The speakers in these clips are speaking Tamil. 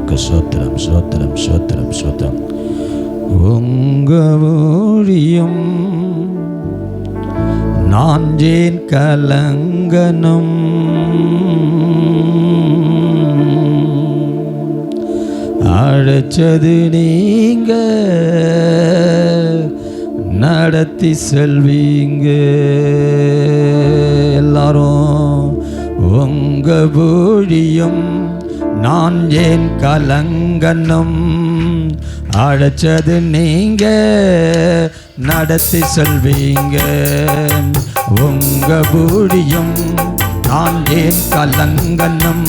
உமக்கு சோத்திரம் சோத்திரம் சோத்திரம் சோத்திரம். உங்க ஊழியம் நான் ஏன் கலங்கனும், அழைச்சது நீங்க நடத்தி செல்வீங்க. எல்லாரும் உங்க ஊழியம் நான் ஏன் கலங்கனும், அழைச்சது நீங்க நடத்தி செல்வீங்க. உங்க ஊழியம் நான் ஏன் கலங்கனும்,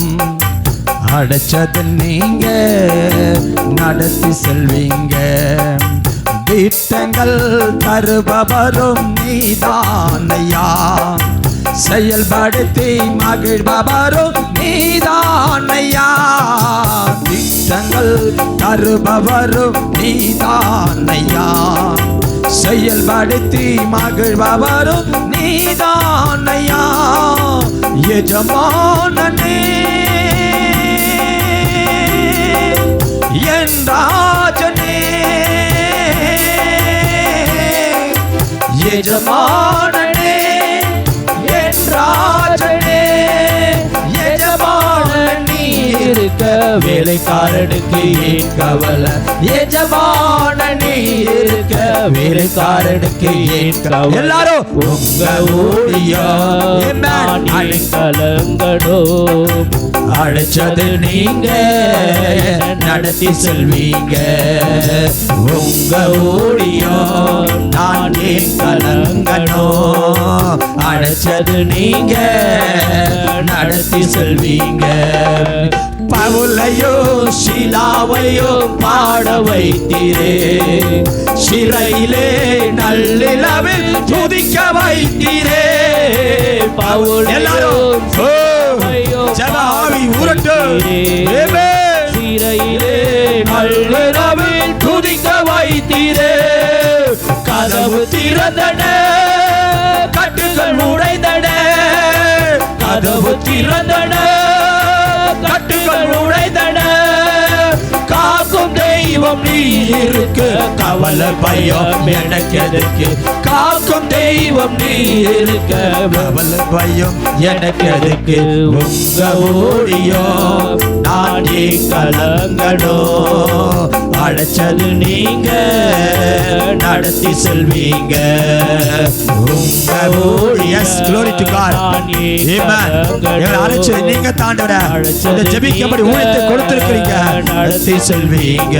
அழைச்சது நீங்க நடத்தி செல்வீங்க. திட்டங்கள் தருபவரும் நீதானையா, செயல்படுத்தி மகிழ்பவரும் நீதானையா. திட்டங்கள் தருபவரும் நீதானையா, செயல்படுத்தி மகிழ்பவரும் நீதானையா. எஜமானனே என் ராஜனே, எஜமானனே என் ராஜனே. எஜமானன் நீ இருக்க வேலைக்காரனுக்கு ஏன் கவலை, எஜமானன் நீ இருக்க வேலைக்காரனுக்கு ஏன் கவலை. எல்லாரும் உங்க ஊழியம் நான் ஏன் கலங்கணும், அழைச்சது நீங்க நடத்தி செல்வீங்க. உங்க ஊழியம் நான் ஏன் கலங்கணும், அழைச்சது நீங்க நடத்தி செல்வீங்க. பவுலையோ ஷீலாவையோ பாட வைத்தீரே, சிறையிலே நள்ளிரவில் துதிக்க வைத்தீரே. பவுல் எல்லாரும் ஜனாவி உரட்டு, சிறையிலே நள்ளிரவில் துதிக்க வைத்தீரே. கதவு திறந்தன, கட்டுகள் உடைந்தன, கதவு திறந்தன, கட்டுகள் உடைந்தன. காக்கும் தெய்வம் நீ இருக்க கவலை பயம் எனக்கு எதற்கு, காக்கும் தெய்வம் நீ இருக்க கவலை பயம் எனக்கு எதற்கு. உங்க ஊழியம் நான் ஏன் கலங்கணும், அழைச்சது நீங்க நடத்தி செல்வீங்க. உங்க ஊழியம் glory to God. Amen. அழைச்சது நீங்க தாண்டவர இந்த ஜெபிக்கும்படி ஊழியத்தை கொடுத்திருக்கிறீங்க, நடத்தி செல்வீங்க.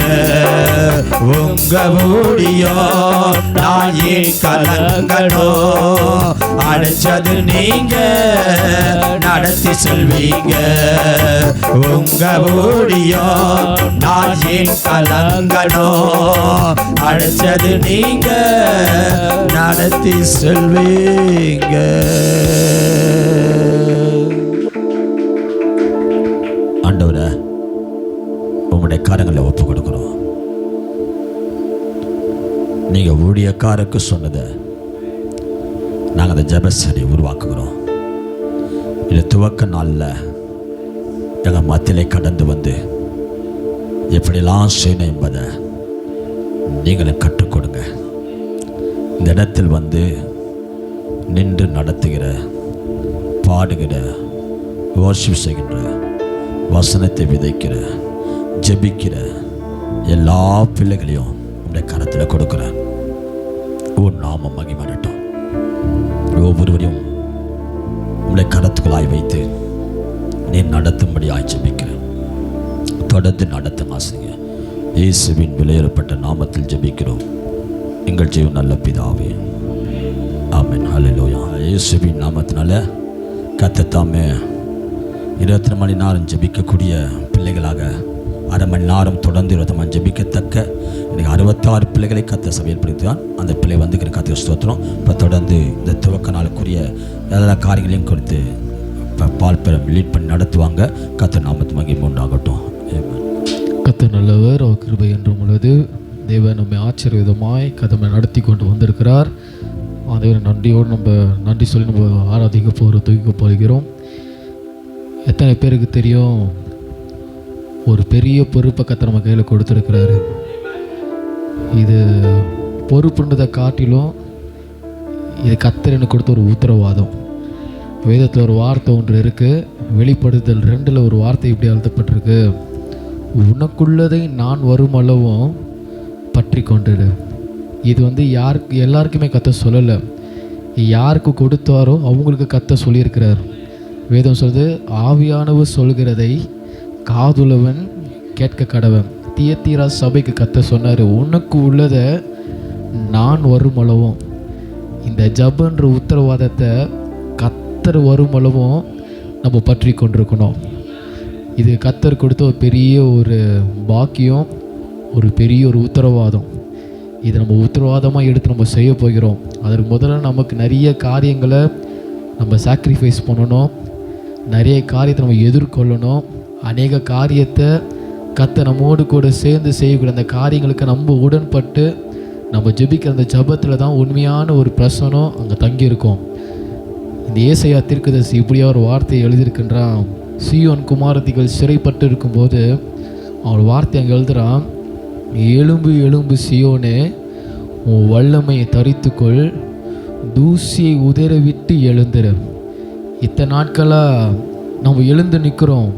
உங்க ஊழியம் நான் ஏன் கலங்கணும், அழைச்சது நீங்க நடத்தி செல்வீங்க. உங்க ஊழியம் நான் ஏன் கலங்கணும், அழைச்சது நீங்க நடத்தி செல்வீங்க. ஆண்டவரே உங்களுடைய காரங்களை ஒப்பு கொடுக்கிறோம். நீங்க ஊழியக்காரருக்கு சொன்னதை நாங்கள் அந்த ஜெபசரி உருவாக்குகிறோம். இது துவக்க நாளில் எங்கள் மத்தியிலே கடந்து வந்து எப்படிலாம் செய்யணும் என்பதை நீங்களே கற்றுக் கொடுங்க. இந்த இடத்தில் வந்து நின்று நடத்துகிற, பாடுகிற, வர்ஷிப் செய்கின்ற, வசனத்தை விதைக்கிற, ஜெபிக்கிற எல்லா பிள்ளைகளையும் உடைய கரத்தில் கொடுக்குறேன். உன் நாமம் மகிமைப்படட்டும். ஒவ்வொருவரையும் உடைய கரத்துக்குள்ளாய் வைத்து நீ நடத்தும்படியாய் ஜெபிக்கிறேன். தொடர்ந்து நடத்தும் ஆசைங்க. இயேசுவின் விலையேறப்பட்ட நாமத்தில் ஜெபிக்கிறோம் எங்கள் ஜீவன் நல்ல பிதாவே, ஆமென். ஹல்லேலூயா. இயேசுவின் நாமத்தினால கர்த்தர் 24 மணி நேரம் ஜெபிக்கக்கூடிய பிள்ளைகளாக, அரை மணி நேரம் தொடர்ந்து 20 மணி ஜெபிக்கத்தக்க எனக்கு 66 பிள்ளைகளை கர்த்தர் சபையில் பிடித்தான். அந்த பிள்ளை வந்துக்கிற கர்த்தர் ஸ்தோத்திரம். இப்போ தொடர்ந்து இந்த துவக்க நாளுக்குரிய எல்லா காரியங்களையும் கொடுத்து இப்போ பால் பெற லீட் பண்ணி நடத்துவாங்க. கர்த்தர் நாமத்து மகிமை உண்டாகட்டும். கர்த்தர் நல்லவர், அவர் கிருபை என்றும் உள்ளது. தேவன் நம்மை ஆச்சரியவிதமாய் கதமை நடத்தி கொண்டு வந்திருக்கிறார். தேவன் நன்றியோடு நம்ம நன்றி சொல்லி நம்ம ஆராதிக்க போகிறோம், துதிக்க போகிறோம். எத்தனை பேருக்கு தெரியும் ஒரு பெரிய பொறுப்பை கர்த்தர் நம்ம கையில் கொடுத்துருக்கிறாரு. இது பொறுப்புன்றதை காட்டிலும் இது கர்த்தர் எனக்கு கொடுத்த ஒரு உத்தரவாதம். வேதத்தில் ஒரு வார்த்தை ஒன்று இருக்குது, வெளிப்படுத்தல் 2 ஒரு வார்த்தை இப்படி எழுதப்பட்டிருக்கு, உனக்குள்ளதை நான் வரும் அளவும் பற்றி கொண்டுடு. இது யாருக்கு எல்லாருக்குமே கர்த்தர் சொல்லலை, யாருக்கு கொடுத்தாரோ அவங்களுக்கு கர்த்தர் சொல்லியிருக்கிறார். வேதம் சொல்லுது, ஆவியானவர் சொல்கிறதை காதுள்ளவன் கேட்க கடவன். தியத்தீரா சபைக்கு கர்த்தர் சொன்னார், உனக்கு உள்ளதை நான் வரும் அளவும். இந்த ஜபன்ற உத்தரவாதத்தை கர்த்தர் வரும் அளவும் நம்ம பற்றி கொண்டிருக்கணும். இது கர்த்தர் கொடுத்த ஒரு பெரிய ஒரு பாக்கியம், ஒரு பெரிய ஒரு உத்தரவாதம். இதை நம்ம உத்தரவாதமாக எடுத்து நம்ம செய்ய போகிறோம். அதற்கு முதல்ல நமக்கு நிறைய காரியங்களை நம்ம சாக்ரிஃபைஸ் பண்ணணும், நிறைய காரியத்தை நம்ம எதிர்கொள்ளணும். அநேக காரியத்தை கர்த்தர் நம்மோடு கூட சேர்ந்து செய்யக்கூடிய அந்த காரியங்களுக்கு நம்ம உடன்பட்டு நம்ம ஜெபிக்கிற அந்த ஜபத்தில் தான் உண்மையான ஒரு பிரசனம் அங்கே தங்கியிருக்கோம். இந்த ஏசாயா தீர்க்கதரிசி இப்படியா ஒரு வார்த்தையை எழுதியிருக்கின்றான். சீயோன் குமாரத்திகள் சிறைப்பட்டு இருக்கும்போது அவன் வார்த்தை அங்கே எழுதுகிறான், எலும்பு எலும்பு சீயோனே உன் வல்லமையை தரித்துக்கொள், தூசியை உதற விட்டு எழுந்துரு. இத்தனை நாட்களாக நம்ம எழுந்து நிற்கிறோம்,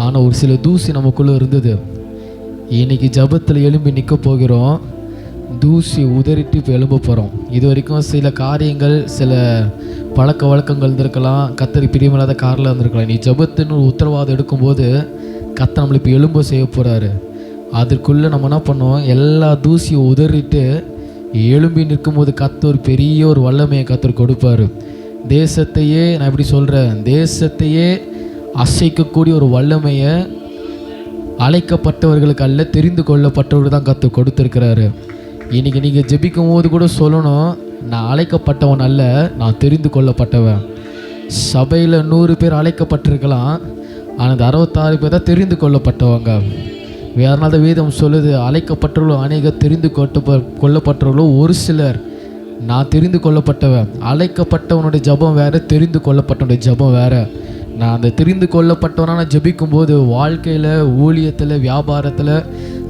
ஆனால் ஒரு சில தூசி நமக்குள்ளே இருந்தது. இன்றைக்கி ஜபத்தில் எழும்பி நிற்க போகிறோம், தூசி உதறிட்டு இப்போ எழும்ப போகிறோம். இது வரைக்கும் சில காரியங்கள், சில பழக்க வழக்கங்கள் இருந்திருக்கலாம், கர்த்தர் பிரியமில்லாத காரில் இருந்திருக்கலாம். நீ ஜபத்தின்னு உத்தரவாதம் எடுக்கும்போது கர்த்தர் நம்மளை இப்போ எழும்ப செய்ய போகிறாரு. அதற்குள்ளே நம்ம என்ன பண்ணுவோம், எல்லா தூசியை உதறிட்டு எழும்பி நிற்கும்போது கர்த்தர் ஒரு பெரிய ஒரு வல்லமையை கர்த்தர் கொடுப்பார். தேசத்தையே நான் எப்படி சொல்கிறேன், தேசத்தையே அசைக்கக்கூடிய ஒரு வல்லமையை அழைக்கப்பட்டவர்களுக்கு அல்ல, தெரிந்து கொள்ளப்பட்டவர்கள் தான் கர்த்தர் கொடுத்துருக்கிறாரு. இன்றைக்கி நீங்கள் ஜெபிக்கும் போது கூட சொல்லணும், நான் அழைக்கப்பட்டவன் அல்ல, நான் தெரிந்து கொள்ளப்பட்டவன். சபையில் 100 பேர் அழைக்கப்பட்டிருக்கலாம், ஆனால் அந்த 66 பேர் தான் தெரிந்து கொள்ளப்பட்டவங்க. வேறனால தான் வேதம் சொல்லுது, அழைக்கப்பட்டவர்களும் அநேக தெரிந்து கொள்ளப்பட்டவர்களும் ஒரு சிலர். நான் தெரிந்து கொள்ளப்பட்டவன். அழைக்கப்பட்டவனுடைய ஜபம் வேறு, தெரிந்து கொள்ளப்பட்டவனுடைய ஜபம் வேறு. நான் அந்த தெரிந்து கொள்ளப்பட்டவனான ஜபிக்கும் போது வாழ்க்கையில், ஊழியத்தில், வியாபாரத்தில்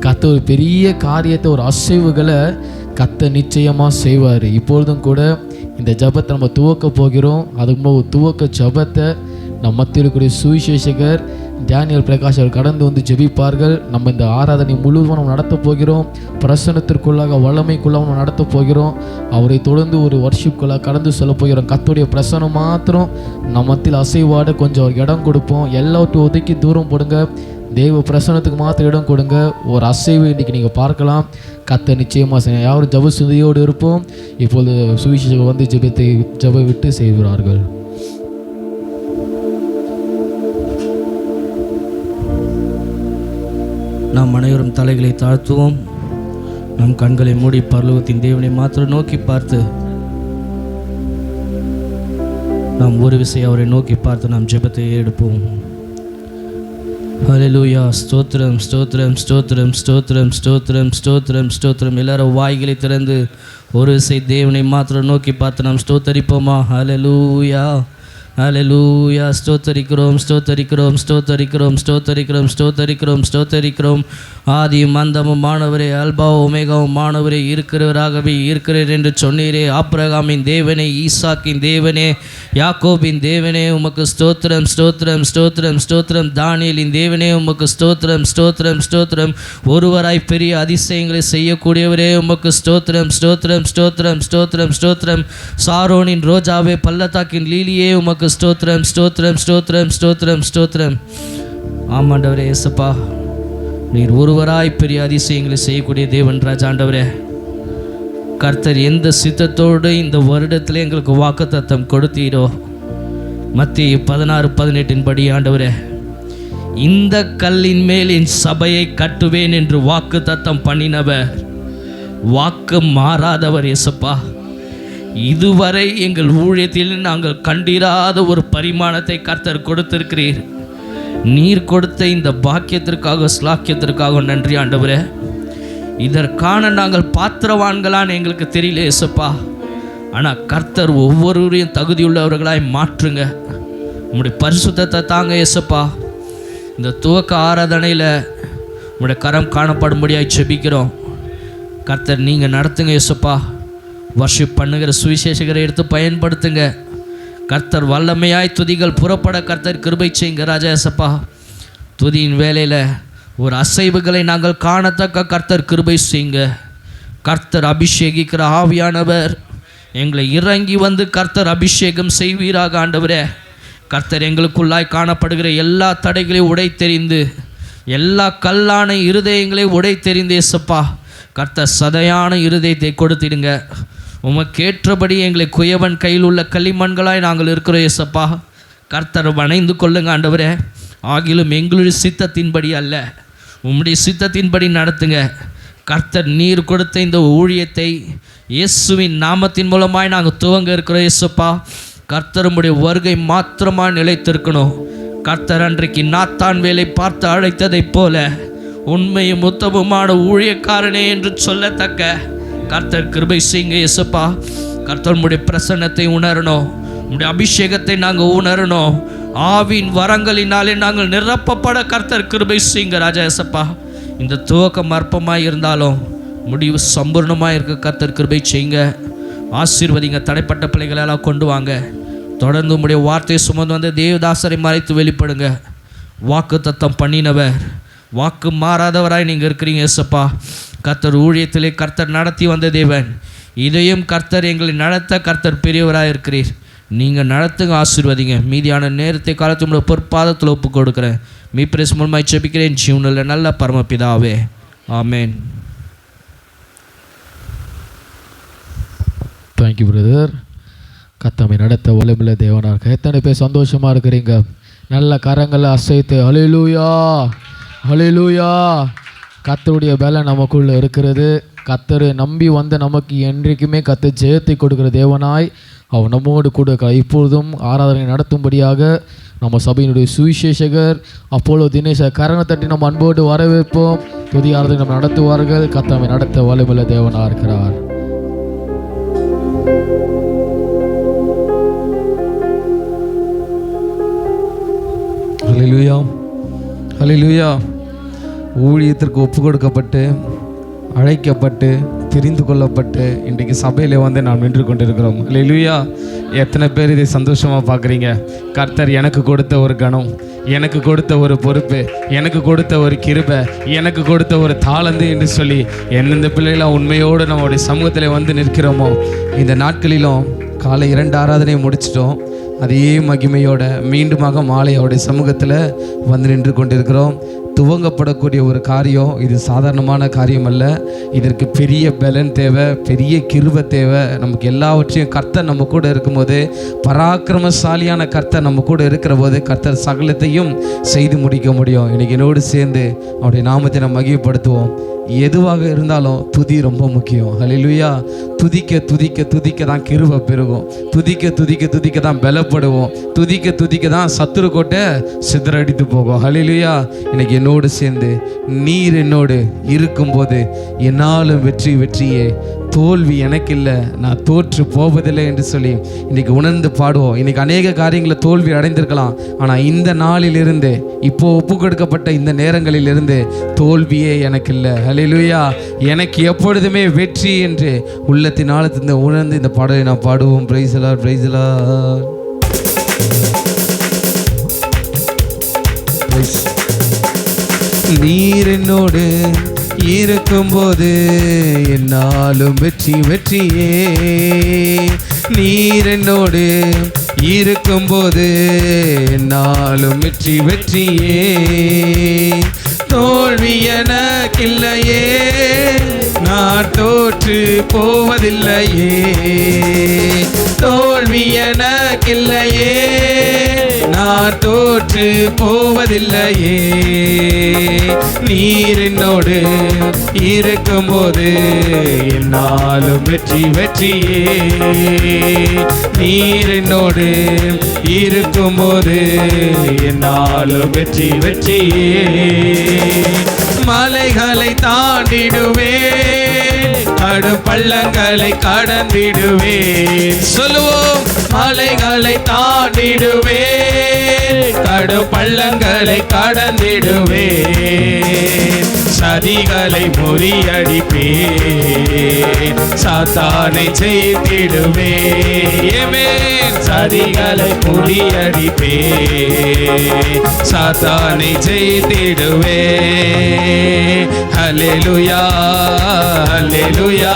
கர்த்தர் ஒரு பெரிய காரியத்தை, ஒரு அசைவுகளை கர்த்தர் நிச்சயமாக செய்வார். இப்பொழுதும் கூட இந்த ஜபத்தை நம்ம துவக்க போகிறோம். அதுக்கு துவக்க ஜபத்தை நம்ம மத்தியில் இருக்கக்கூடிய சுவிசேஷகர் டேனியல் பிரகாஷ் அவர் கடந்து வந்து ஜெபிப்பார்கள். நம்ம இந்த ஆராதனை முழுவதும் நம்ம நடத்த போகிறோம். பிரசன்னத்திற்குள்ளாக, வல்லமைக்குள்ளாக நம்ம நடத்த போகிறோம். அவரை தொடர்ந்து ஒரு வர்ஷிப்குள்ளாக கடந்து சொல்ல போகிறோம். கர்த்தருடைய பிரசனம் மாத்திரம் நம்ம மத்தியில் அசைவாட கொஞ்சம் இடம் கொடுப்போம். எல்லாத்தையும் ஒதுக்கி தூரம் போடுங்க. தெய்வ பிரசனத்துக்கு மாத்திரம் இடம் கொடுங்க. ஒரு அசைவு இன்றைக்கி நீங்கள் பார்க்கலாம். கர்த்தர் நிச்சயமாக செய்ய. யாரும் ஜப சுதியோடு இருப்போம். இப்போது சுவிசேஷகர் வந்து ஜப விட்டு செய்கிறார்கள். நாம் அனைவரும் தலைகளை தாழ்த்துவோம். நம் கண்களை மூடி பரலோகத்தின் தேவனை மாத்திரம் நோக்கி பார்த்து, நாம் ஒரு விசை அவரை நோக்கி பார்த்து நாம் ஜெபத்தை எடுப்போம். ஹல்லேலூயா. ஸ்தோத்திரம், ஸ்தோத்திரம், ஸ்தோத்திரம், ஸ்தோத்திரம், ஸ்தோத்திரம், ஸ்தோத்திரம், ஸ்தோத்திரம். எல்லாரும் வாய்களை திறந்து ஒரு விசை தேவனை மாத்திரம் நோக்கி பார்த்து நாம் ஸ்தோத்தரிப்போமா? ஹல்லேலூயா, ஹல்லேலூயா. ஸ்தோத்தரிக்கிறோம், ஸ்தோத்தரிக்கிறோம், ஸ்தோத்தரிக்கிறோம், ஸ்தோத்தரிக்கிறோம், ஸ்தோத்தரிக்கிறோம், ஸ்தோத்தரிக்கிறோம். ஆதியும் அந்தமும் மாணவரே, அல்பாவும் ஒமேகாவும் மாணவரே, இருக்கிறவராகவே இருக்கிறேன் என்று சொன்னீரே. ஆபிரகாமின் தேவனே, ஈசாக்கின் தேவனே, யாக்கோபின் தேவனே, உமக்கு ஸ்தோத்திரம், ஸ்தோத்திரம், ஸ்தோத்திரம், ஸ்தோத்திரம். தானியேலின் தேவனே, உமக்கு ஸ்தோத்திரம், ஸ்தோத்திரம், ஸ்தோத்திரம். ஒருவராய் பெரிய அதிசயங்களை செய்யக்கூடியவரே, உமக்கு ஸ்தோத்திரம், ஸ்தோத்திரம், ஸ்தோத்திரம், ஸ்தோத்திரம், ஸ்தோத்திரம். சாரோனின் ரோஜாவே, பள்ளத்தாக்கின் லீலியே, உமக்கு ஸ்தோத்திரம், ஸ்தோத்திரம், ஸ்தோத்திரம், ஸ்தோத்திரம், ஸ்தோத்திரம். ஆமாண்டவரே இயேசுப்பா, நீர் ஒருவராய் பெரிய அதிசயங்களை செய்யக்கூடிய தேவன் ராஜாண்டவரே. கர்த்தர் எந்த சித்தத்தோடு இந்த வருடத்தில் எங்களுக்கு வாக்குத்தத்தம் கொடுத்தீரோ, மத்தேயு 16:18 படி ஆண்டவரே, இந்த கல்லின் மேல் என் சபையை கட்டுவேன் என்று வாக்குத்தத்தம் பண்ணினவர், வாக்கு மாறாதவர் இயேசுப்பா. இதுவரை எங்கள் ஊழியத்தில் நாங்கள் கண்டிராத ஒரு பரிமாணத்தை கர்த்தர் கொடுத்திருக்கிறீர். நீர் கொடுத்த இந்த பாக்கியத்திற்காக, ஸ்லாக்கியத்திற்காக நன்றி ஆண்டவரே. இதற்கான நாங்கள் பாத்திரவான்களான்னு எங்களுக்கு தெரியல இயேசுப்பா. ஆனால் கர்த்தர் ஒவ்வொருவரையும் தகுதியுள்ளவர்களாய் மாற்றுங்க. உம்முடைய பரிசுத்தத்தை தாங்க இயேசுப்பா. இந்த துவக்க ஆராதனையில் உங்களுடைய கரம் காணப்படும்படியாக ஜெபிக்கிறோம். கர்த்தர் நீங்கள் நடத்துங்க இயேசுப்பா. வர்ஷிப் பண்ணுகிற சுவிசேஷகரை எடுத்து பயன்படுத்துங்க. கர்த்தர் வல்லமையாய் துதிகள் புறப்பட கர்த்தர் கிருபை செய்யுங்க ராஜா இயேசுப்பா. துதியின் வேலையில் ஒரு அசைவுகளை நாங்கள் காணத்தக்க கர்த்தர் கிருபை செய்யுங்க. கர்த்தர் அபிஷேகிக்கிற ஆவியானவர் எங்களை இறங்கி வந்து கர்த்தர் அபிஷேகம் செய்வீராக ஆண்டவரே. கர்த்தர் எங்களுக்குள்ளாய் காணப்படுகிற எல்லா தடைகளையும் உடை தெரிந்து, எல்லா கல்லான இருதயங்களையும் உடை தெரிந்து இயேசுப்பா கர்த்தர் சதையான இருதயத்தை கொடுத்திடுங்க. உமக்கேற்றபடி எங்களை குயவன் கையில் உள்ள களிமண்களாய் நாங்கள் இருக்கிறோம் இயேசுப்பா. கர்த்தர் வணைந்து கொள்ளுங்க ஆண்டவரே. ஆகிலும் எங்களுடைய சித்தத்தின்படி அல்ல, உம்முடைய சித்தத்தின்படி நடத்துங்க. கர்த்தர் நீர் கொடுத்த இந்த ஊழியத்தை இயேசுவின் நாமத்தின் மூலமாய் நாங்கள் துவங்க இருக்கிறோம் இயேசுப்பா. கர்த்தருடைய வருகை மாத்திரமாக நிலைத்திருக்கணும். கர்த்தர் அன்றைக்கு நாத்தான் வேலை பார்த்து அழைத்ததைப் போல உண்மையும் உத்தமமான ஊழியக்காரனே என்று சொல்லத்தக்க கர்த்தர் கிருபை செய்யுங்க இயேசுப்பா. கர்த்தருடைய பிரசன்னத்தை உணரணும், உம்முடைய அபிஷேகத்தை நாங்கள் உணரணும். ஆவின் வரங்களினாலே நாங்கள் நிரப்பப்பட கர்த்தர் கிருபை செய்யுங்க ராஜா இயேசுப்பா. இந்த துவக்கம் அற்பமாக இருந்தாலும் முடிவு சம்பூர்ணமாக இருக்க கர்த்தர் கிருபை செய்யுங்க. ஆசீர்வதிங்க. தடைப்பட்ட பிள்ளைகளெல்லாம் கொண்டு வாங்க. தொடர்ந்து உம்முடைய வார்த்தையை சுமந்து வந்து தேவதாசரை மறைத்து வெளிப்படுங்க. வாக்கு தத்தம் பண்ணினவர், வாக்கு மாறாதவராய் நீங்கள் இருக்கிறீங்க இயேசுப்பா. கர்த்தர் ஊழியத்திலே கர்த்தர் நடத்தி வந்த தேவன், இதையும் கர்த்தர் எங்களை நடத்த கர்த்தர் பெரியவராக இருக்கிறீர். நீங்கள் நடத்துங்க, ஆசீர்வதிங்க. மீதியான நேரத்தை காலத்து உங்களுடைய பொற்பாதத்தில் ஒப்பு கொடுக்குறேன். மீப்ரேஸ் மூலமாய் ஜெபிக்கிறேன் ஜீவனில் நல்ல பரமபிதாவே, ஆமேன். Thank you brother. கத்தமை நடத்த வல்லமையுள்ள தேவனாக எத்தனை பேர் சந்தோஷமாக இருக்கிறீங்க? நல்ல கரங்களை அசைத்து ஹல்லேலூயா ஹல்லேலூயா. கர்த்தருடைய பலம் நமக்குள்ளே இருக்கிறது. கர்த்தரை நம்பி வந்த நமக்கு என்றைக்குமே கர்த்தர் ஜெயத்தை கொடுக்கிற தேவனாய் அவர் நம்மோடு கூட இப்பொழுதும் ஆராதனை நடத்தும்படியாக நம்ம சபையினுடைய சுவிசேஷகர் அப்போலோ தினேஷ கரணை தட்டி நம்ம அன்போடு வரவேற்போம். புதிய ஆராதனை நம்ம நடத்துவார்கள். கர்த்தரை நடத்த வல்லமையுள்ள தேவனாக இருக்கிறார். ஹல்லேலூயா ஹல்லேலூயா. ஊழியத்திற்கு ஒப்பு கொடுக்கப்பட்டு அழைக்கப்பட்டு தெரிந்து கொள்ளப்பட்டு இன்றைக்கு சபையில் வந்து நாம் நின்று கொண்டிருக்கிறோம். ஹல்லேலூயா. எத்தனை பேர் இதை சந்தோஷமாக பார்க்குறீங்க? கர்த்தர் எனக்கு கொடுத்த ஒரு கணம், எனக்கு கொடுத்த ஒரு பொறுப்பு, எனக்கு கொடுத்த ஒரு கிருபை, எனக்கு கொடுத்த ஒரு தாளந்து என்று சொல்லி எந்தெந்த பிள்ளைகளாம் உண்மையோடு நம்மளுடைய சமூகத்தில் வந்து நிற்கிறோமோ, இந்த நாட்களிலும் காலை 2 ஆராதனையை முடிச்சிட்டோம். அதே மகிமையோட மீண்டுமாக மாலை அவருடைய சமூகத்தில் வந்து நின்று கொண்டிருக்கிறோம். துவங்கப்படக்கூடிய ஒரு காரியம் இது சாதாரணமான காரியம் அல்ல. இதற்கு பெரிய பலன் தேவை, பெரிய கிருபை தேவை. நமக்கு எல்லாவற்றையும் கர்த்தர் நம்ம கூட இருக்கும்போது, பராக்கிரமசாலியான கர்த்தர் நம்ம கூட இருக்கிற போது கர்த்தர் சகலத்தையும் செய்து முடிக்க முடியும். இன்றைக்கி என்னோடு சேர்ந்து அவருடைய நாமத்தை நம்ம மகிமைப்படுத்துவோம். எதுவாக இருந்தாலும் துதி ரொம்ப முக்கியம். ஹல்லேலூயா. துதிக்க துதிக்க துதிக்க தான் கிருபை பெருகும். துதிக்க துதிக்க துதிக்க தான் பலப்படுவோம். துதிக்க துதிக்க தான் சத்துரு கோட்டை சிதறடித்து போகும். ஹல்லேலூயா. இன்னைக்கு என்னோடு சேர்ந்து நீர் என்னோடு இருக்கும்போது என்னாலும் வெற்றி வெற்றியே, தோல்வி எனக்கு இல்லை, நான் தோற்று போவதில்லை என்று சொல்லி இன்றைக்கி உணர்ந்து பாடுவோம். இன்றைக்கி அநேக காரியங்களை தோல்வி அடைந்திருக்கலாம். ஆனால் இந்த நாளிலிருந்து, இப்போ ஒப்பு கொடுக்கப்பட்ட இந்த நேரங்களிலிருந்து தோல்வியே எனக்கு இல்லை. ஹல்லேலூயா. எனக்கு எப்பொழுதுமே வெற்றி என்று உள்ளத்தின் ஆழத்திலிருந்து உணர்ந்து இந்த பாடலை நான் பாடுவோம். Praise the Lord, praise the Lord. நீர் என்னோடு இருக்கும்போது என்னாலும் வெற்றி வெற்றியே. நீர் என்னோடு இருக்கும்போது என்னாலும் வெற்றி வெற்றியே. தோல்வி எனக்கில்லையே, நான் தோற்று போவதில்லையே. தோல்வி எனக்கில்லையே, நான் தோற்று போவதில்லையே. நீர் என்னோடு இருக்கும்போது என்னாலும் வெற்றி வெற்றியே. நீர் என்னோடு இருக்கும்போது என்னாலும் வெற்றி வெற்றியே. மலைகளை தாண்டிடுவே, கடும் பள்ளங்களை கடந்திடுவேன். சொல்லுவோம், மலைகளை தாண்டிடுவேன், கடும் பள்ளங்களை கடந்திடுவேன், சதிகளை முறியடிப்பேன், சாத்தானை ஜெயித்திடுவேன். சதிகளை முறியடிப்பேன், சாத்தானை ஜெயித்திடுவேன். ஹல்லேலூயா ஹல்லேலூயா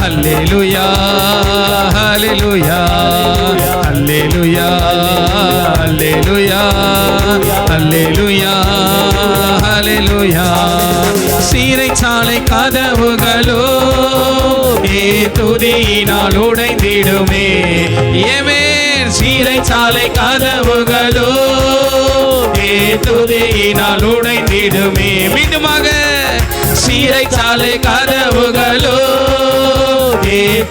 ஹல்லேலூயா ஹல்லேலூயா ஹல்லேலூயா ஹல்லேலூயா ஹல்லேலூயா ஹல்லேலூயா. சீரைச்சாலை கதவுகளோ துதியினால் உடைந்திடுமே. ஏமேன். சீரைச்சாலை கதவுகளோ துதியினால் உடைந்திடுமே. மீண்டுமாக, சீரைச்சாலை கதவுகளோ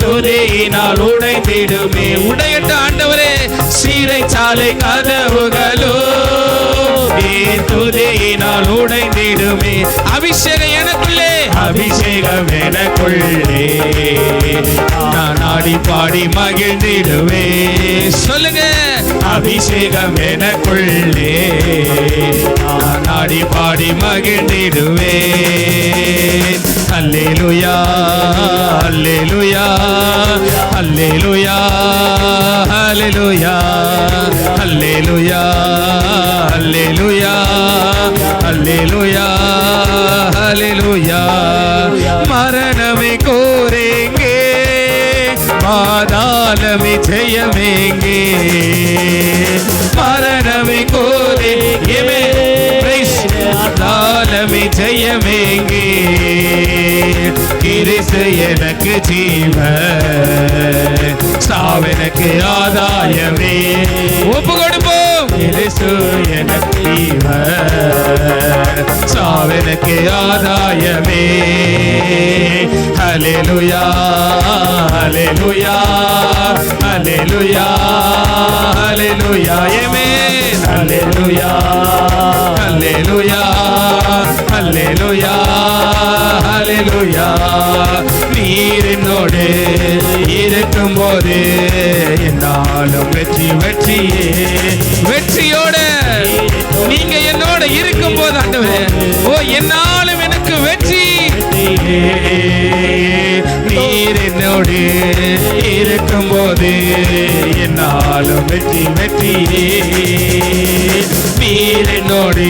துதியினால் உடைந்திடுமே. உடையட்ட ஆண்டவரே, சீரைச்சாலை கதவுகளோ துதியினால் உடைந்திடுமே. அபிஷேகம் எனக்குள்ளே, அபிஷேகம் எனக்குள்ளே, நான் ஆடி பாடி மகிழ்ந்திடுவே. சொல்லுங்க, அபிஷேகம் எனக்குள்ளே, நான் ஆடி பாடி மகிழ்ந்திடுவே. அல்லேலூயா அல்லேலூயா அல்லேலூயா அல்லேலூயா அல்லேலூயா அல்லேலூயா அல்லேலூயா அல்லேலூயா. மரணமே கோரேங்கே, பாதாளமே ஜெயமேங்கே. மரணமே கோரேங்கே, பாதாளமே ஜெயமேங்கே. கிறிஸ்து எனக்கு ஜீவன், சாவெனக்கு ஆதாயமே. ஒப்பு கொடுப்போம். கிறிஸ்து எனக்கு ஜீவன், சாவெனக்கு ஆதாயமே. ஹல்லேலூயா ஹல்லேலூயா ஹல்லேலூயா ஹல்லேலூயா. ஆமென். ஹல்லேலூயா ஹல்லேலூயா ஹல்லேலூயா ஹல்லேலூயா. நீர் என்னோடு இருக்கும்போது என்னாலும் வெற்றி வெற்றியே. வெற்றியோட நீங்க என்னோட இருக்கும் போது ஆண்டவரே, ஓ என்னாலும் எனக்கு வெற்றி. நீர் என்னோடு இருக்கும்போது என்னாலும் வெற்றி வெற்றியே. நீர் என்னோடு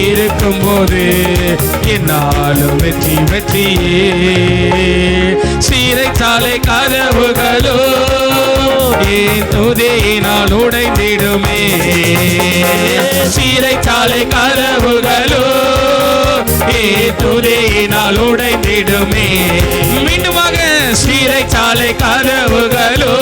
இருக்கும்போது என்னாலும் வெற்றி வெற்றியே. சீரைச்சாலை கதவுகளோ துதியினால் உடைந்திடுமே. சீரைச்சாலை கதவுகளோ துதியினால் உடைந்திடுமே. மீண்டுமாக, சீரைச்சாலை கதவுகளோ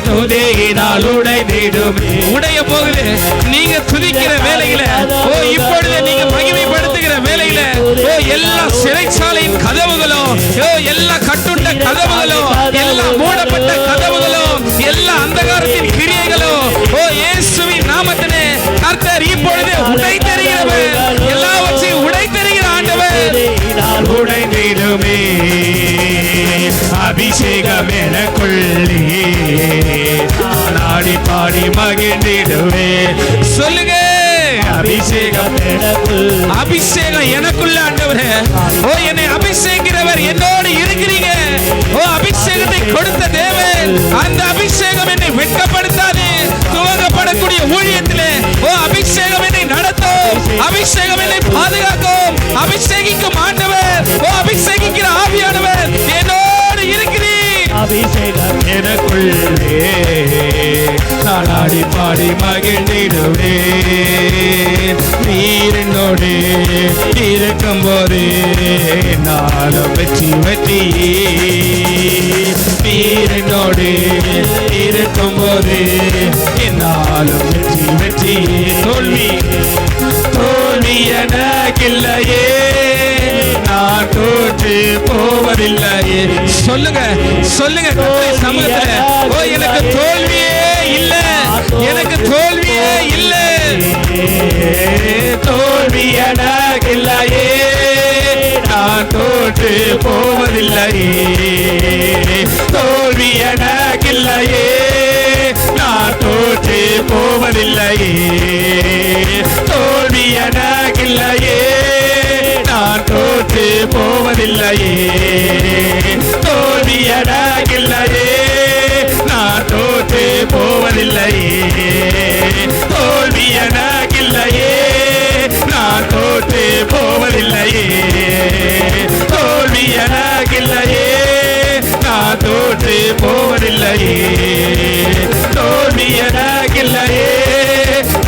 துதியினால் உடைந்திடுமே. உடைய போகுது. நீங்க துதிக்கிற வேலையில, ஓ இப்பொழுது நீங்க மகிமைப்படுத்துகிற வேலையில, ஓ எல்லா சிறைச்சாலையின் கதவுகளும், ஓ எல்லா கட்டுண்ட கதவுகளும், எல்லா மூடப்பட்ட கதவுகளும், எல்லா அந்தகாரத்தின் கிரியைகளும், ஓ இயேசுவின் நாமத்திலே கர்த்தர் இப்பொழுது உடைத்தெறிகிறவர். எல்லாவற்றையும் உடைத்தெறிகிற ஆண்டவர். உடைந்திடுமே. அபிஷேகம் எனக்குள்ளே, நாடி பாடி மகிழ்ந்திடுவே. சொல்லுங்க, அபிஷேகம் அபிஷேகம் எனக்குள்ள ஆண்டவரே. ஓ என்னை அபிஷேகிக்கிறவர் என்னோடு இருக்கிறீங்க. ஓ அபிஷேகத்தை கொடுத்த தேவன், அந்த அபிஷேகம் என்னை வெட்கப்படுத்தாது. துவங்கப்படக்கூடிய ஊழியத்திலே ஓ அபிஷேகம் என்னை நடத்தும், அபிஷேகம் என்னை பாதுகாக்கும். அபிஷேகிக்கும் ஆண்டவர், ஓ அபிஷேகிக்கிற ஆவியானவர் என்னோடு இருக்கிறீர். அபிஷேகம் எனக்குள்ளே, நான் ஆடி பாடி மகிழ்ந்திடுவே. நீர் என்னோடு இருக்கும் போது நாளும் வெற்றி வெற்றியே. நீர் என்னோடு இருக்கும் போது என்னாலும் வெற்றி வெற்றியே. தோல்வி தோல்வி எனக்கில்லையே, நான் தோற்று போவதில்லையே. சொல்லுங்க சொல்லுங்க சமூகத்துல, ஓ எனக்கு தோல்வியே இல்ல, எனக்கு தோல்வியே இல்ல. தோல்வி எனக்கில்லையே, நான் தோற்று போவதில்லை. தோல்வி எனக்கில்லையே, நான் தோற்று போவதில்லையே. தோல்வி எனக்கில்லையே, நான் தோற்று போவதில்லையே. தோல்வி எனக்கில்லையே, நான் தோற்று போவதில்லையே. தோல்வி எனக்கில்லையே, நான் தோற்று போவதில்லையே. தோல்வி எனக்கில்லையே, நான் தோற்று போவதில்லையே. தோல்வி எனக்கில்லையே,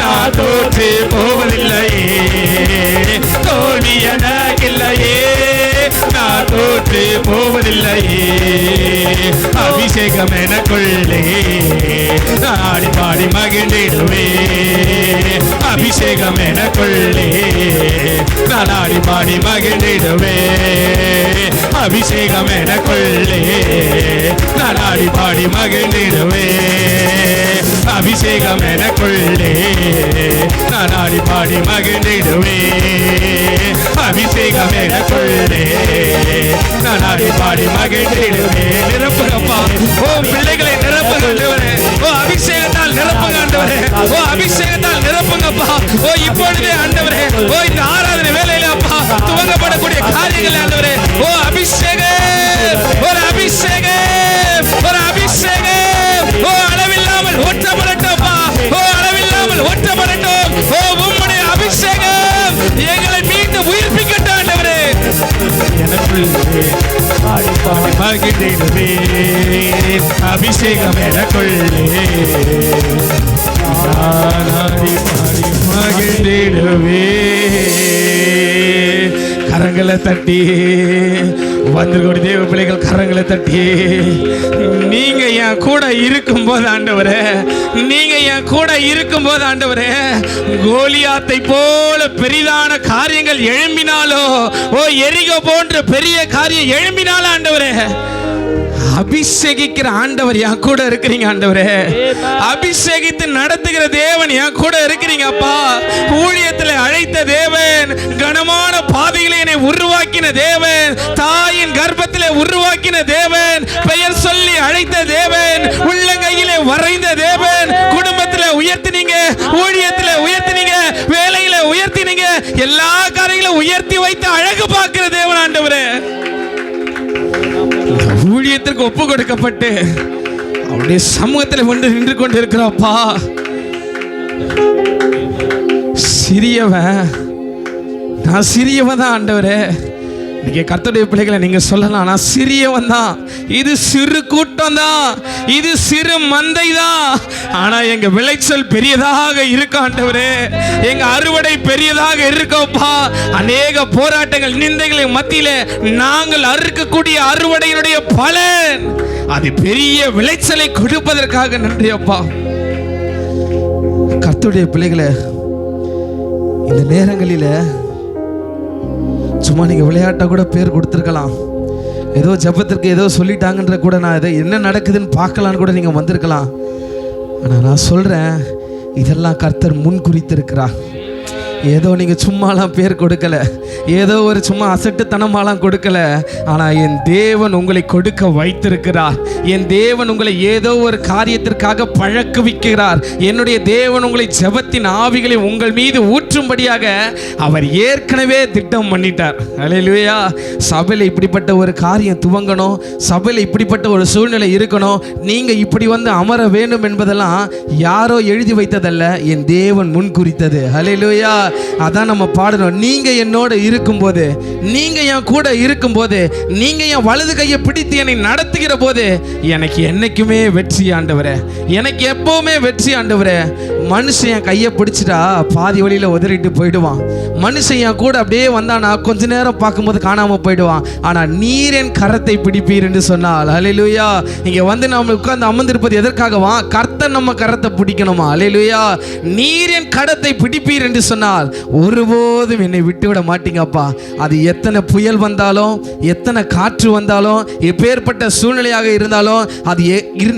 நான் தோற்று போவதில்லையே. தோல்வி எனக்கில்லையே, நான் தோற்று போவதில்லையே. அபிஷேகம் எனக்குள்ளே, நாடி பாடி மகிழ்ந்திடுவே. அபிஷேகம் எனக்குள்ளே, நான் ஆடி பாடி மகிழ்ந்திடுவே. அபிஷேகம் எனக்குள்ளே, நான் ஆடி பாடி மகிழ்ந்திடுவே. அபிஷேகம் எனக்குள்ளே, நான் ஆடி பாடி மகிழ்ந்திடுவே. அபிஷேகம் எனக்குள்ளே, நான் ஆடி பாடி மகிழ்ந்திடுவே. நிரப்புங்கப்பா, ஓ பிள்ளைகளை நிரப்புங்க ஆண்டவரே. ஓ அபிஷேகத்தால் நிரப்புங்க ஆண்டவரே. ஓ அபிஷேகத்தால் நிரப்புங்கப்பா. ஓ இப்பொழுதே ஆண்டவரே, ஓ இந்த ஆராதனை வேலையில அப்பா துவங்கப்படக்கூடிய காரியங்கள் ஆண்டவரே. ஓ அபிஷேகம், ஒரு அபிஷேகம், ஒரு அபிஷேகம். ஓ அளவில்லாமல் ஊற்றப்படட்டும்ப்பா. ஓ அளவில்லாமல் ஊற்றப்படட்டும். ஓ உம்முடைய அபிஷேகம் எங்களை மீண்டும் உயிர்ப்பிக்கட்டும் ஆண்டவரே. எனக்குள்ளே பாடி பாடி மகிழ்ந்திடுவே. அபிஷேகம் எனக்குள்ளே, பாடி பாடி மகிழ்ந்திடுவே. கரங்களை தட்டி வந்திருக்கக்கூடிய தேவ பிள்ளைகள் கரங்களை தட்டி, நீங்க என் கூட இருக்கும் போது ஆண்டவரே, நீங்க என் கூட இருக்கும் போது ஆண்டவரே, கோலியாத்தை போல பெரிதான காரியங்கள் எழும்பினாலோ, ஓ எரிகோ போன்ற பெரிய காரியம் எழும்பினாலும் ஆண்டவரே, அபிஷேகிக்கிற ஆண்டவர் என் கூட இருக்கிறீங்க ஆண்டவரே. அபிஷேகித்து நடத்துகிற தேவன் என் கூட இருக்கிறீங்க அப்பா. ஊழியத்தில் அழைத்த தேவன், கனமான பாதையிலே என்னை உருவாக்கின தேவன், தாயின் கர்ப்பத்திலே உருவாக்கின தேவன், பெயர் சொல்லி அழைத்த தேவன், உள்ளங்கையிலே வரைந்த தேவன், குடும்பத்தில் உயர்த்தினீங்க, ஊழியத்தில் உயர்த்தினீங்க, வேலையில உயர்த்தினீங்க, எல்லா காரியங்களும் உயர்த்தி வைத்து அழகு பார்க்கிற தேவன் ஆண்டவரே. ஊழியத்திற்கு ஒப்பு கொடுக்கப்பட்டு அவருடைய சமூகத்தில் வந்து நின்று கொண்டிருக்கிறப்பா. சிறியவன், நான் சிறியவன் தான் ஆண்டவரே. நீங்க கர்த்தருடைய பிள்ளைகளை நீங்க சொல்லலாம், நான் சிறியவன் தான், இது சிறு கூட்டம் தான், இது சிறு மந்தை தான், ஆனா எங்க விளைச்சல் பெரியதாக இருக்கு ஆண்டவரே. எங்க அறுவடை பெரியதாக இருக்கோப்பா. அநேக போராட்டங்கள் நிந்தைகளின் மத்தியிலே நாங்கள் அறுக்கக்கூடிய அறுவடையினுடைய பலன் அது பெரிய விளைச்சலை கொடுப்பதற்காக நன்றி அப்பா. கர்த்தருடைய பிள்ளைகளை இந்த நேரங்களில சும்மா நீங்க விளையாட்டா கூட பேர் கொடுத்துருக்கலாம், ஏதோ ஜபத்திற்கு ஏதோ சொல்லிட்டாங்கன்ற கூட, நான் இதை என்ன நடக்குதுன்னு பார்க்கலான்னு கூட நீங்க வந்திருக்கலாம். ஆனா நான் சொல்றேன், இதெல்லாம் கர்த்தர் முன் குறித்திருக்கிறார். ஏதோ நீங்க சும்மாலாம் பேர் கொடுக்கல, ஏதோ ஒரு சும்மா அசட்டுத்தனமாலாம் கொடுக்கல. ஆனா என் தேவன் உங்களை கொடுக்க வைத்திருக்கிறார். என் தேவன் உங்களை ஏதோ ஒரு காரியத்திற்காக பழக்குவிக்கிறார். என்னுடைய தேவன் உங்களை ஜெபத்தின் ஆவிகளை உங்கள் மீது ஊற்றும்படியாக அவர் ஏற்கனவே திட்டம் பண்ணிட்டார். அல்லேலூயா. சபையில் இப்படிப்பட்ட ஒரு காரியம் துவங்கணும், சபையில் இப்படிப்பட்ட ஒரு சூழ்நிலை இருக்கணும், நீங்க இப்படி வந்து அமர வேண்டும் என்பதெல்லாம் யாரோ எழுதி வைத்ததல்ல, என் தேவன் முன் குறித்தது. அல்லேலூயா. அதான் நம்ம பாடணும். நீங்க என்னோட இருக்கும்போது, நீங்க என் கூட இருக்கும்போது, நீங்க என் வலது கையை பிடித்து என்னை நடத்துகிற போது எனக்கு என்னைக்குமே வெற்றி ஆண்டவரே, எனக்கு எப்பவுமே வெற்றி ஆண்டவரே. மனுஷன் என் கையை பிடிச்சிட்டா பாதி வழியில உதறிட்டு போயிடுவான். மனுஷன் என் கூட அப்படியே வந்தானா கொஞ்ச நேரம் பார்க்கும்போது காணாம போயிடுவான். ஆனா நீர் என் கரத்தை பிடிப்பீர் என்று சொன்னால், அல்லேலூயா. இங்க வந்து நம்ம உட்கார்ந்து அமர்ந்திருப்பது எதற்காகவா? கர்த்தர் நம்ம கரத்தை பிடிக்கணுமா? அல்லேலூயா. நீர் என் கரத்தை பிடிப்பீர் என்று சொன்னால் ஒருபோதும் என்னை விட்டுவிட மாட்டீங்கப்பா. அது எத்தனை புயல் வந்தாலும், எத்தனை காற்று வந்தாலும், எப்பேற்பட்ட சூழ்நிலையாக இருந்தாலும், அது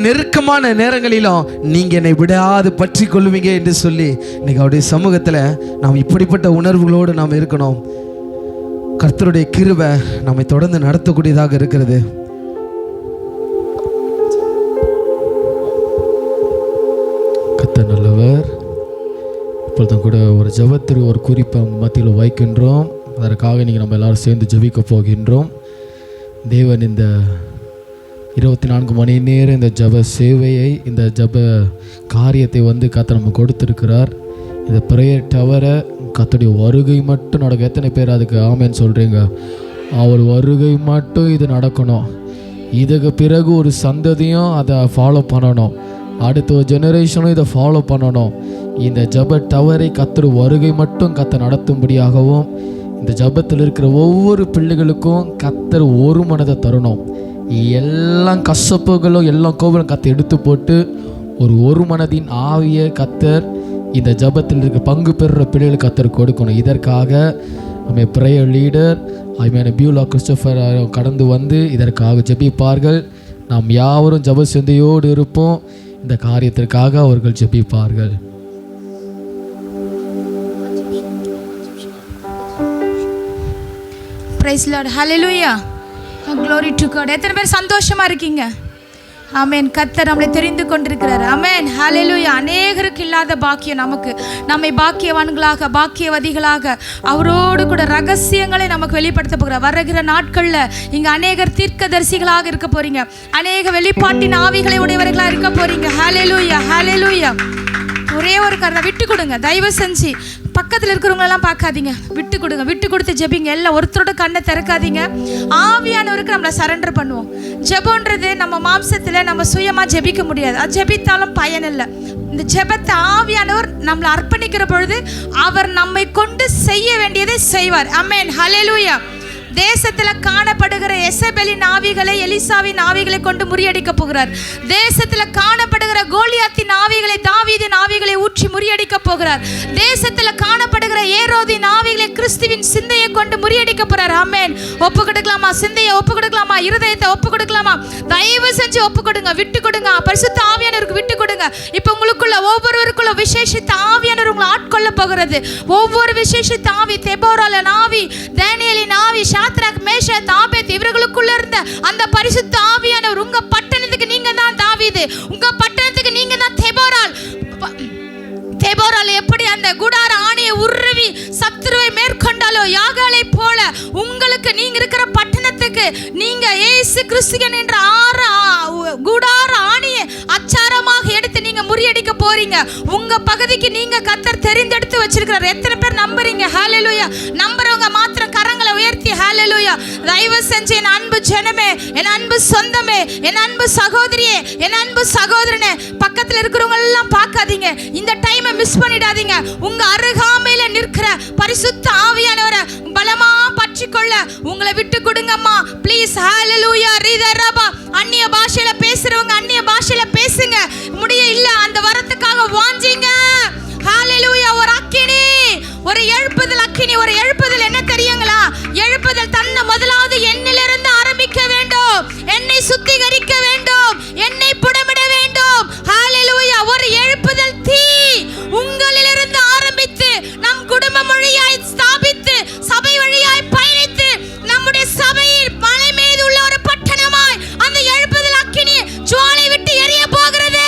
நெருக்கமான நேரங்களிலும் நீங்க என்னை விடாது பற்றி கொள்வீங்க என்று சொல்லி இன்னைக்கு அவருடைய சமூகத்தில் நாம் இப்படிப்பட்ட உணர்வுகளோடு நாம் இருக்கணும். கர்த்தருடைய கிருபை நம்மை தொடர்ந்து நடத்தக்கூடியதாக இருக்கிறது. ஆண்டவர். இப்பொழுதும் கூட ஒரு ஜெபத்திற்கு ஒரு குறிப்பை மத்தியில் வைக்கின்றோம். அதற்காக நீங்கள் நம்ம எல்லாரும் சேர்ந்து ஜெபிக்க போகின்றோம். தேவன் இந்த 24 மணி நேரம் இந்த ஜெப சேவையை, இந்த ஜெப காரியத்தை கர்த்தர் நம்ம கொடுத்துருக்கிறார். இந்த ப்ரேயர் டவரை கர்த்தருடைய வருகை மட்டும் நடக்கும். எத்தனை பேர் அதுக்கு ஆமேன்னு சொல்கிறீங்க? அவர் வருகை மட்டும் இது நடக்கணும். இதுக்கு பிறகு ஒரு சந்ததியும் அதை ஃபாலோ பண்ணணும். அடுத்த ஒரு ஜெனரேஷனும் இதை ஃபாலோ பண்ணணும். இந்த ஜெப டவரை கர்த்தர் வருகை மட்டும் கர்த்தர் நடத்தும்படியாகவும், இந்த ஜெபத்தில் இருக்கிற ஒவ்வொரு பிள்ளைகளுக்கும் கர்த்தர் ஒரு மனதை தரணும். எல்லாம் கசப்புகளும் எல்லாம் கோபுரம் கர்த்தர் எடுத்து போட்டு ஒரு மனதின் ஆவியை கர்த்தர் இந்த ஜெபத்தில் இருக்க பங்கு பெறுற பிள்ளைகளுக்கு கர்த்தர் கொடுக்கணும். இதற்காக நம்ம ப்ரேயர் லீடர் பியூலா கிறிஸ்டோபர் கடந்து இதற்காக ஜெபிப்பார்கள். நாம் யாவரும் ஜெப சிந்தையோடு இருப்போம். இந்த காரியத்திற்காக அவர்கள் ஜெபிப்பார்கள். Praise Lord. Hallelujah. Glory to God. எத்தனை பேர் சந்தோஷமா இருக்கீங்க? ஆமென். கர்த்தர் நம்மளை தெரிந்து கொண்டிருக்கிறார். ஆமென். ஹalleluya. அநேகருக்கு இல்லாத பாக்கியம் நமக்கு, நம்மை பாக்கியவான்களாக பாக்கியவதிகளாக அவரோடு கூட ரகசியங்களை நமக்கு வெளிப்படுத்த போகிறார். வருகிற நாட்களில் இங்கே அநேகர் தீர்க்கதரிசிகளாக இருக்க போறீங்க. அநேக வெளிப்பாட்டின் ஆவிகளை உடையவர்களாக இருக்க போறீங்க. ஹalleluya. ஹalleluya. ஒரே ஒரு காரணம், விட்டு கொடுங்க. தயவு செஞ்சு பக்கத்தில் இருக்கிறவங்களெல்லாம் பார்க்காதீங்க. விட்டு கொடுங்க. விட்டு கொடுத்து ஜெபிங்க. எல்லாம் ஒருத்தரோட கண்ணை திறக்காதீங்க. ஆவியானவருக்கு நம்மளை சரண்டர் பண்ணுவோம். ஜெபன்றது நம்ம மாம்சத்தில் நம்ம சுயமாக ஜெபிக்க முடியாது. அது ஜெபித்தாலும் பயன் இல்லை. இந்த ஜெபத்தை ஆவியானவர் நம்மளை அர்ப்பணிக்கிற பொழுது அவர் நம்மை கொண்டு செய்ய வேண்டியதை செய்வார். ஆமென். ஹல்லேலூயா. தேசத்தில் காணப்படுகிற எசபெலின் ஆவிகளை எலிசாவின் ஆவிகளை கொண்டு முறியடிக்க போகிறார். தேசத்தில் காணப்படுகிற கோலியாத்தின் ஆவிகளை தாவீதின் ஆவிகளை ஊற்றி முறியடிக்க போகிறார். தேசத்தில் காணப்படுகிற ஏரோதின் ஆவிகளை கிறிஸ்துவின் சிந்தையை கொண்டு முறியடிக்க போறார். ஆமென். ஒப்பு கொடுக்கலாமா? சிந்தையை ஒப்பு கொடுக்கலாமா? இருதயத்தை ஒப்பு கொடுக்கலாமா? தயவு செஞ்சு ஒப்பு கொடுங்க. விட்டு கொடுங்க. பரிசுத்த ஆவியானவருக்கு விட்டு கொடுங்க. இப்போ உங்களுக்குள்ள ஒவ்வொருவருக்குள்ள விசேஷித்த ஆவியானவர் உங்களை ஆட்கொள்ள போகிறது. ஒவ்வொரு விசேஷித்த ஆவி, தெபோராலின் ஆவி, தானியேலின் ஆவி, சாத்ராக், மேஷாக், ஆபேத் இவர்களுக்குள்ள இருந்த அந்த பரிசுத்த ஆவியானவர் உங்க பட்டணத்துக்கு நீங்க தான் தாவீது, உங்க பட்டணத்துக்கு நீங்க தான் தெபோரால். தெபோரால் எப்படி அந்த கூடார ஆணியை உருவி சத்துருவை மேற்கொண்டாலோ யாகாலை போல உங்களுக்கு நீங்க இருக்கிற பட்டணத்துக்கு நீங்க இயேசு கிறிஸ்துவின் என்ற கூடார ஆணியை அச்சாரமாக எடுத்து நீங்க முறியடிக்க போறீங்க. உங்க பகுதிக்கு நீங்க கர்த்தர் தெரிந்தெடுத்து வச்சிருக்கிறார். எத்தனை பேர் நம்புறீங்க? ஹல்லேலூயா. நம்புறவங்க மாத்திரம் கரங்களை உயர்த்தி ஹல்லேலூயா. தயவு செஞ்சு என் அன்பு ஜனமே, என் அன்பு சொந்தமே, என் அன்பு சகோதரியே, என் அன்பு சகோதரனே, பக்கத்தில் இருக்கிறவங்க எல்லாம் பார்க்காதீங்க. இந்த டைமை மிஸ் பண்ணிடாதீங்க. உங்க அருகாமையில நிற்கிற பரிசுத்த ஆவியானவரை பலமா பற்றிக்கொள்ள உங்களை விட்டு கொடுங்கம்மா. ப்ளீஸ். ஹல்லேலூயா. ரிதரபா. அந்நிய பாஷையில பேசுறவங்க அந்நிய பாஷையில பேசுங்க. முடிய இல்ல அந்த வரத்துக்காக வாஞ்சிங்க. ஹல்லேலூயா. ஒரு அக்கினி, ஒரு எழுப்புதல் அக்கினி. ஒரு எழுப்புதல் என்ன தெரியுங்களா? எழுப்புதல் தன்னை முதலாவது என்னிலிருந்து ஆரம்பிக்க வேண்டும். என்னை சுத்திகரிக்க வேண்டும். என்னை புடமிட வேண்டும். ஹல்லேலூயா. ஒரு எழுப்புதல் தீ உங்களிலிருந்து ஆரம்பித்து நம் குடும்ப மொழியாய் ஸ்தாபித்து சபை வழியாய் பயணித்து நம்முடைய சபையில் மலை மீது உள்ள ஒரு பட்டணமாய் அந்த எழுப்புதல் அக்கினி ஜுவாலை விட்டு எரிய போகிறது.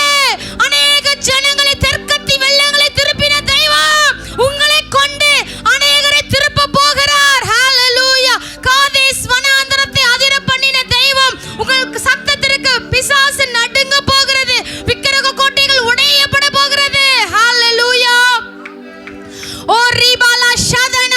அநேக ஜனங்களை தெற்கத்தி வெள்ளங்களை திருப்பின தெய்வம் உங்களை கொண்டு அநேகரை திருப்ப போகிறார். ஹல்லேலூயா. காதேஸ் வனாந்தரத்தை அதிர பண்ணின தெய்வம் உங்களுக்கு சத்தத்திற்கு பிசாசு நடுங்க போகிறது. விக்கிரக கோட்டைகள் உடையப்பட போகிறது. ஹல்லேலூயா. ஓ ரிபாலா ஷதன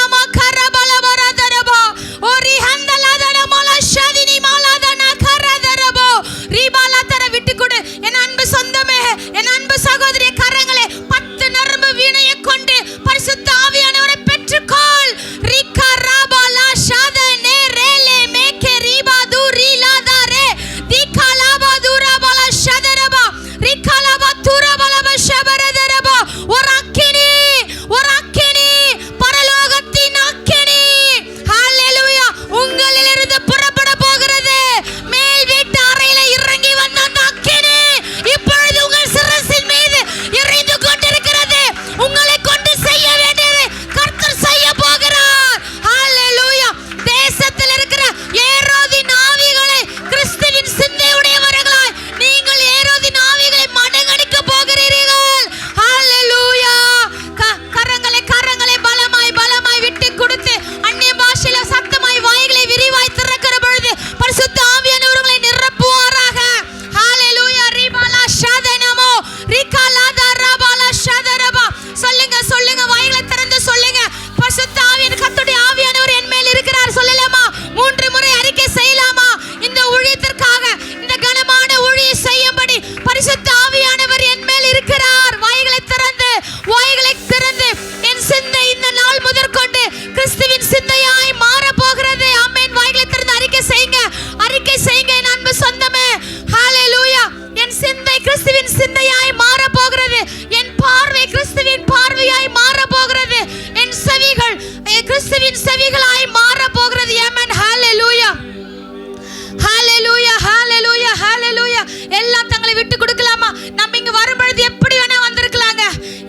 இயேசுவின் செவிகளாய் மாற போகிறது. ஆமென். ஹalleluya, ஹalleluya, ஹalleluya, ஹalleluya. எல்லாம் தங்களை விட்டு கொடுக்கலாமா? நம்ம இங்க வரும்பொழுது எப்படி வேணா வந்திருக்கலாங்க,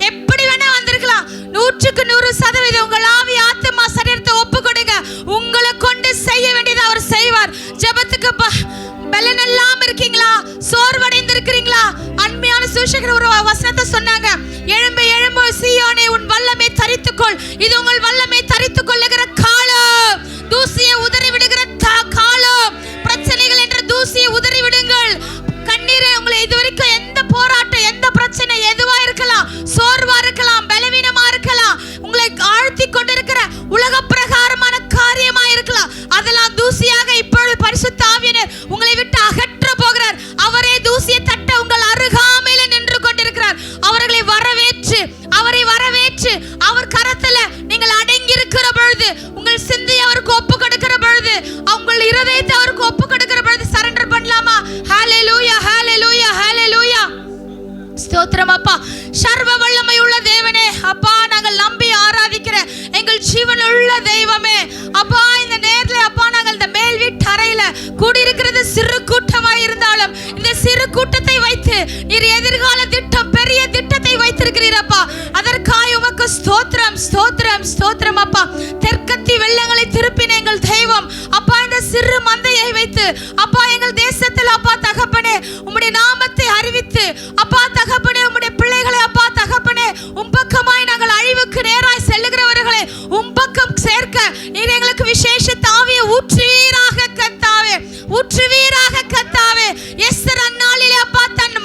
எப்படி வேணா வந்திருக்கலாம். 100% உங்கள் ஆவி, ஆத்மா, சரீரத்தை ஒப்பு கொடுங்க. உங்களை கொண்டு செய்ய வேண்டியதை அவர் செய்வார். ஜெபத்துக்கு பலன் எல்லாம் இருக்கீங்களா? சோர்வடைந்து இருக்கிறீங்களா? அன்மையான சூஷகர் ஒரு வசனத்தை சொன்னாங்க. எழும்பு எழும்பு சீயோனே, உன் வல்லமை தரித்துக்கொள். இது உங்கள் வல்லமை தரித்துக் கொள்ளுகிற காலம். தூசியை உதறி விடுகிற காலம். பிரச்சனைகள் என்ற தூசியை உதறி விடுங்கள். கண்ணீரை உங்களை இதுவரைக்கும் எந்த போராட்டம், எந்த பிரச்சனை எதுவா இருக்கலாம், சோர்வா இருக்கலாம், பலவீனமா இருக்கலாம், உங்களை ஆழ்த்தி கொண்டிருக்கிற உலக பிரகாரமான காரியமா இருக்கலாம், அதெல்லாம் தூசியாக இப்பொழுது பரிசுத்த ஆவியானவர் உங்களை விட்டு அகற்ற போகிறார். அவரே தூசியை தட்ட உங்கள் அருகாமையில நின்று கொண்டிருக்கிறார். அவர்களை வரவேற்று, அவரை வரவேற்று, அவர் கரத்துல நீங்கள் அடங்கி இருக்கிற பொழுது, உங்கள் சிந்தையை அவருக்கு ஒப்பு கொடுக்கிற பொழுது, உங்கள் இருதயத்தை அவருக்கு ஒப்பு கொடுக்கிற பொழுது சரண்டர் பண்ணலாமா? ஹalleluya, ஹalleluya, ஹalleluya. ஸ்தோத்திரம் அப்பா. சர்வ வல்லமை உள்ள தேவனே, அப்பா நாங்கள் நம்பி ஆராதிக்கிற எங்கள் ஜீவனுள்ள தெய்வமே, அப்பா இந்த நேரத்தில் அப்பா நாங்கள் இந்த மேல் வீட்டு அறையில கூடியிருக்கிறது சிறு கூட்டமாய் இருந்தாலும் இந்த சிறு கூட்டத்தை வைத்து நீர் எதிர்கால திட்டம், பெரிய திட்டத்தை வைத்திருக்கிறீரப்பா. அதற்காக உமக்கு ஸ்தோத்திரம், ஸ்தோத்திரம், ஸ்தோத்திரம் அப்பா. தெற்கத்தி வெள்ளங்களை திருப்பின எங்கள் தெய்வம் அப்பா, இந்த சிறு மந்தையை வைத்து அப்பா எங்கள் தேசத்தில் அப்பா தகப்பனே உம்முடைய நாமத்தை அறிவித்து அப்பா தகப்பனே உம்முடைய பிள்ளைகளை அப்பா தகப்பனே உம் பக்கமாய் நாங்கள் அழிவுக்கு நேராய் செல்லுகிறவர்களை உம் பக்கம் சேர்க்க நீர் எங்களுக்கு விசேஷ தாவியை ஊற்றுவீராக கர்த்தாவே, ஊற்றுவீராக கர்த்தாவே. எஸ்தர் அந்நாளிலே அப்பா தன்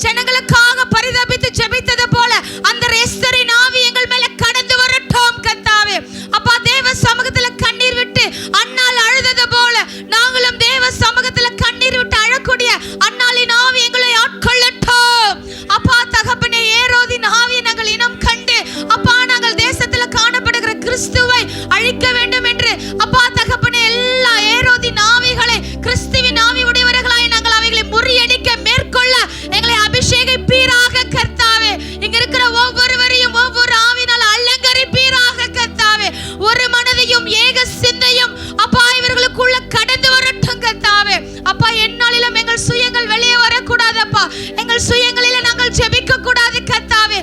ஜனங்களுக்காக பரிதபித்து ஜெபித்தது போல அந்த எஸ்தரின் ஆவி எங்கள் மேல கடந்து வரட்டும் கர்த்தாவே. அப்பா தேவ சமூகத்தில் கண்ணீர் விட்டு அன்னாள் அழுதது போல நாங்களும் தேவ சமூகத்தில் கண்ணீர் விட்டு அழக்கூடிய அன்னாளின் ஆவி எங்களை ஆட்கொள்ளட்டும் அப்பா தகப்பனே. ஏரோதின் ஆவியை நாங்கள் இனம் கண்டு அப்பா நாங்கள் தேசத்தில் காணப்படுகிற கிறிஸ்துவை அழிக்க வேண்டும் என்று அப்பா தகப்பனே எல்லா ஏரோதின் ஆவிகளை கிறிஸ்துவின் ஆவி உடையவர்களாய் நாங்கள் அவைகளை முறியடிக்க மேற்கொள்ள எங்களை அபிஷேகிப்பீராக கர்த்தாவே. இங்க இருக்கிற ஒவ்வொருவரையும் ஒவ்வொரு ஆவினால் அலங்கரிப்பீராக கர்த்தாவே. ஒரு மனதையும் ஏக சிந்தையும் அப்பா இவர்களுக்குள்ள கடந்து வரட்டும் கர்த்தாவே. அப்பா என்னாலும் எங்கள் சுயங்கள் வெளியே வரக்கூடாதப்பா, எங்கள் சுயங்களில நாங்கள் ஜெபிக்க கூடாது கர்த்தாவே.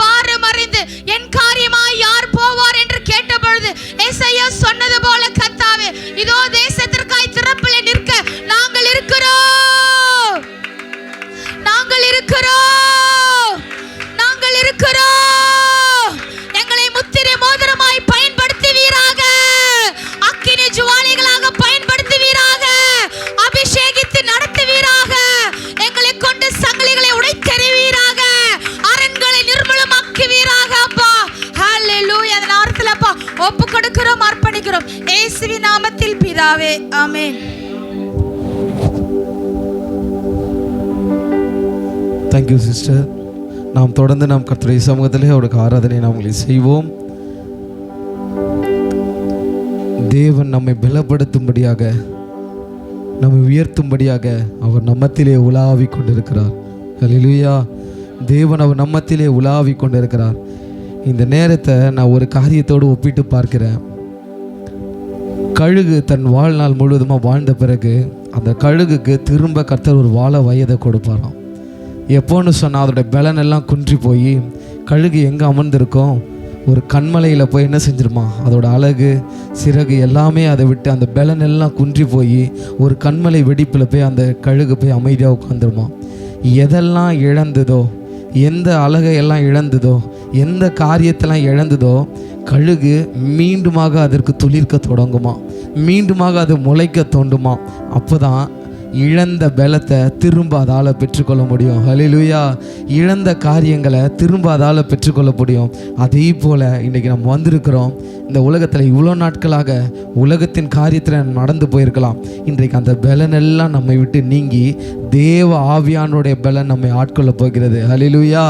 பாரம் அறிந்து என் காரியமாய் யார் போவார் என்று கேட்ட பொழுது ஏசாயா சொன்னது போல கர்த்தாவே, இதோ தேசத்திற்காய் திறப்பிலே நிற்க நாங்கள் இருக்கிறோம், நாங்கள் இருக்கிறோம், நாங்கள் இருக்கிறோம். எங்களை முத்திரை மோதிரமாய் பயன்படுத்துவீராக, அக்கினி ஜுவாலைகளாக பயன்படுத்துவீராக, அபிஷேகித்து நடத்துவீராக, எங்களை கொண்டு சங்கிலிகளை உடைத்தெறிவீராக, அரண்களை நிர்மூலமாக்குவீராக அப்பா. ஹalleluya. அந்த நேரத்தில் அப்பா ஒப்பு கொடுக்கிறோம், அர்ப்பணிக்கிறோம் இயேசுவின் நாமத்தில் பிதாவே, ஆமென். Thank you sister. நாம் தொடர்ந்து நாம் கர்த்தருடைய சமூகத்திலே அவருக்கு ஆராதனை நாம் உங்களை செய்வோம். தேவன் நம்மை பலப்படுத்தும்படியாக, நம்மை உயர்த்தும்படியாக அவர் நம்மத்திலே உலாவி கொண்டிருக்கிறார். ஹல்லேலூயா. தேவன் அவர் நம்மத்திலே உலாவி கொண்டிருக்கிறார். இந்த நேரத்தை நான் ஒரு காரியத்தோடு ஒப்பிட்டு பார்க்கிறேன். கழுகு தன் வாழ்நாள் முழுவதுமாக வாழ்ந்த பிறகு அந்த கழுகுக்கு திரும்ப கர்த்தர் ஒரு வாழ வயதை கொடுப்பாராம். எப்போன்னு சொன்னால் அதோட பலன் எல்லாம் குன்றி போய் கழுகு எங்கே அமர்ந்திருக்கோம், ஒரு கண்மலையில் போய் என்ன செஞ்சிருமா, அதோட அழகு சிறகு எல்லாமே அதை விட்டு அந்த பலன் எல்லாம் குன்றி போய் ஒரு கண்மலை வெடிப்பில் போய் அந்த கழுகு போய் அமைதியாக உட்காந்துருமா. எதெல்லாம் இழந்ததோ, எந்த அழகையெல்லாம் இழந்ததோ, எந்த காரியத்தெல்லாம் இழந்ததோ, கழுகு மீண்டுமாக அதற்கு துளிர்க்க தொடங்குமா, மீண்டுமாக அது முளைக்க தோண்டுமா. அப்போ தான் இழந்த பலத்தை திரும்ப அதால் பெற்றுக்கொள்ள முடியும். ஹல்லேலூயா. இழந்த காரியங்களை திரும்ப அதால் பெற்றுக்கொள்ள முடியும். அதே போல் இன்றைக்கி நம்ம வந்திருக்கிறோம். இந்த உலகத்தில் இவ்வளோ நாட்களாக உலகத்தின் காரியத்தில் நடந்து போயிருக்கலாம். இன்றைக்கு அந்த பலனெல்லாம் நம்மை விட்டு நீங்கி தேவ ஆவியானுடைய பலன் நம்மை ஆட்கொள்ள போகிறது. ஹல்லேலூயா,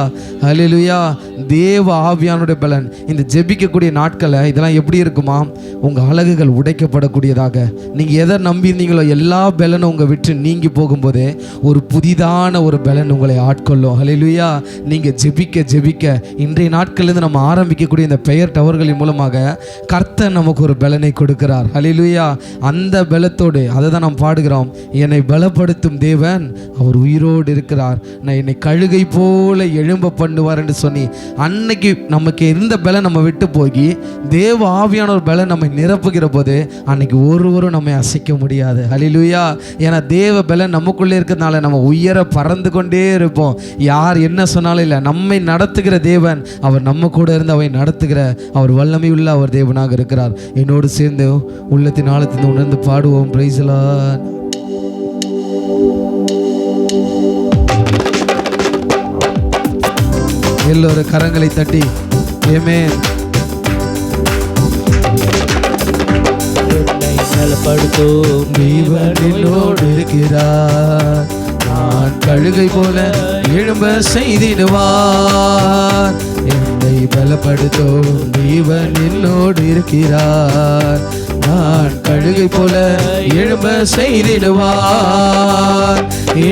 ஹல்லேலூயா. தேவ ஆவியானுடைய பலன் இந்த ஜெபிக்கக்கூடிய நாட்களை இதெல்லாம் எப்படி இருக்குமா? உங்கள் அழகுகள் உடைக்கப்படக்கூடியதாக, நீங்கள் எதை நம்பியிருந்தீங்களோ எல்லா பலனும் உங்கள் விட்டு நீங்கி போகும்போதே ஒரு புதிதான ஒரு பலன் உங்களை ஆட்கொள்ளும். ஹல்லேலூயா. நீங்கள் ஜெபிக்க ஜெபிக்க இன்றைய நாட்கள்லேருந்து நம்ம ஆரம்பிக்கக்கூடிய இந்த பெயர் டவர்களின் மூலமாக கர்த்தர் நமக்கு ஒரு பலனை கொடுக்கிறார். ஹல்லேலூயா. அந்த பலத்தோடு அதை தான் நாம் பாடுகிறோம். என்னை பலப்படுத்தும் தேவன் அவர் உயிரோடு இருக்கிறார், நான் என்னை கழுகை போல எழும்ப பண்ணுவார் என்று சொன்னி அன்னைக்கு நமக்கு இருந்த பலன் நம்ம விட்டு போகி தேவ ஆவியான ஒரு பலன் நம்மை நிரப்புகிற போது அன்னைக்கு ஒருவரும் நம்மை அசைக்க முடியாது. ஹல்லேலூயா. ஏன்னா தேவ பலன் நமக்குள்ளே இருக்கிறதுனால நம்ம உயர பறந்து கொண்டே இருப்போம். யார் என்ன சொன்னாலும் இல்லை, நம்மை நடத்துகிற தேவன் அவர் நம்ம கூட இருந்து அவை நடத்துகிற அவர் வல்லமை உள்ள அவர் தேவனாக இருக்கிறார். என்னோடு சேர்ந்து உள்ளத்தின் ஆழத்தின் உணர்ந்து பாடுவோம். Praise the Lord. எல்லோரும் கரங்களை தட்டி ஆமென். பலப்படுத்தும் தேவன் என்னோடு இருக்கிறார், நான் கழுகை போல எழும்ப செய்திடுவார். என்னை பலப்படுத்தும் தேவன் என்னோடு இருக்கிறார், நான் கழுகை போல எழும்ப செய்திடுவார்.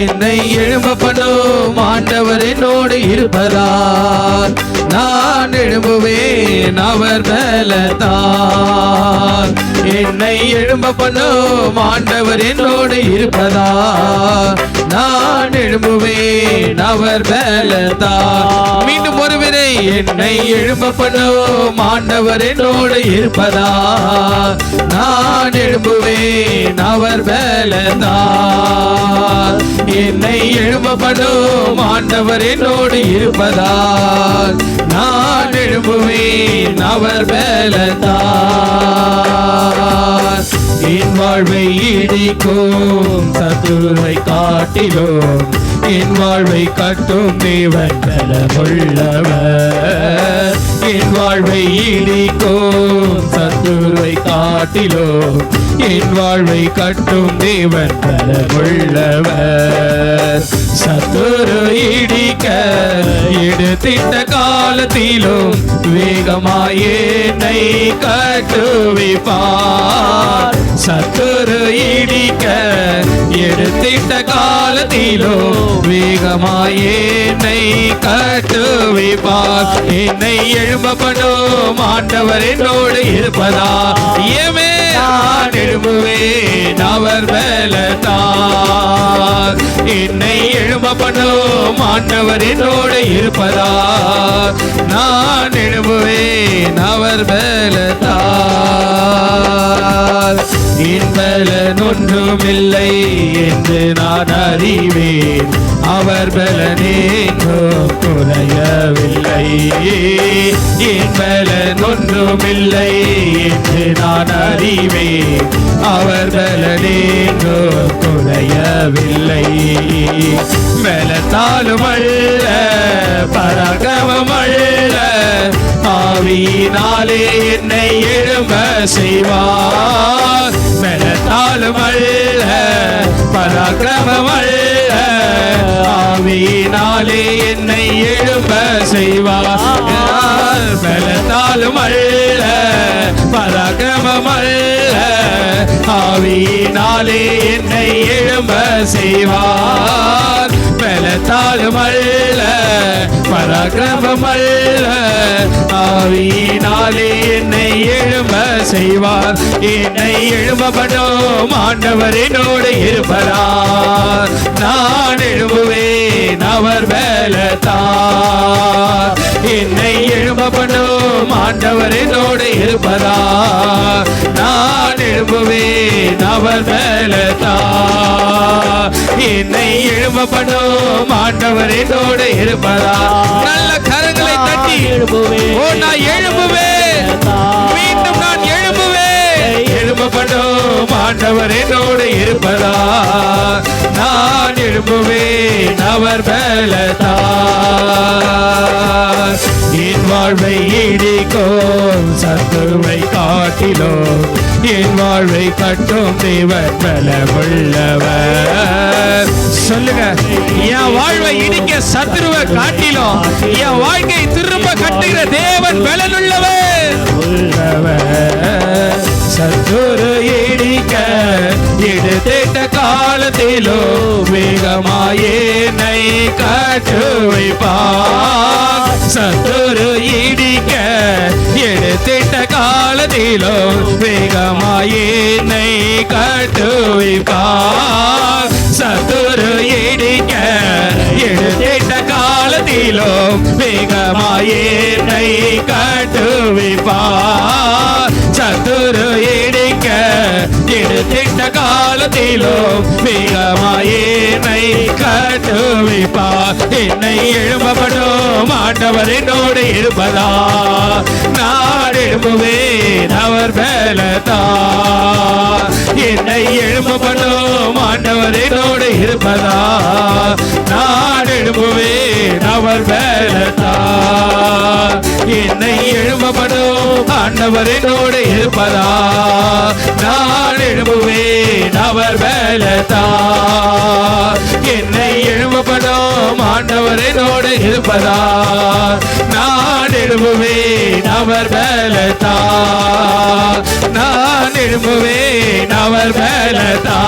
என்னை எழும்ப பண்ணும் ஆண்டவர் என்னோடு இருப்பதால் நான் எழும்புவேன் அவர் பலத்தால். என்னை எழும்ப பண்ணும் ஆண்டவர் என்னோடு இருப்பதால் நான் எழும்புவேன் அவர் பலத்தால். மீண்டும் ஒருவரை என்னை எழும்ப பண்ணும் ஆண்டவர் என்னோடு இருப்பதால் நான் எழும்புவேன் அவர் பலத்தால். என்னை எழும்ப பண்ணும் ஆண்டவர் என்னோடு இருப்பதால் நான் எழும்புவேன் அவர் பலத்தால். என் வாழ்வை இடிக்கும் சத்துருவை காட்டிலும் என் வாழ்வை கட்டும் தேவன் பலமுள்ளவர். என் வாழ்வை இடிக்கும் சத்துருவை காட்டிலும் என் வாழ்வை கட்டும் தேவன் பலமுள்ளவர். சத்துரு இடிக்க எடுத்திட்ட காலத்திலும் வேகமாயே என்னை கட்டுவிப்பார். சத்துரு இடிக்க எடுத்திட்ட காலத்திலும் வேகமாயே என்னை கட்டுவிப்பார். என்னை எழும்ப பண்ணும் ஆண்டவர் என்னோடு இருப்பதா ஏமே நான் எழும்புவேன் அவர் பலத்தால். என்னை எழும்ப பண்ணும் ஆண்டவர் என்னோடு இருப்பதா நான் எழும்புவேன் அவர் பலத்தால். என் பலன் ஒன்றுமில்லை என்று நான் அறிவேன், அவர் பலனேங்கும் குறையவில்லை. என் பலன் ஒன்றுமில்லை என்று நான் அறிவேன், அவர் பலனேங்கும் குறையவில்லை. பலத்தாலும் அல்ல பராக்கிரமம் அல்ல, ஆவியினாலே என்னை எழும்ப செய்வார். பலத்தாலும் அல்ல பராக்கிரமம் அல்ல, ஆவியினாலே என்னை எழும்ப செய்வார். பலத்தாலும் அல்ல பராக்கிரமம் அல்ல, ஆவியினாலே என்னை எழும்ப செய்வார். பலத்தாலும் அல்ல பராக்கிரமம் அல்ல, ஆவியினாலே என்னை எழும்ப செய்வார். என்னை எழும்ப பண்ணும் ஆண்டவர் என்னோடு இருப்பதால் நான் எழும்புவேன் அவர் பலத்தால். என்னை எழும்ப பண்ணும் ஆண்டவர் என்னோடு இருப்பதால் நான் எழும்புவேன் அவர் பலத்தால். என்னை எழும்ப பண்ணும் ஆண்டவர் என்னோடு இருப்பதால் நல்ல கரங்களை தட்டி எழும்புவேன். ஓ நான் எழும்புவேன், மீண்டும் நான் எழும்புவேன். எழும்ப பண்ணும் ஆண்டவர் என்னோடு இருப்பதால் நான் எழும்புவேன் அவர் பலத்தால். என் வாழ்வை இடிக்கும் சத்துருவை காட்டிலும் என் வாழ்வை கட்டும் தேவன் பலமுள்ளவர். வல்லவர். சொல்லுங்க, என் வாழ்வை இடிக்க சத்துருவை காட்டிலும் என் வாழ்க்கை திரும்ப கட்டுகிற தேவன் பலனுள்ளவர். சத்துரு இடிக்க எடுத்த காலத்திலோ வேகமாயே என்னை காட்டு வைப்பார். சத்துரு இடிக்க எடுத்த காலத்திலோ வேகமாயே என்னை காட்டு வைப்பார். சத்துரு இடிக்க எடுத்த காலத்திலோ வேகமாயே என்னை காட்டு வைப்பார். சத்துரு இடிக்க எடுத்திட்ட காலத்திலும் வேகமாயே என்னை காட்டு வைப்பார். என்னை எழும்பப்படும் ஆண்டவர் என்னோடு இருப்பதா நான் எழும்புவேன் அவர் பலத்தா. என்னை எழும்பப்படும் ஆண்டவர் என்னோடு இருப்பதா நான் எழும்புவேன் அவர் பலத்தா. என்னை எழும்பப்படும் ஆண்டவர் என்னோடு இருப்பதா நான் எழும்புவேன் அவர் பலத்தா. என்னை எழும்பப்படும் ஆண்டவர் என்னோடு இருப்பதா நான் எழும்புவேன் அவர் பலத்தா. நான் எழும்புவேன் அவர் பலத்தா.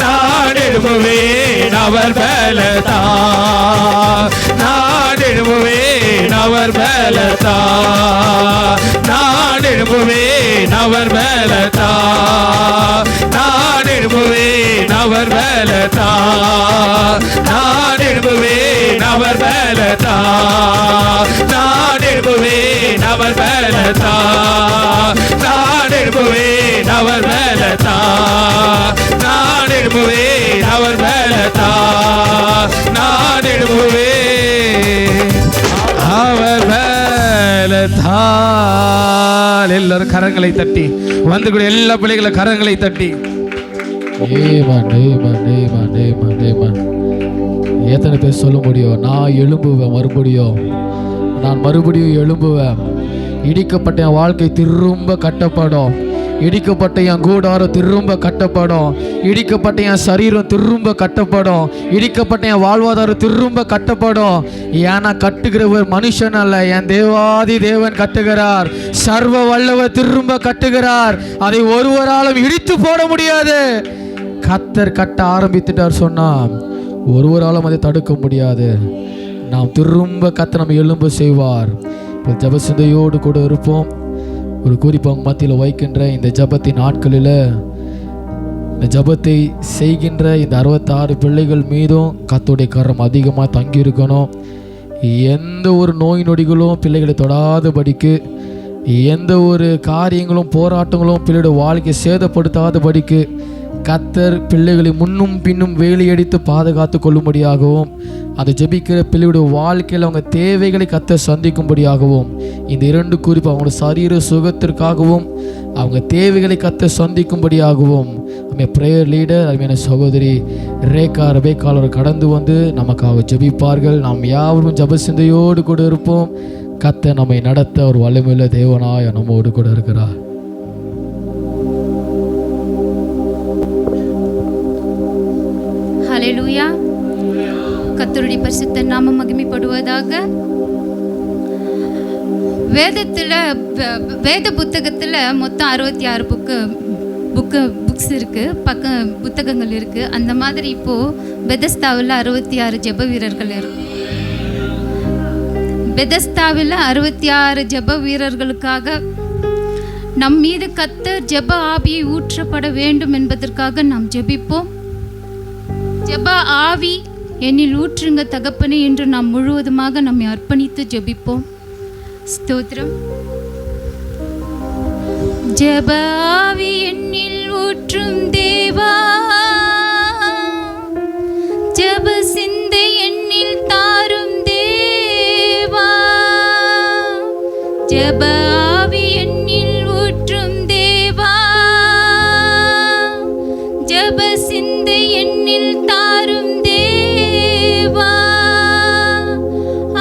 நான் எழும்புவேன் அவர் பலத்தா. நான் எழும்புவேன் அவர் பலத்தா. நான் எழும்புவேன் அவர் பலத்தா. நான் எழும்புவேன் அவர் பலத்தா. நான் எழும்புவேன் அவர் பலத்தா. நான் எழும்புவேன் அவர் பலத்தா. நான் எழும்புவேன் அவர் பலத்தா. நான் எழும்புவேன் அவர் பலத்தா. நான் எழும்புவேன் அவர் பலத்தா. எல்லாரும் கரங்களை தட்டி வந்து கூட எல்லா பிள்ளைகளை கரங்களை தட்டி எத்தனை பேர் சொல்ல முடியும்? நான் எழும்புவேன் மறுபடியும், நான் மறுபடியும் எழும்புவேன். இடிக்கப்பட்ட என் வாழ்க்கை திரும்ப கட்டப்படும். இடிக்கப்பட்ட என் கூடாரம் திரும்ப கட்டப்படும். இடிக்கப்பட்ட என் சரீரம் திரும்ப கட்டப்படும். இடிக்கப்பட்ட என் வாழ்வாதாரம் திரும்ப கட்டப்படும். ஏன்னா கட்டுகிறவர் மனுஷன் அல்ல, என் தேவாதி தேவன் கட்டுகிறார். சர்வ வல்லவர் திரும்ப கட்டுகிறார். அதை ஒருவராலும் இடித்து போட முடியாது. கர்த்தர் கட்ட ஆரம்பித்துட்டார் சொன்னா ஒருவராலும் அதை தடுக்க முடியாது. நாம் திரும்ப கர்த்தர் நம்ம எழும்ப செய்வார். இப்போ ஜபசிந்தையோடு கூட இருப்போம். ஒரு குறிப்பாக மத்தியில் வைக்கின்ற இந்த ஜபத்தின் நாட்களில் இந்த ஜபத்தை செய்கின்ற இந்த 66 பிள்ளைகள் மீதும் கர்த்தருடைய கரம் அதிகமாக தங்கியிருக்கணும். எந்த ஒரு நோய் நொடிகளும் பிள்ளைகளை தொடாதபடிக்கு, எந்த ஒரு காரியங்களும் போராட்டங்களும் பிள்ளையோட வாழ்க்கையை சேதப்படுத்தாதபடிக்கு கர்த்தர் பிள்ளைகளை முன்னும் பின்னும் வேலியடித்து பாதுகாத்து கொள்ளும்படியாகவும், அதை ஜெபிக்கிற பிள்ளையுடைய வாழ்க்கையில் அவங்க தேவைகளை கர்த்தர் சந்திக்கும்படியாகவும், இந்த 2 குறிப்பு அவங்களோட சரீர சுகத்திற்காகவும் அவங்க தேவைகளை கர்த்தர் சந்திக்கும்படியாகவும் நம்ம ப்ரேயர் லீடர் அருமையான சகோதரி ரெபேக்காளர் கடந்து வந்து நமக்காக ஜெபிப்பார்கள். நாம் யாவரும் ஜப சிந்தையோடு கூட இருப்போம். கர்த்தர் நம்மை நடத்த ஒரு வல்லமையுள்ள தேவனாய் நம்மோடு கூட இருக்கிறார். ஹல்லேலூயா. கர்த்தருடைய பரிசுத்த நாமம் மகிமைப்படுவதாக. வேத புத்தகத்தில் மொத்தம் 66 புக்ஸ் இருக்குது, புத்தகங்கள் இருக்குது. அந்த மாதிரி இப்போது பெதஸ்தாவில் 66 ஜெப வீரர்கள் இருக்கு. பெதஸ்தாவில் 66 ஜெப வீரர்களுக்காக நம் மீது கர்த்தர் ஜெப ஆவியை ஊற்றப்பட வேண்டும் என்பதற்காக நாம் ஜெபிப்போம். ஜெப ஆவி என்னில் ஊற்றுங்க தகப்பனே என்று நாம் முழுவதுமாக நம்மை அர்ப்பணித்து ஜெபிப்போம். ஸ்தோத்திரம். ஜெப ஆவி என்னில் ஊற்றும் தேவா, ஜெப சிந்தை என்னில் தாரும் தேவா. ஜெப ஆவி என்னில் ஊற்றும் தேவா, ஜெப சிந்தை என்னில் தாரும் தேவா.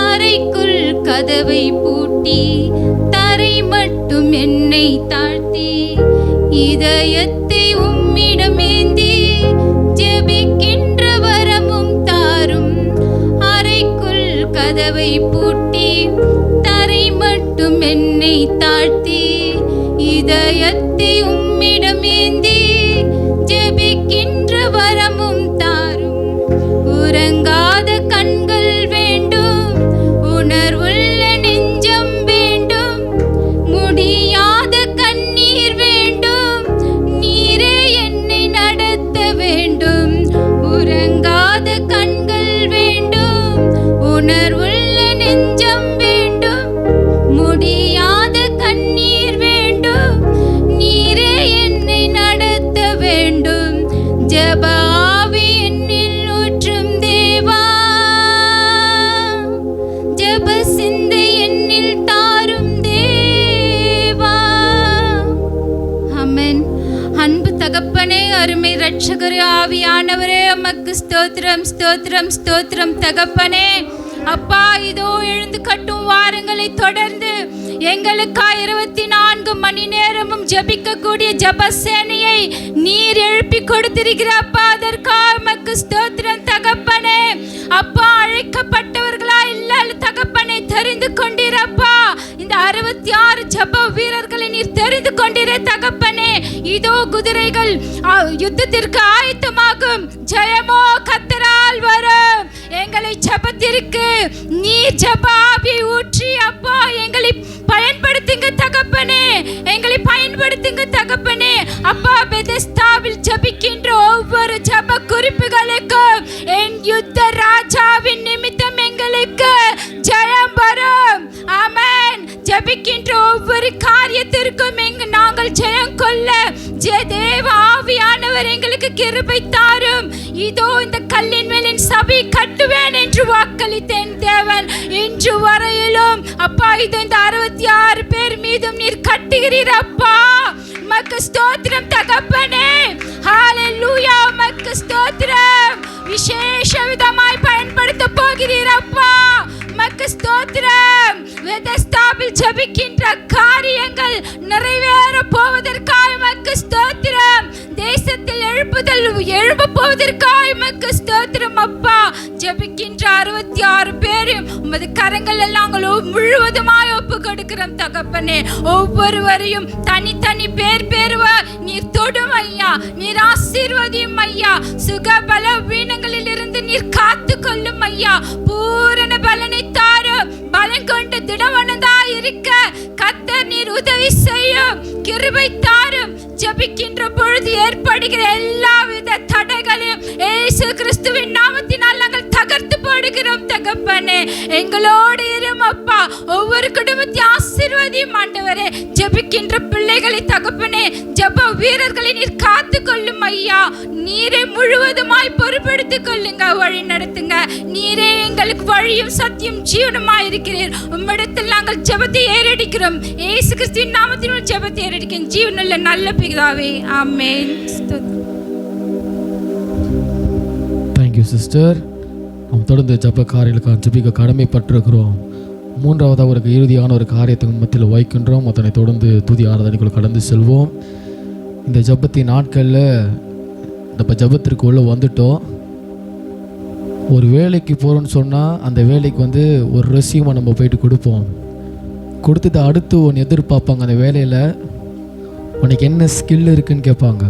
அறைக்குள் கதவை பூட்டி தரை மட்டும் என்னை தாழ்த்தி இதயத்தை உம்மிடமேந்தி ஜெப ஜெபிக்கின்ற வரமும் தாரும். அறைக்குள் கதவை பூட்டி தரை மட்டும் என்னை தாழ்த்தி இதயத்தை உம்மிடம் ஏந்தி ஜெபிக்கின்ற வரமும் தாரும். உறங்காத கண்கள் வேண்டும், உணர்வுள்ள நெஞ்சம் வேண்டும், முடியாத கண்ணீர் வேண்டும், நீரே என்னை நடத்த வேண்டும். உறங்காத கண்கள் வேண்டும், உணர்வுள்ள நெஞ்சம் வேண்டும், முடியாத கண்ணீர் வேண்டும், நீரே என்னை நடத்த வேண்டும். ஜெப ஆவி என்னில் ஊற்றும் தேவா, ஜெப சிந்தை என்னில் தாரும் தேவா. ஆமென். அன்பு தகப்பனே, அருமை இரட்சகரே, ஆவியானவரே, உமக்கு ஸ்தோத்திரம் ஸ்தோத்திரம் ஸ்தோத்திரம் தகப்பனே. அப்பா, இதோ எழுந்து கட்டும் வாரங்களை தொடர்ந்து எங்களுக்காய் 24 மணி நேரமும் ஜபிக்கக்கூடிய ஜப சேனையை நீர் எழுப்பி கொடுத்திருக்கிற அப்பா, அதற்காக உமக்கு ஸ்தோத்திரம் தகப்பனே. அப்பா, அழைக்கப்பட்டவர்களா இல்ல தகப்பனை தெரிந்து கொண்டிருப்பா. இந்த 66 ஜப வீரர்களை நீர் தெரிந்து கொண்டிர தகப்பனே. இதோ குதிரைகள் யுத்தத்திற்கு ஆயத்தமாகும், ஜெயமோ கர்த்தரால் வரும். எங்களை ஜபத்திற்கு நீர் ஜப ஆவியை ஊற்றி அப்பா எங்களை பயன்படுத்துங்க தகப்பனே, எங்களை பயன்படுத்துங்க தகப்பனே. அப்பா, பெதஸ்தாவில் ஜபிக்கின்ற ஒவ்வொரு ஜப குறிப்புகளுக்கும் என் யுத்த ராஜாவின் நிமித்தம் எங்களுக்கு ஜெயம் வரும். ஆமென். ஜபிக்கின்ற ஒவ்வொரு காரியத்திற்கும் நாங்கள் ஜெயம் கொள்ள தேவ ஆவியானவர் எங்களுக்கு கிருபை தாரும். இதோ இந்த கல்லின் மேல் சபை கட்டுவேன் என்று வாக்களித்தேன் தேவன். இன்று வரையிலும் அப்பா, இதோ இந்த 66 பேர் மீதும் நீர் கட்டுகிறீர் அப்பா. உமக்கு ஸ்தோத்திரம் தகப்பனே. ஹalleluya, உமக்கு ஸ்தோத்திரம். விசேஷ விதமாய் பயன்படுத்த போகிறீர் அப்பா. உமக்கு ஸ்தோத்திரம். வேதஸ்தாவில் ஜெபிக்கின்ற காரியங்கள் நிறைவேற போவதற்காக உமக்கு ஸ்தோத்திரம். தேசத்தில் எழும்ப போவதற்காக உமக்கு ஸ்தோத்திரம் அப்பா. ஜெபிக்கின்ற 66 பேரும் உமது கரங்கள் எல்லாம் முழுவதுமாய் ஒப்பு கொடுக்கிறோம் தகப்பனே. ஒவ்வொருவரையும் தனித்தனி பேர் நீர் தொடும் ஐயா, நீர் ஆசீர்வதியும் ஐயா. சுக பல வீணங்களில் இருந்து நீர் காத்து கொள்ளும் ஐயா. பூரண பலனை தாரும். பலன் கொண்டு திடவனதா இருக்க கர்த்தர் நீர் உதவி செய்யும், கிருபை தாரும். ஜெபிக்கின்ற பொழுது ஏற்படுகிற எல்லாவித தடைகளையும் இயேசு கிறிஸ்துவின் நாமத்தினால் நாங்கள் தகர்த்து போடுகிறோம் தகப்பனே. எங்களோடு இரும் அப்பா. ஒவ்வொரு குடும்பத்தை ஆசீர்வதியும் ஆண்டவரே. ஜெபிக்கின்ற பிள்ளைகளை தகப்பனே, ஜெப வீரர்களை நீர் காத்து கொள்ளும் ஐயா. நீரே முழுவதுமாய் பொறுப்பெடுத்துக் கொள்ளுங்க, வழி நடத்துங்க. நீரே எங்களுக்கு வழியும் சத்தியம் ஜீவனுமாய் இருக்கிறீர். உம்மிடத்தில் நாங்கள் ஜெபத்தை ஏறெடுக்கிறோம். இயேசு கிறிஸ்துவின் நாமத்தில் ஜெபத்தை ஏறெடுக்கிறோம். ஜீவனுள்ள நல்ல பிதாவே, ஆமென். Thank you sister. நாம் தொடர்ந்து ஜப காரியங்களுக்காக ஜபிக்க கடமைப்பட்டிருக்கிறோம். மூன்றாவதாக ஒரு இறுதியான ஒரு காரியத்துக்கு மத்தியில் வைக்கின்றோம். அதனை தொடர்ந்து துதி ஆராதனைக்குள் கடந்து செல்வோம். இந்த ஜபத்தின் நாட்களில் நம்ம ஜபத்திற்கு உள்ளே வந்துட்டோம். ஒரு வேலைக்கு போகிறோன்னு சொன்னால் அந்த வேலைக்கு ஒரு ரெஸ்யூமை நம்ம போயிட்டு கொடுப்போம். கொடுத்துட்டு அடுத்து ஒன்று எதிர்பார்ப்பாங்க. அந்த வேலையில் உனக்கு என்ன ஸ்கில் இருக்குதுன்னு கேட்பாங்க.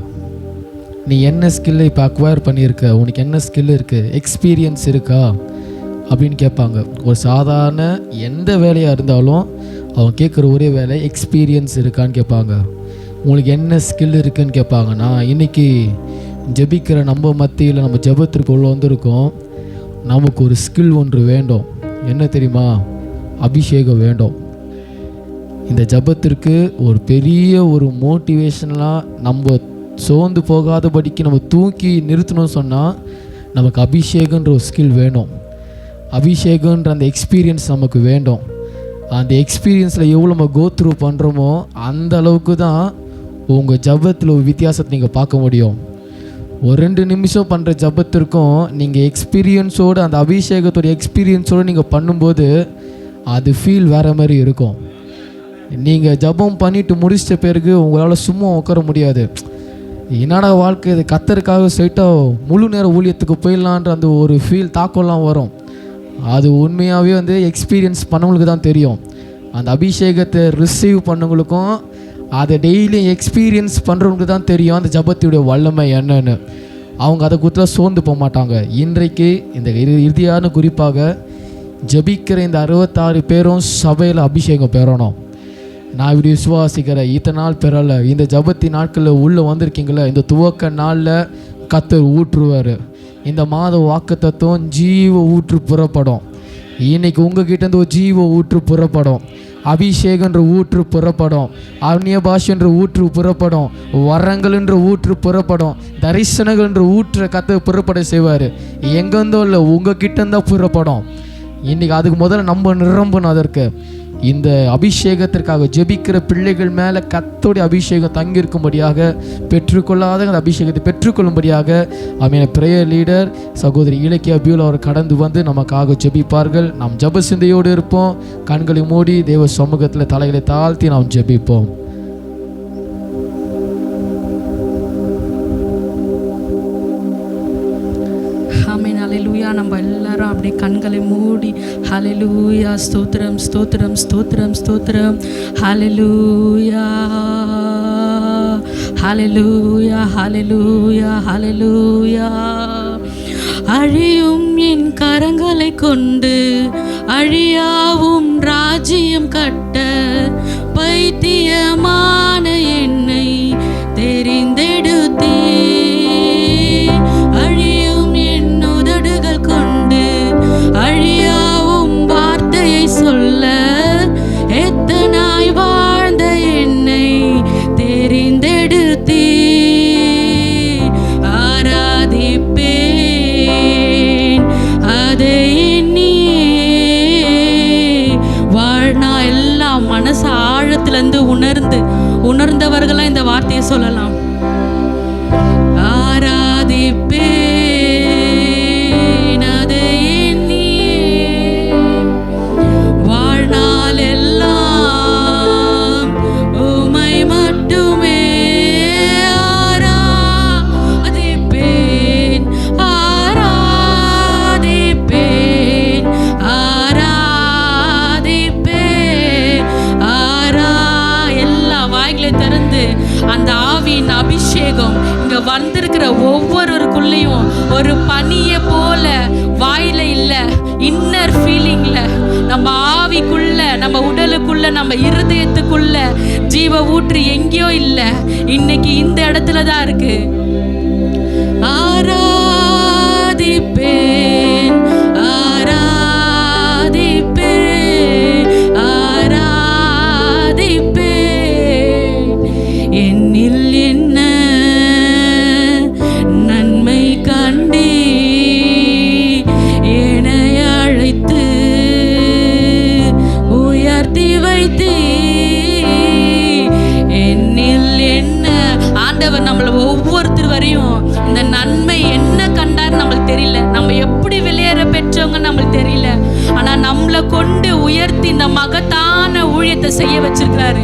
நீ என்ன ஸ்கில்லை இப்போ அக்வயர் பண்ணியிருக்க, உனக்கு என்ன ஸ்கில் இருக்குது, எக்ஸ்பீரியன்ஸ் இருக்கா அப்படின்னு கேட்பாங்க. ஒரு சாதாரண எந்த வேலையாக இருந்தாலும் அவங்க கேட்குற ஒரே வேலை எக்ஸ்பீரியன்ஸ் இருக்கான்னு கேட்பாங்க. உங்களுக்கு என்ன ஸ்கில் இருக்குதுன்னு கேட்பாங்க. நான் இன்றைக்கி ஜெபிக்கிற நம்ம மத்தியில் நம்ம ஜெபத்திற்கு உள்ள வந்திருக்கோம். நமக்கு ஒரு ஸ்கில் ஒன்று வேண்டும். என்ன தெரியுமா? அபிஷேகம் வேண்டும். இந்த ஜபத்திற்கு ஒரு பெரிய ஒரு மோட்டிவேஷனலாக நம்ம சோர்ந்து போகாதபடிக்கு நம்ம தூக்கி நிறுத்தணும்னு சொன்னால் நமக்கு அபிஷேகன்ற ஒரு ஸ்கில் வேணும். அபிஷேகன்ற அந்த எக்ஸ்பீரியன்ஸ் நமக்கு வேண்டும். அந்த எக்ஸ்பீரியன்ஸில் எவ்வளோ நம்ம கோத்ரூ பண்ணுறோமோ அந்த அளவுக்கு தான் உங்கள் ஜபத்தில் ஒரு வித்தியாசத்தை நீங்கள் பார்க்க முடியும். ஒரு 2 நிமிஷம் பண்ணுற ஜபத்திற்கும் நீங்கள் எக்ஸ்பீரியன்ஸோடு அந்த அபிஷேகத்தோட எக்ஸ்பீரியன்ஸோடு நீங்கள் பண்ணும்போது அது ஃபீல் வேறு மாதிரி இருக்கும். நீங்கள் ஜபம் பண்ணிவிட்டு முடிச்சிட்ட பிறகு உங்களால் சும்மா உட்கார முடியாது. என்னடா வாழ்க்கை இது, கத்தருக்காக ஸ்ட்ரைட்டாக முழு நேர ஊழியத்துக்கு போயிடலான்ற அந்த ஒரு ஃபீல் தாக்கம்லாம் வரும். அது உண்மையாகவே வந்து எக்ஸ்பீரியன்ஸ் பண்ணவங்களுக்கு தான் தெரியும். அந்த அபிஷேகத்தை ரிசீவ் பண்ணவங்களுக்கும் அதை டெய்லி எக்ஸ்பீரியன்ஸ் பண்ணுறவங்களுக்கு தான் தெரியும் அந்த ஜபத்துடைய வல்லமை என்னன்னு. அவங்க அதை குறித்து சோர்ந்து போக மாட்டாங்க. இன்றைக்கு இந்த இறுதியான குறிப்பாக ஜபிக்கிற இந்த 66 பேரும் சபையில் அபிஷேகம் பெறணும். நான் இப்படி விசுவாசிக்கிறேன். இத்தனை நாள் பெறலை, இந்த ஜபத்தின் நாட்களில் உள்ளே வந்திருக்கீங்களே, இந்த துவக்க நாளில் கத்தர் ஊற்றுவார். இந்த மாத வாக்குத்தத்தம் ஜீவ ஊற்று புறப்படும். இன்னைக்கு உங்ககிட்டேருந்து ஒரு ஜீவ ஊற்று புறப்படும். அபிஷேகன்ற ஊற்று புறப்படும். அந்நிய பாஷைன்ற ஊற்று புறப்படும். வரங்கள்ன்ற ஊற்று புறப்படும். தரிசனங்கள்ன்ற ஊற்றை கத்தர் புறப்பட செய்வார். எங்கேருந்தோ இல்லை, உங்ககிட்ட இருந்தால் புறப்படும். இன்றைக்கி அதுக்கு முதல்ல நம்ம நிரம்பணும். அதற்கு இந்த அபிஷேகத்திற்காக ஜெபிக்கிற பிள்ளைகள் மேலே கர்த்தருடைய அபிஷேகம் தங்கியிருக்கும்படியாக, பெற்றுக்கொள்ளாத அந்த அபிஷேகத்தை பெற்றுக்கொள்ளும்படியாக ஆமென். பிரேயர் லீடர் சகோதரி இலக்கிய பியூல் அவர் கடந்து வந்து நமக்காக ஜெபிப்பார்கள். நாம் ஜெப சிந்தையோடு இருப்போம். கண்களை மூடி தேவ சமூகத்தில் தலைகளை தாழ்த்தி நாம் ஜெபிப்போம். ஆமென். ஹல்லேலூயா. நம்ம எல்லாரும் அப்படியே கண்களை மூடி ஹல்லேலூயா ஸ்தோத்திரம் ஸ்தோத்திரம் ஸ்தோத்திரம் ஸ்தோத்திரம் ஹல்லேலூயா ஹல்லேலூயா ஹல்லேலூயா ஹல்லேலூயா. அழியும் என் கரங்களை கொண்டு அழியாவும் ராஜ்யம் கட்ட பைத்தியமான என்னை தெரிந்தெடுத்தே. அழியாவும் வார்த்தையை சொல்ல எத்தனாய் வாழ்ந்த என்னை தெரிந்தெடுத்தே. ஆராதிப்பேன் அதை வாழ்நா எல்லாம் மனசு ஆழத்திலிருந்து உணர்ந்தவர்களா இந்த வார்த்தையை சொல்லலாம். ஆராதிப்பேன் அந்த ஆவியின் அபிஷேகம் இங்க வந்திருக்கிற ஒவ்வொருவருக்குள்ளேயும் ஒரு பனியை போல வாயில இல்ல, இன்னர் ஃபீலிங்ல, நம்ம ஆவிக்குள்ள, நம்ம உடலுக்குள்ள, நம்ம இருதயத்துக்குள்ள ஜீவ ஊற்று எங்கேயோ இல்ல, இன்னைக்கு இந்த இடத்துல தான் இருக்கு. ஆராதிப்பேன் ஆராதிப்பேன் ஆராதிப்பேன். என்னில் என்ன நன்மை கண்டே என்னை அழைத்து உயர்த்தி வைத்தே. என்னில் என்ன ஆண்டவர் நம்மள ஒவ்வொருத்தர் வரையும் இந்த நன்மை என்ன கண்டார் நம்மளுக்கு தெரியல, நம்ம எப்படி வெளியேற பெற்றவங்க நம்மளுக்கு தெரியல, ஆனா நம்மளை கொண்டு உயர்த்தி இந்த மகத்தான ஊழியத்தை செய்ய வச்சிருக்கிறாரு.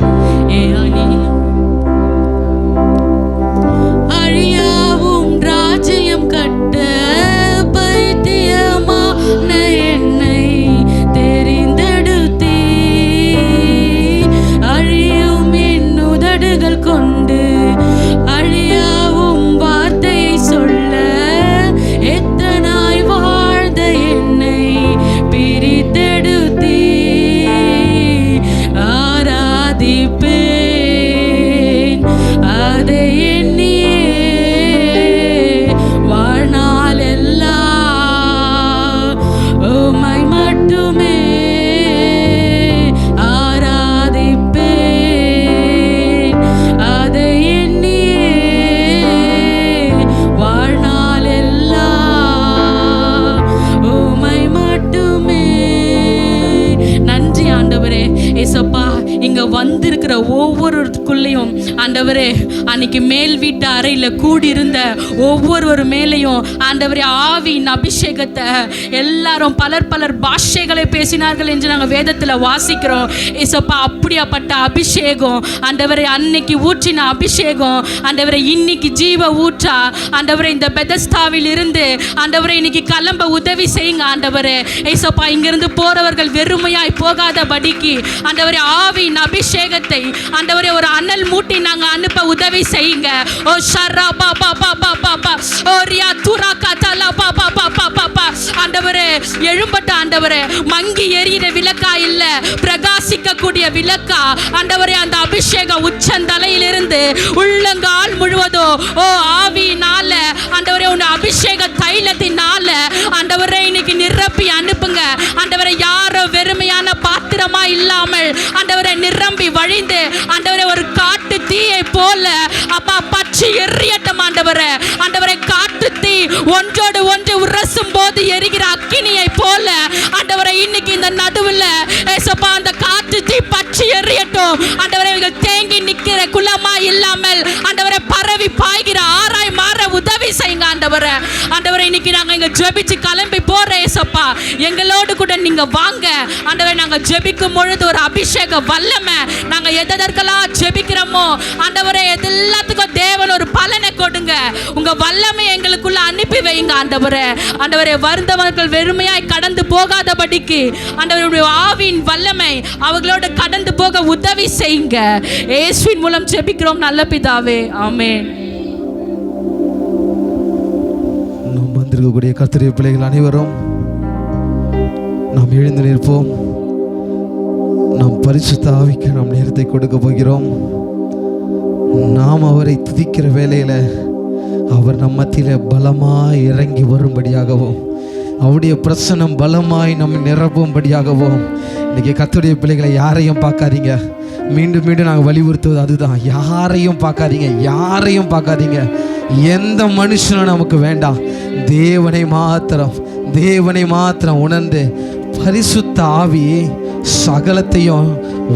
அழியாவும் ராஜ்யம் கட்ட பைத்தியமான என்னை தெரிந்தெடுத்தே. அழியும் என் உதடுகள் கொண்டு அழியாவும் வார்த்தையை சொல்ல எத்தனாய் வாழ்ந்த என்னை பிரித்தெடுத்தே. ஆராதிப்பேன் அதை எண்ணியே வாழ்நாள் எல்லாம் உம்மை மட்டுமே ஆராதிப்பேன் அதை எண்ணியே வாழ்நாள் எல்லாம் உம்மை மட்டுமே. நன்றி ஆண்டவரே. ஏசப்பா, இங்க வந்திருக்கிற ஒவ்வொருக்குள்ளேயும் ஆண்டவரே அன்னைக்கு மேல் வீட்டு அறையில் கூடியிருந்த ஒவ்வொரு மேலையும் ஆண்டவரே ஆவியின் அபிஷேகத்தை எல்லாரும் பலர் பாஷைகளை பேசினார்கள் என்று நாங்கள் வேதத்தில் வாசிக்கிறோம். ஏசப்பா, அப்படியாப்பட்ட அபிஷேகம் ஆண்டவரை அன்னைக்கு ஊற்றின அபிஷேகம் ஆண்டவரை இன்னைக்கு ஜீவ ஊற்றா ஆண்டவரை இந்த பெதஸ்தாவில் இருந்து ஆண்டவரை இன்னைக்கு கிளம்ப உதவி செய்யுங்க ஆண்டவரே. ஏசப்பா, இங்கிருந்து போறவர்கள் வெறுமையாய் போகாதபடிக்கு ஆண்டவரே ஆவியின் அபிஷேகத்தை ஆண்டவரே ஒரு அனல் மூட்டி நாங்க அனுப்ப உதவி செய்யுங்க. ஓ ஷரா பா பா பா பா பா பா ஓ ரியா துரா கதலா பா பா பா பா பா பா ஆண்டவரே, எழும்பட்ட ஆண்டவரே, மங்கி எரியிற விளக்கா இல்ல, பிரகாசிக்க கூடிய விளக்கா ஆண்டவரே, அந்த அபிஷேகம் உச்சந்தலையிலிருந்து உள்ளங்கால் முழுவதும் ஓ ஆவியினால ஆண்டவரே உன் அபிஷேக தைலத்தினால ஆண்டவரே இன்னைக்கு நிரப்பி அனுப்புங்க ஆண்டவரே. யாரோ வெறுமையான பாத்திரமா இல்லாமல் ஆண்டவரை நிரம்பி வழிந்து ஆண்டவரை ஒரு காட்டு தீயை போல அப்பா பற்றி எரியட்டும் ஆண்டவரே. ஆண்டவரை காட்டு தீ ஒன்றோடு ஒன்று உரசும் போது எரிகிற அக்கினியை போல ஆண்டவரை இன்னைக்கு இந்த நடுவில் ஏசப்பா அந்த காட்டு தீ பற்றி எரியட்டும் ஆண்டவரை. தேங்கி நிற்கிற குலமா இல்லாமல் ஆண்டவரை பரவி பாய்கிற ஆராய் மாற உதவி செய்யுங்க ஆண்டவரை. ஆண்டவரை இன்னைக்கு நாங்க இங்க ஜெபிச்சு கிளம்பி போறோம் ஏசப்பா, எங்களோடு கூட நீங்க வாங்க ஆண்டவரை. நாங்க ஜெபிக்கும் பொழுது ஒரு அபிஷேக வல்லமை நாங்க எதற்கெல்லாம் ஜெபிக்கிறோமோ ஆண்டவரை எல்லாத்துக்கும் தேவன் ஒரு பலனை கொடுங்க. உங்க வல்லமை எங்களுக்குள்ள அனுப்பி வைங்க ஆண்டவரே. ஆண்டவரே, வருந்தவர்கள் வெறுமையாய் கடந்து போகாதபடிக்கு ஆண்டவருடைய ஆவியின் வல்லமை அவர்களோடு கடந்து போக உதவி செய்யுங்க. இயேசுவின் மூலம் ஜெபிக்கிறோம் நல்ல பிதாவே, ஆமென். நாம் வந்திருக்கக்கூடிய கர்த்தருடைய பிள்ளைகள் அனைவரும் நாம் எழுந்து நிற்போம். நாம் பரிசுத்த ஆவிக்கு நாம் நேரத்தை கொடுக்க போகிறோம். நாம் அவரை துதிக்கிற வேளையில் அவர் நம் மத்தியில் பலமாய் இறங்கி வரும்படியாகவும் அவருடைய பிரசனம் பலமாய் நம்ம நிரப்பும்படியாகவும். இன்றைக்கி கர்த்தருடைய பிள்ளைகளை யாரையும் பார்க்காதீங்க. மீண்டும் மீண்டும் நாங்கள் வலியுறுத்துவது அதுதான், யாரையும் பார்க்காதீங்க. எந்த மனுஷனும் நமக்கு வேண்டாம். தேவனை மாத்திரம் உணர்ந்து பரிசுத்த ஆவி சகலத்தையும்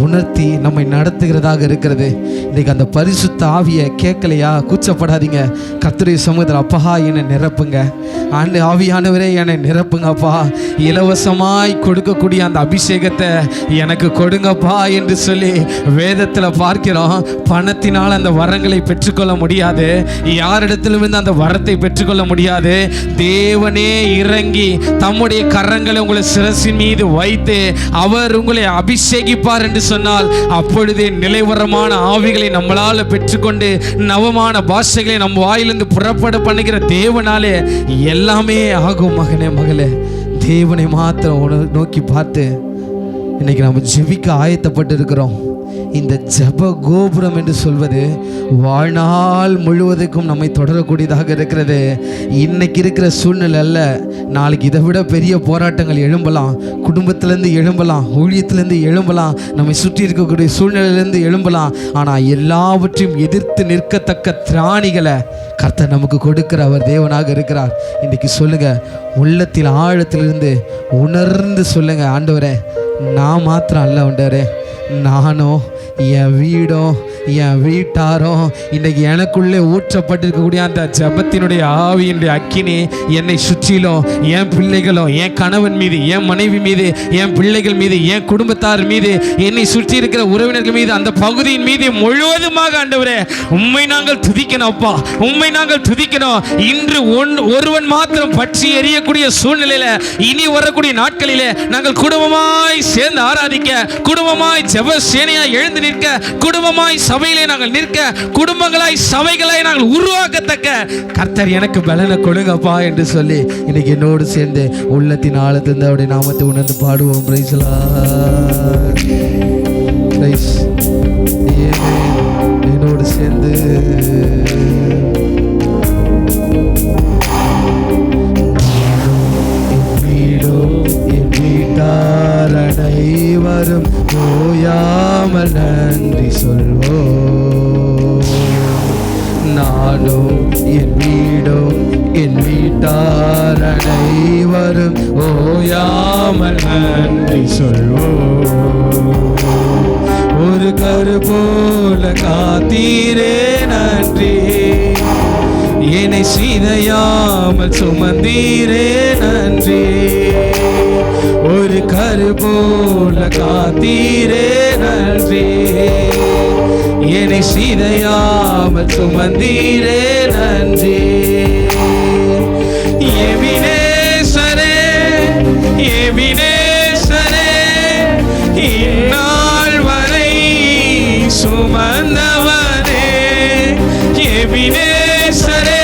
உணர்த்தி நம்மை நடத்துகிறதாக இருக்கிறது. இன்றைக்கு அந்த பரிசுத்த ஆவியை கேட்கலையா, கூச்சப்படாதீங்க. கர்த்தருடைய சமூகத்தில் அப்பா என்னை நிரப்புங்க, ஆவியானவரே என்னை நிரப்புங்கப்பா, இலவசமாய் கொடுக்கக்கூடிய அந்த அபிஷேகத்தை எனக்கு கொடுங்கப்பா என்று சொல்லி வேதத்தில் பார்க்கிறோம். பணத்தினால் அந்த வரங்களை பெற்றுக்கொள்ள முடியாது, யாரிடத்திலிருந்து அந்த வரத்தை பெற்றுக்கொள்ள முடியாது. தேவனே இறங்கி தம்முடைய கரங்களை உங்களை சிரசின் மீது வைத்து அவர் உங்களை அபிஷேகிப்பார் என்று சொன்னால் அப்பொழுதே நிலைவரமான ஆவிகளை நம்மளால் பெற்றுக்கொண்டு நவமான பாஷைகளை நம் வாயிலிருந்து புறப்பட பண்ணுகிற தேவனாலே எல்லாமே ஆகும். மகளே, தேவனை மாத்திரம் நோக்கி பார்த்து இன்னைக்கு நம்ம ஜெபிக்க ஆயத்தப்பட்டு இருக்கிறோம். இந்த ஜெப கோபுரம் என்று சொல்வது வாழ்நாள் முழுவதுக்கும் நம்மை தொடரக்கூடியதாக இருக்கிறது. இன்னைக்கு இருக்கிற சூழ்நிலை அல்ல, நாளைக்கு இதை விட பெரிய போராட்டங்கள் எழும்பலாம், குடும்பத்திலேருந்து எழும்பலாம், ஊழியத்திலேருந்து எழும்பலாம், நம்மை சுற்றி இருக்கக்கூடிய சூழ்நிலையிலேருந்து எழும்பலாம். ஆனால் எல்லாவற்றையும் எதிர்த்து நிற்கத்தக்க திராணிகளை கர்த்தர் நமக்கு கொடுக்கிற அவர் தேவனாக இருக்கிறார். இன்றைக்கி சொல்லுங்க, உள்ளத்தில் ஆழத்திலிருந்து உணர்ந்து சொல்லுங்க, ஆண்டவரே நான் மாத்திரம் அல்ல ஆண்டவரே, நானும் என் வீடும் என் வீட்டாரும் இன்றைக்கி எனக்குள்ளே ஊற்றப்பட்டிருக்கக்கூடிய அந்த ஜபத்தினுடைய ஆவியினுடைய அக்கினி என்னை சுற்றிலும் என் பிள்ளைகளும் என் கணவன் மீது, என் மனைவி மீது, என் பிள்ளைகள் மீது, என் குடும்பத்தார் மீது, என்னை சுற்றி இருக்கிற உறவினர்கள் மீது, அந்த பகுதியின் மீது முழுவதுமாக ஆண்டவரே உம்மை நாங்கள் துதிக்கணும். அப்பா, உம்மை நாங்கள் துதிக்கணும். இன்று ஒருவன் மாத்திரம் பற்றி எரியக்கூடிய சூழ்நிலையில இனி வரக்கூடிய நாட்களிலே நாங்கள் குடும்பமாய் சேர்ந்து ஆராதிக்க, குடும்பமாய் ஜெப சேனையாய் எழுந்து நிற்க, குடும்பமாய் சபையிலே நாங்கள் நிற்க, குடும்பங்களாய் சபைகளாய் நாங்கள் உருவாக்கத்தக்க கர்த்தர் எனக்கு பலனை கொடுங்கப்பா என்று சொல்லி இன்னைக்கு என்னோடு சேர்ந்து உள்ளத்தின் ஆழத்திலிருந்து அவருடைய நாமத்தை உணர்ந்து பாடுவோம். Praise lord, praise. என்னோடு சேர்ந்து அனைவரும் ஓயாமல் நன்றி சொல்வோம். நானும் என் வீடும் என் வீட்டார் அனைவரும் ஓயாமல் நன்றி சொல்வோம். ஒரு கரு போல காத்தீரே நன்றி. என்னை சிதையாமல் சுமந்தீரே நன்றி. ஒரு கரு போல காத்தீரே நன்றி. என்னை சிதையாமல் சுமந்தீரே நன்றி. எபினேசரே எபினேசரே இந்நாள் வரை சுமந்தவரே. எபினேசரே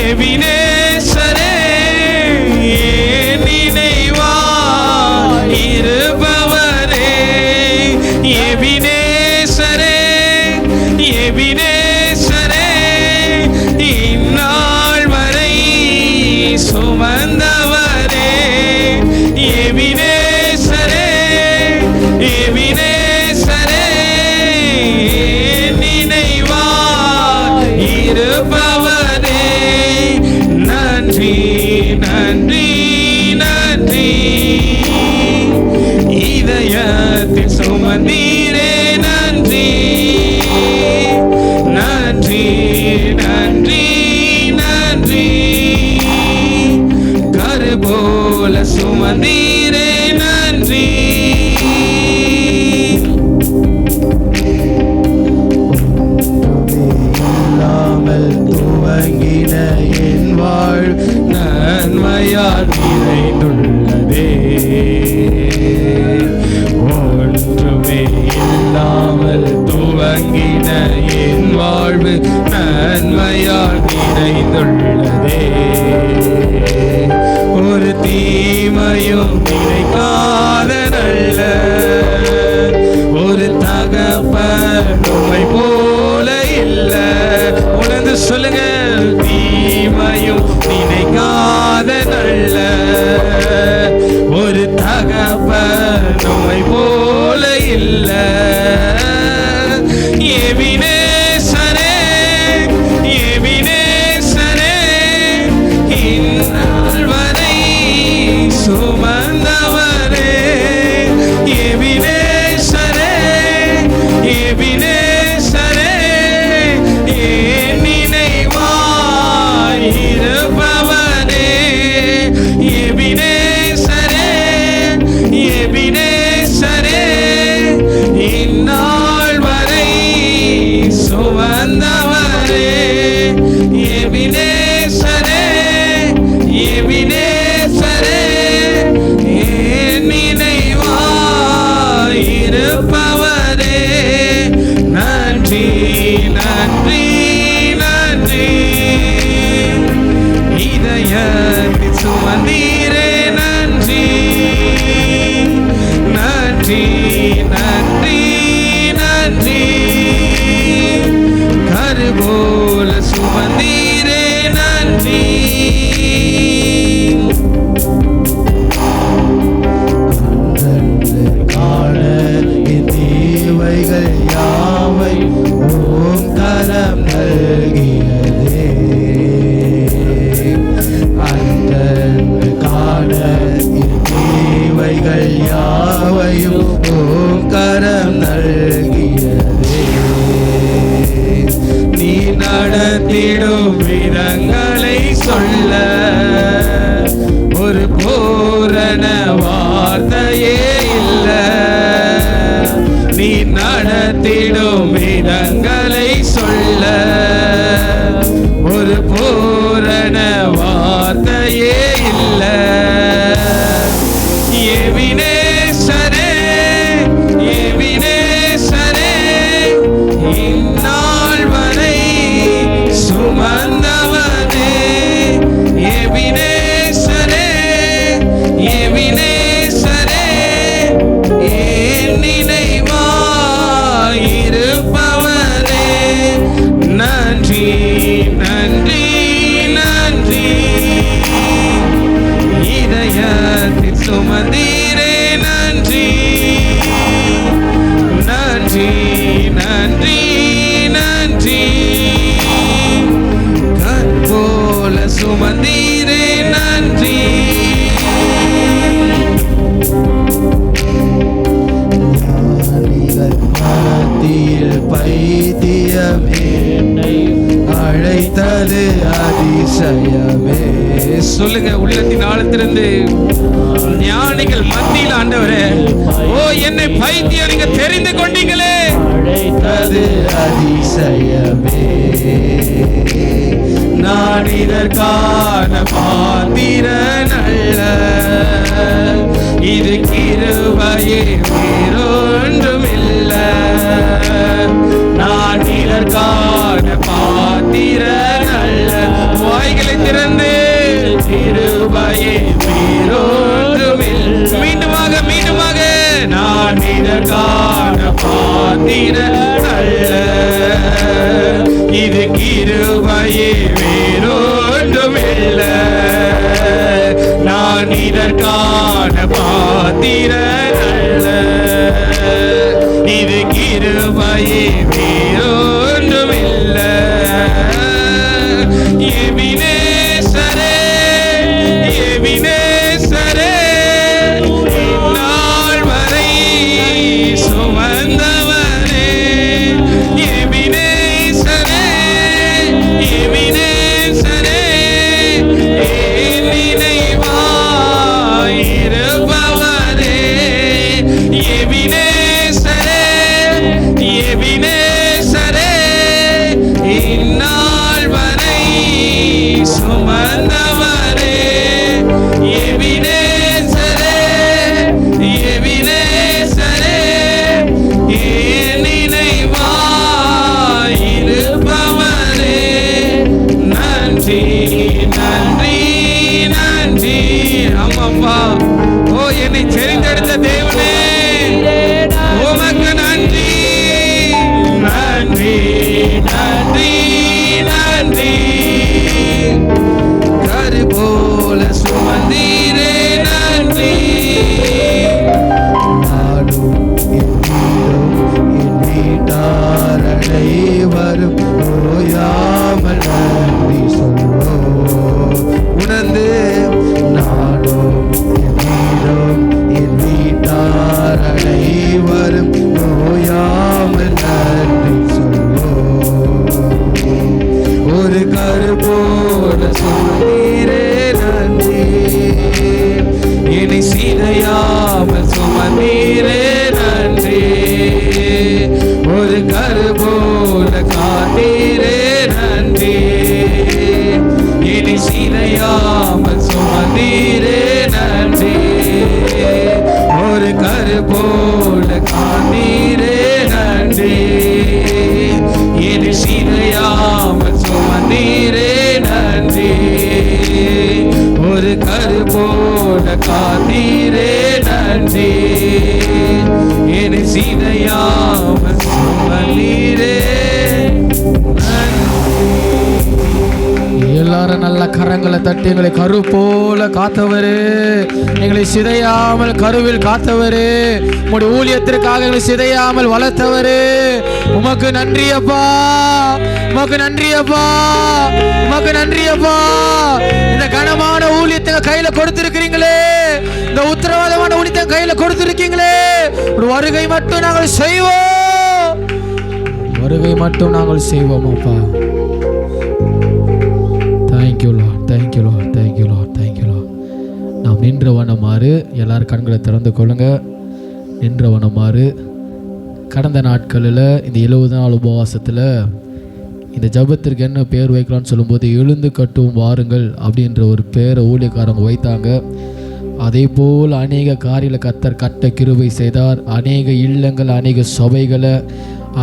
எபினேசரே நினைவாய் இருப்பவரே. எபினேசரே எபினேசரே இந்நாள் வரை சுமந்தவரே. எபினேசரே எபினேசரே நினைவாய் இருப்பவரே. நன்றி நன்றி நன்றி. இதயத்தில் சுமந்தீரே நன்றி. நன்றி நன்றி நன்றி. கரு போல சுமந்தீரே நன்றி. இல்லாமல் துவங்கின என் வாழ் நன்மையால் நிறைந்துள்ளதே. ஒன்றுமே இல்லாமல் துவங்கின என் வாழ்வு நன்மையால் நிறைந்துள்ளதே. ஒரு தீமையும் நினைக்காத நல்ல ஒரு தகப்பனுமை போல இல்ல. உணர்ந்து சொல்லுங்க. தீமையும் நினைக்காத நல்ல ஒரு தகப்பனுமை போல இல்ல. எபினேசரே எபினேசரே இந்நாள் வரை சுமந்தவரே. எபினேசரே எபினேசரே நினைவாய் இருப்பவரே. எபினேசரே எபினேசரே இந்நாள் வரை சுமந்தவரே. எபினேசரே எபினேசரே நினைவாய் இருப்பவரே. நன்றி நன்றி நன்றி. இதயத்தில் சுமந்தீரே நன்றி. நன்றி நன்றி நன்றி. கரு போல சுமந்தீரே நன்றி. காண என் தேவைகள் யாவை ஓம் கரம் நல்கியதே. அன்றன்று காண என் தேவைகள் யாவையும் ஓம் கரம் நல்கியதே. நீ நடத்திடும் விதங்களை சொல்ல ஒரு பூரண வார்த்தையே இல்ல. நீ நடத்திடும் விதங்களை சொல்ல ஒரு பூரண வார்த்தையே இல்ல. எபினேசரே எபினேசரே இந்நாள் வரை சுமந்தவரே. எபினேசரே எபினேசரே நினைவாய் இருப்பவரே. நன்றி நன்றி நன்றி. இதயத்தில் சுமந்தீரே நன்றி. நன்றி நன்றி நன்றி. கற்போல சுமந்தீரே நன்றி. ஞானிகள் அழைத்தது அதிசயமே. சொல்லுங்க உள்ளத்தின் ஆழத்திலிருந்து. ஞானிகள் மத்தியில் ஆண்டவரே, ஓ என்னை பைத்தியம் நீங்க தெரிந்து கொண்டீங்களே. அழைத்தது அதிசயமே. நான் இதற்கான பாத்திரன் அல்ல, இது கிருபையே வேறொன்றுமில்ல. நான் இதற்கான பாத்திரன் அல்ல. வாய்களை திறந்து கிருபையே வேறொன்றுமில்ல. மீண்டுமாக நான் இதற்கான பாத்திரன் அல்ல, இது கிருபையே வேறொன்றுமில்ல. நான் இதற்கான பாத்திரன் அல்ல, இது கிருபையே வேறொன்றுமில்ல. எபினேசரே, எபினேசரே, இந்நாள் வரை சுமந்தவரே. எபினேசரே, எபினேசரே, என் நினைவாயிருப்பவரே. எபினேசரே, எபினேசரே, இந்நாள் வரை சுமந்தவரே. எபினேசரே, எபினேசரே, என் நினைவாயிருப்பவரே. நன்றி நன்றி நன்றி. அம்மப்பா, ஓ என்னை தெரிந்தெடுத்த தேவனே, உமக்கு நன்றி நன்றி நன்றி நன்றி. கரு போல சுமந்தீரே நன்றி. நாடும் என் வீடும் என் வீட்டார் அனைவரும் ஓயாமல் நன்றி சொல்வோம். உணர்ந்து நாடும் என் வீடும் என் வீட்டார் அனைவரும் ஓயாமல் நன்றி சொல்வோம். ஒரு கரு போல சுமந்தீரே நன்றி. இனி சிதையாமல் சுமந்தீரே நன்றி. ஒரு கரு போல காத்தீரே நன்றி. இனி சிதையாமல் சுமந்தீரே நன்றி. ஒரு கரு போல காத்தீரே நன்றி. இனி சிதையாமல் சுமந்தீரே நன்றி. ஒரு கரு போல காத்தீரே நன்றி. இனி சிதையாமல் சுமந்தீரே நன்றி. எல்லாரும் நல்ல கரங்களை தட்டி எங்களை கரு போல காத்தவரே, எங்களை சிதையாமல் கருவில் காத்தவரே, உங்களுடைய ஊழியத்திற்காக எங்களை சிதையாமல் வளர்த்தவரே, உமக்கு நன்றி அப்பா, உமக்கு நன்றி அப்பா, உமக்கு நன்றி அப்பா. இந்த கனமான ஊழியத்தை கையில கொடுத்திருக்கிறீங்களே, இந்த உத்தரவாதமான ஊழியத்தை கையில கொடுத்திருக்கீங்களே, ஒரு வருகை மட்டும் நாங்கள் செய்வோம், வருகை மட்டும் நாங்கள் செய்வோம் அப்பா. Thank you Lord, thank you Lord, thank you Lord, thank you Lord. நாம் நின்ற வண்ணமாறு எல்லாரும் கண்களை திறந்து கொள்ளுங்க. நின்ற வண்ணமாறு கடந்த நாட்களில் இந்த 70 நாள் உபவாசத்தில் இந்த ஜபத்திற்கு என்ன பேர் வைக்கலாம்னு சொல்லும்போது எழுந்து கட்டும் வாருங்கள் அப்படின்ற ஒரு பேரை ஊழியக்காரங்க வைத்தாங்க. அதே போல் அநேக காரியங்களை கர்த்தர் கட்ட கிருபை செய்தார். அநேக இல்லங்கள், அநேக சபைகளை,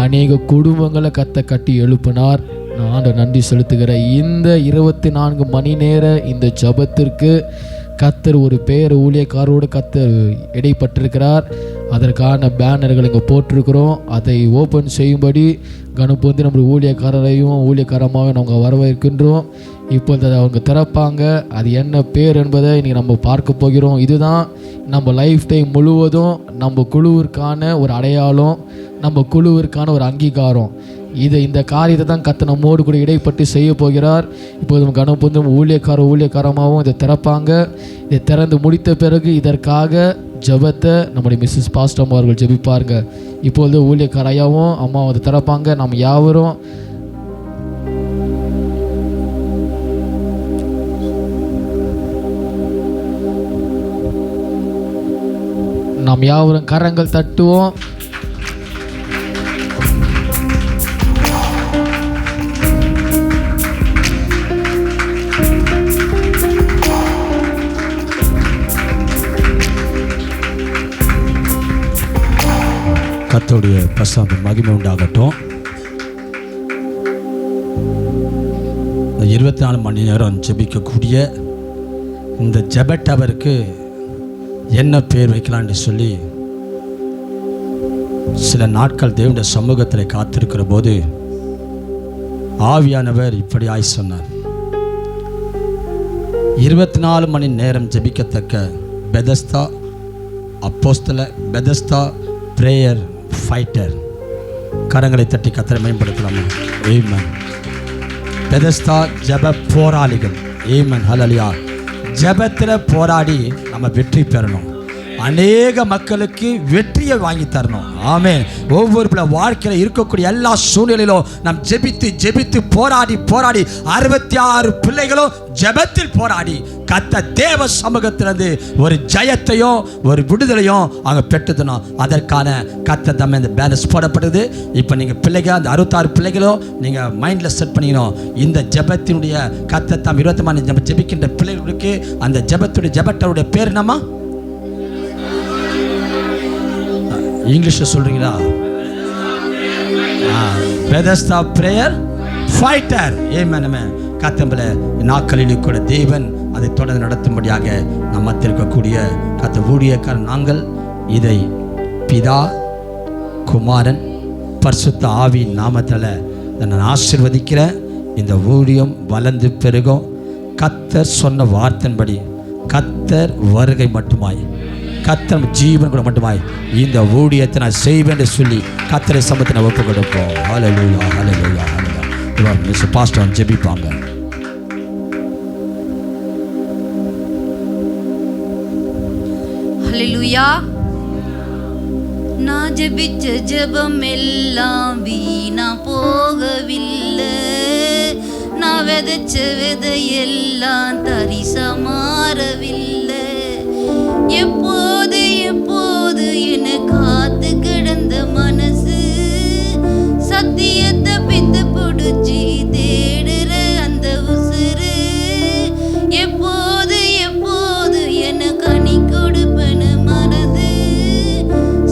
அநேக குடும்பங்களை கர்த்தர் கட்டி எழுப்பினார். நான் நன்றி செலுத்துகிறேன். இந்த 24 மணி நேர இந்த ஜபத்திற்கு கர்த்தர் ஒரு பேர் ஊழியக்காரோடு கர்த்தர் இடைப்பட்டிருக்கிறார். அதற்கான பேனர்கள் இங்கே போட்டிருக்கிறோம். அதை ஓப்பன் செய்யும்படி கணப்பு வந்து நம்ம ஊழியக்காரமாக நாங்கள் வரவேற்கின்றோம். இப்போது அதை அவங்க திறப்பாங்க. அது என்ன பேர் என்பதை இன்றைக்கி நம்ம பார்க்க போகிறோம். இதுதான் நம்ம லைஃப் டைம் முழுவதும் நம்ம குழுவிற்கான ஒரு அடையாளம், நம்ம குழுவிற்கான ஒரு அங்கீகாரம். இந்த காரியத்தை தான் கர்த்தர் நம்மோடு கூட இடைப்பட்டு செய்ய போகிறார். இப்போது நம்ம கணப்பு வந்து ஊழியக்காரமாகவும் இதை திறப்பாங்க. இதை திறந்து முடித்த பிறகு இதற்காக ஜபத்தை நம்முடைய மிஸ்ஸஸ் பாஸ்டர் அம்மா அவர்கள் ஜெபிப்பாருங்க. இப்பொழுது ஊழியக்காரையாவும் அம்மா அதை திறப்பாங்க. நம்ம யாவரும் நாம் யாவரும் கரங்கள் தட்டுவோம். கர்த்தருடைய பரிசுத்த மகிமை உண்டாகட்டும். 24 மணி நேரம் ஜெபிக்கக்கூடிய இந்த ஜெப டவருக்கு என்ன பேர் வைக்கலான்னு சொல்லி சில நாட்கள் தேவனுடைய சமூகத்தில் காத்திருக்கிற போது ஆவியானவர் இப்படி சொன்னார். 24 மணி நேரம் ஜெபிக்கத்தக்க பெதஸ்தா அப்போஸ்தல பெதஸ்தா பிரேயர் ஃபைட்டர். கரங்களை தட்டி கர்த்தரை மேம்படுத்தலாமா? ஆமென். பெதஸ்தா ஜெப போராளிகள். ஆமென். ஹல்லேலூயா. ஜெபத்தில் போராடி நம்ம வெற்றி பெறணும். அநேக மக்களுக்கு வெற்றியை வாங்கி தரணும். ஆமென். ஒவ்வொரு வாழ்க்கையில் இருக்கக்கூடிய எல்லா சூழ்நிலையிலும் நாம் ஜெபித்து போராடி 66 பிள்ளைகளும் ஜெபத்தில் போராடி கர்த்தர் தேவ சமூகத்திலிருந்து ஒரு ஜெயத்தையும் ஒரு விடுதலையும் அவங்க பெற்றுதணும். அதற்கான கர்த்தர் தம்மை இந்த பேனர்ஸ் போடப்படுது. இப்போ நீங்கள் பிள்ளைகள் அந்த 66 பிள்ளைகளும் நீங்கள் மைண்டில் செட் பண்ணிக்கணும். இந்த ஜெபத்தினுடைய கர்த்தர் தாம் 23 ஜெபிக்கின்ற பிள்ளைகளுக்கு அந்த ஜெபத்தோடைய பேர் என்னம்மா? இங்கிலீஷில் சொல்கிறீங்களா? Bethesda prayer fighter. ஆமென். கர்த்தம்பல நாட்களில் கூட தேவன் அதை தொடர்ந்து நடத்தும்படியாக நாம் மத்திருக்கக்கூடிய கர்த்தர் ஊழியக்காரர் நாங்கள் இதை பிதா குமாரன் பரிசுத்த ஆவி நாமத்தில் நான் ஆசீர்வதிக்கிறேன். இந்த ஊழியம் வளர்ந்து பெருகும். கர்த்தர் சொன்ன வார்த்தையின்படி கர்த்தர் வருகை மட்டுமாய் கர்த்தர் ஜீவன் கூட மட்டுமாய் இந்த ஊழியத்தை நான் செய்வேன் என்று சொல்லி கர்த்தரை சமூகத்தை நான் ஒப்பு கொடுப்போம். ஹல்லேலூயா, ஹல்லேலூயா, ஹல்லேலூயா. மிஸ் பாஸ்டர் ஜெபிப்பாங்க. ஹல்லேலூயா. நான் ஜெபிச்ச ஜெபம் எல்லாம் வீணா போகவில்லை. நான் விதைச்ச விதையெல்லாம் தரிசா மாறவில்லை. எப்போது என காத்து கிடந்த மனசு சத்தியத்தை பித்து பிடிச்சி தேடுற அந்த உசுறு எப்போது என கனி கொடுப்பன மனது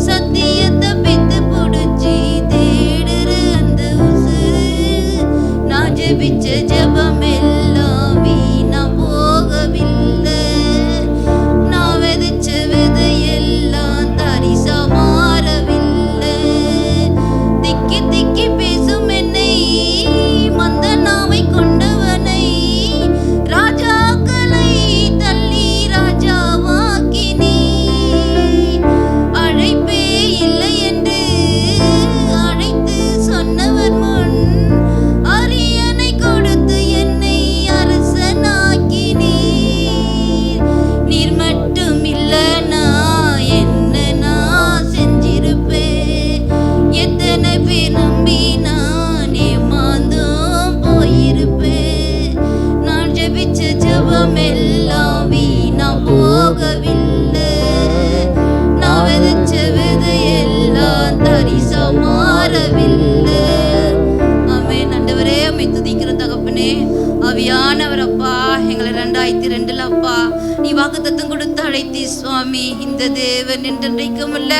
சத்தியத்தை பித்து பிடிச்சி தேடுற அந்த உசுறு. நான் ஜெபிச்ச ஜெபம் எல்லாம் வீணா போகவில்லை. வாக்குத்தத்தம் கொடுத்து அழைத்தி சுவாமி. இந்த தேவன் என்றைக்கும் இல்ல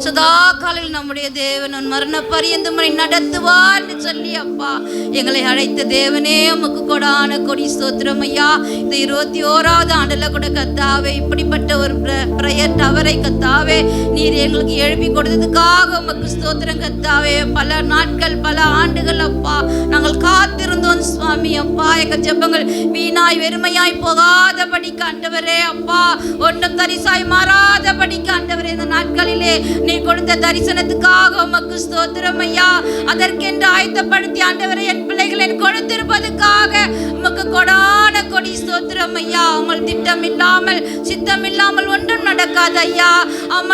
சதா காலையில் நம்முடைய தேவன் மரண பரியந்தமனை நடத்துவார்னு சொல்லி அப்பா எங்களை அழைத்த தேவனே உமக்கு கொடான கொடி ஸ்தோத்திரம் ஐயா. இந்த 21வது ஆண்டுல கூட கத்தாவே இப்படிப்பட்ட ஒரு பிரேயர் டவரை கத்தாவே நீர் எங்களுக்கு எழுப்பி கொடுத்ததுக்காக உமக்கு ஸ்தோத்திரம் கத்தாவே. பல நாட்கள் பல ஆண்டுகள் அப்பா நாங்கள் காத்திருந்தோம் சுவாமி அப்பா. எங்கள் ஜெபங்கள் வீணாய் வெறுமையாய் போகாதபடி ஆண்டவரே அப்பா ஒன்றும் தரிசாய் மாறாதபடி ஆண்டவரே இந்த நாட்களிலே நீ கொடுத்த தரிசனத்துக்காக உமக்கு ஸ்தோத்திரம் ஐயா. அதற்கென்று ஆயத்தப்படுத்தி ஆண்டவரே என் பிள்ளைகளை கொடுத்திருப்பதுக்காக உமக்கு கொடான கொடி ஸ்தோத்திரம் ஐயா. உங்கள் திட்டம் இல்லாமல் சித்தம் இல்லாமல் ஒன்றும் நடக்காது ஐயா.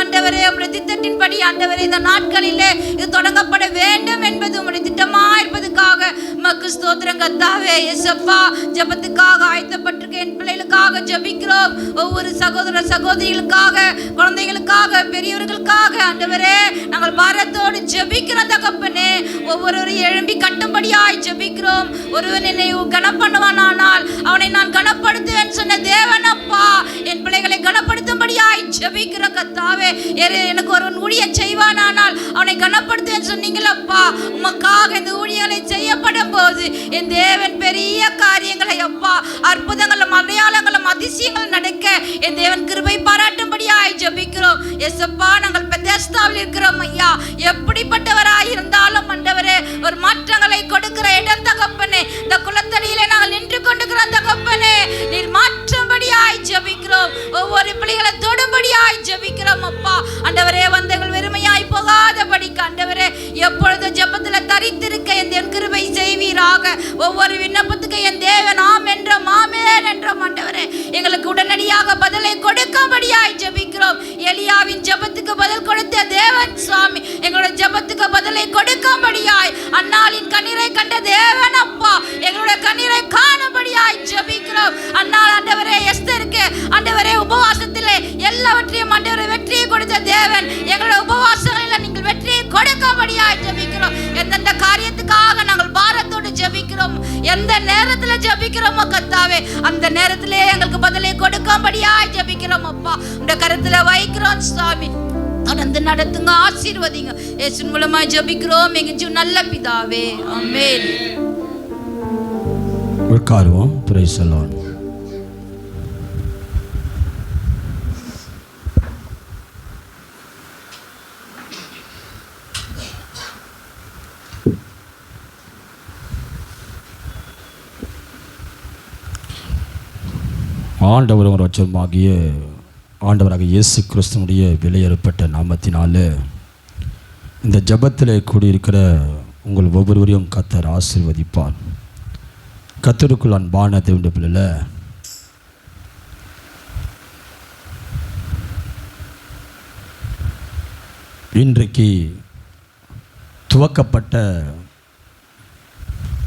ஆண்டவரே உம்முடைய திட்டத்தின்படி ஆண்டவரே இந்த நாட்களிலே இது தொடங்கப்பட வேண்டும் என்பது உம்முடைய திட்டமா இருப்பதுக்காக உமக்கு ஸ்தோத்திரம் கர்த்தாவே. இயேசப்பா, ஜெபத்துக்காக ஆயத்தப்பட்டிருக்க என் பிள்ளைகளுக்காக ஜெபிக்கிறோம். ஒவ்வொரு சகோதர சகோதரிகளுக்காக, குழந்தைகளுக்காக, பெரியவர்களுக்காக ஆண்டவரே நாங்கள் பாரத்தோடு ஜெபிக்கிறோம் தகப்பனே. ஒவ்வொருவரையும் எழும்பி கட்டும்படியாய் ஜெபிக்கிறோம். ஒருவன் என்னை கனம் பண்ணுவானால் அவனை நான் கனப்படுத்துவேன் சொன்ன தேவன் அப்பா, என் பிள்ளைகளை கனப்படுத்தும்படியாய் ஜெபிக்கிறோம் கர்த்தாவே. எனக்கு ஒருவன் ஊழியம் செய்வானானால் அவனை கனப்படுத்துவேன் சொன்னீங்களப்பா. உமக்காக இந்த ஊழியர்களை செய்யப்படும் போது என் தேவன் பெரிய காரியங்களை அப்பா, அற்புதங்களும் அடையாளங்களும் அதிசயங்களும் நடக்க என் தேவன் கிருபை பாராட்டும்படியாய் ஜெபிக்கிறோம். எஸ்அப்பா, நாங்கள் பெத்தேஸ்தாவில் இருக்கிறோம் ஐயா. எப்படிப்பட்டவராய் இருந்தாலும் ஆண்டவரே ஒரு மாற்றங்களை கொடுக்கிற இடம் தகப்பனே. இந்த குளத்தடியிலே நாங்கள் நின்று கொண்டிருக்கிறோம் தகப்பனே. நீர் மாற்றும்படியாய் ஜெபிக்கிறோம். ஒவ்வொரு பிள்ளைகளை தொடும்படியாய் ஜெபிக்கிறோம் அப்பா. ஆண்டவரே, வந்தங்கள் வெறுமையாய் போகாதபடிக்கு ஆண்டவரே எப்பொழுது ஜெபத்தில் தரித்திருக்க என் தேவன் கிருபை செய்வீராக. ஒவ்வொரு விண்ணப்பத்துக்கு என் தேவன் ஆம் என்றோம் ஆமென் என்றோம் ஆண்டவரே. எங்களுக்கு உடனடியாக பதிலை கொடுக்கும்படியாய் ஜெபிக்கிறோம். எலியாவின் ஜெபத்துக்கு பதில் கொடுத்த தேவன் சுவாமி எங்களுடைய ஜெபத்துக்கு பதிலை கொடுக்கும்படியாய், அன்னாளின் கண்ணீரை கண்ட தேவன் அப்பா எங்களுடைய கண்ணீரை காணும்படியாய் ஜெபிக்கிறோம். அன்னாள் ஆண்டவரே எஸ்தருக்கு ஆண்டவரே உபவாசத்திலே எல்லாவற்றையும் ஆண்டவரே வெற்றியை கொடுத்த தேவன் எங்களுடைய உபவாசங்களில் நீங்கள் வெற்றியை கொடுக்கும்படியாய் ஜெபிக்கிறோம். எந்தெந்த காரியத்துக்காக நாங்கள் பாரத்தோடு ஜெபிக்கிறோம், எந்த நேரத்தில் ஜெபிக்கிறோமோ கர்த்தாவே அந்த நேரத்திலே எங்களுக்கு பதிலை கொடுக்கும்படியாய் ஜெபிக்கிறோம் அப்பா. இந்த கருத்துல வைக்கிறோம் சுவாமி. தொடர்ந்து நடத்துங்க, ஆசீர்வதிங்க. இயேசுவின் மூலமா ஜெபிக்கிறோம் எங்க ஜீவ நல்ல பிதாவே, ஆமென். உட்காருவோம். Praise the Lord. ஆண்டவரும் இரட்சகருமாகிய ஆண்டவராக இயேசு கிறிஸ்துவினுடைய விலையேறப்பட்ட நாமத்தினாலே இந்த ஜெபத்தில் கூடியிருக்கிற உங்கள் ஒவ்வொருவரையும் கர்த்தர் ஆசீர்வதிப்பார். கர்த்தருக்குள் அன்பான தேவனுடைய பிள்ளைகளே, இன்றைக்கு துவக்கப்பட்ட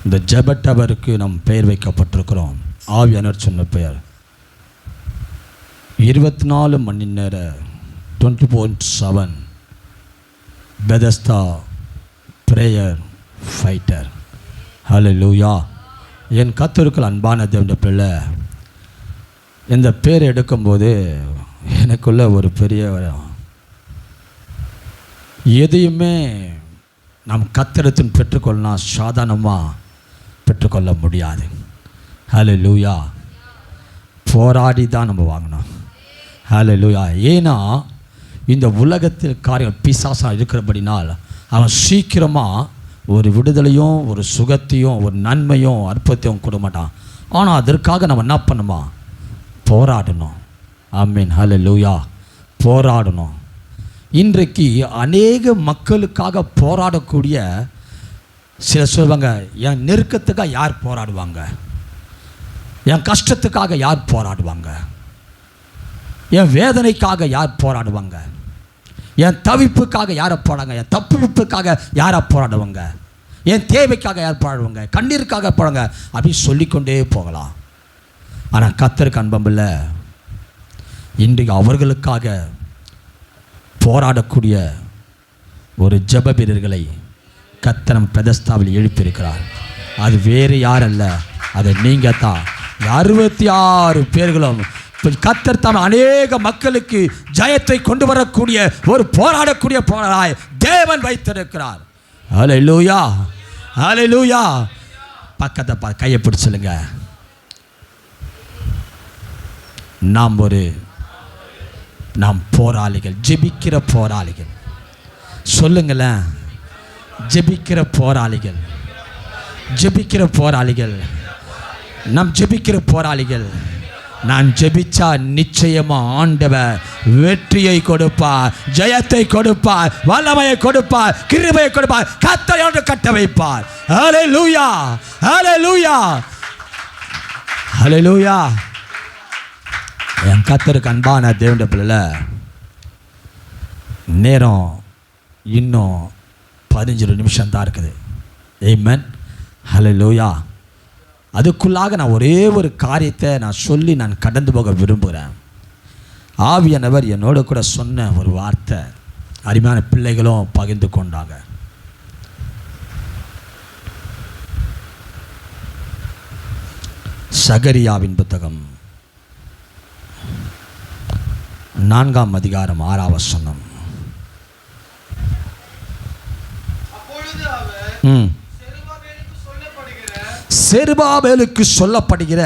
இந்த ஜெப டவருக்கு நம் பெயர் வைக்கப்பட்டிருக்கிறோம். ஆவியானவர் சொன்ன பெயர் 24 மணி நேர 24/7 பெதஸ்தா பிரேயர் ஃபைட்டர். ஹல்லேலூயா. என் கர்த்தருக்குள் அன்பான தேவனுடைய பிள்ளை, இந்த பேர் எடுக்கும்போது எனக்குள்ள ஒரு பெரிய எதையுமே நாம் கர்த்தரிடத்தில் பெற்றுக்கொள்ளலாம் சாதாரணமாக பெற்றுக்கொள்ள முடியாது. ஹல்லேலூயா. போராடி தான் நம்ம வாங்கணும். ஹல்லேலூயா. ஏன்னா இந்த உலகத்தில் காரியங்கள் பிசாசாக இருக்கிறபடினால் அவன் சீக்கிரமாக ஒரு விடுதலையும் ஒரு சுகத்தையும் ஒரு நன்மையும் அற்புதத்தையும் கொடுக்க மாட்டான். ஆனால் அதற்காக நம்ம என்ன பண்ணுமா? போராடணும். ஆமென். ஹல்லேலூயா. போராடணும். இன்றைக்கு அநேக மக்களுக்காக போராடக்கூடிய சில சொல்வாங்க, என் நெருக்கத்துக்காக யார் போராடுவாங்க? என் கஷ்டத்துக்காக யார் போராடுவாங்க? என் வேதனைக்காக யார் போராடுவாங்க? என் தவிப்புக்காக யாரை போராடுங்க? என் தப்புவிப்புக்காக யாரை போராடுவாங்க? என் தேவைக்காக யார் போராடுவாங்க? கண்ணீருக்காக போறாங்க. அப்படி சொல்லிக்கொண்டே போகலாம். ஆனால் கர்த்தருக்கு அன்பமில்லை. இன்றைக்கு அவர்களுக்காக போராடக்கூடிய ஒரு ஜெப வீரர்களை கர்த்தர் நம் பெதஸ்தாவில் எழுப்பியிருக்கிறார். அது வேறு யாரல்ல, அது நீங்கள் தான். 66 பேர்களும் கர்த்தர் தாம் அநேக மக்களுக்கு ஜெயத்தை கொண்டு வரக்கூடிய ஒரு போராடக்கூடிய போராடாய் தேவன் வைத்திருக்கிறார். ஹல்லேலூயா. ஹல்லேலூயா. பக்கத்தை கையை பிடிச்சிடுங்க. நாம் போராளிகள், ஜெபிக்கிற போராளிகள். சொல்லுங்களேன், ஜெபிக்கிற போராளிகள், ஜெபிக்கிற போராளிகள். நாம் ஜெபிக்கிற போராளிகள். நான் ஜெபிச்சா நிச்சயமா ஆண்டவர் வெற்றியை கொடுப்பார், ஜெயத்தை கொடுப்பார், வல்லமையை கொடுப்பார், கிருபையை கொடுப்பார், கர்த்தரை கட்ட வைப்பார். ஹல்லேலூயா. ஹல்லேலூயா. ஹல்லேலூயா. என் கர்த்தருக்கு அன்பான தேவனுடைய பிள்ளை, நேரம் இன்னும் 15 நிமிஷம் தான் இருக்குது. ஆமென். ஹல்லேலூயா. அதுக்குள்ளாக நான் ஒரே ஒரு காரியத்தை நான் சொல்லி நான் கடந்து போக விரும்புகிறேன். ஆவியானவர் என்னோட கூட சொன்ன ஒரு வார்த்தை அருமையான பிள்ளைகளும் பகிர்ந்து கொண்டாங்க. சகரியாவின் புத்தகம் 4ஆம் அதிகாரம் 6ஆம் வசனம். செருபாபேலுக்கு சொல்லப்படுகிற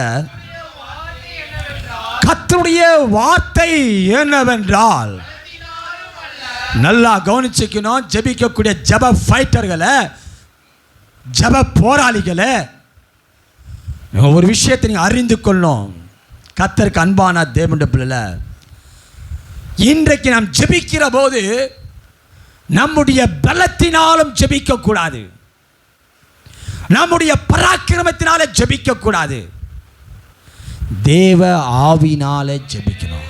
கர்த்தருடைய வார்த்தை என்னவென்றால், நல்லா கவனிச்சுக்கணும். ஜெபிக்கக்கூடிய ஜெப ஃபைட்டர்களை, ஜெப போராளிகளை, ஒரு விஷயத்தை நீங்கள் அறிந்து கொள்ளணும். கர்த்தருக்கு அன்பான தேவனுடைய பிள்ளை, இன்றைக்கு நாம் ஜெபிக்கிற போது நம்முடைய பலத்தினாலும் ஜெபிக்கக்கூடாது, நம்முடைய பராக்கிரமத்தினால ஜெபிக்கக்கூடாது, தேவ ஆவினாலே ஜெபிக்கணும்.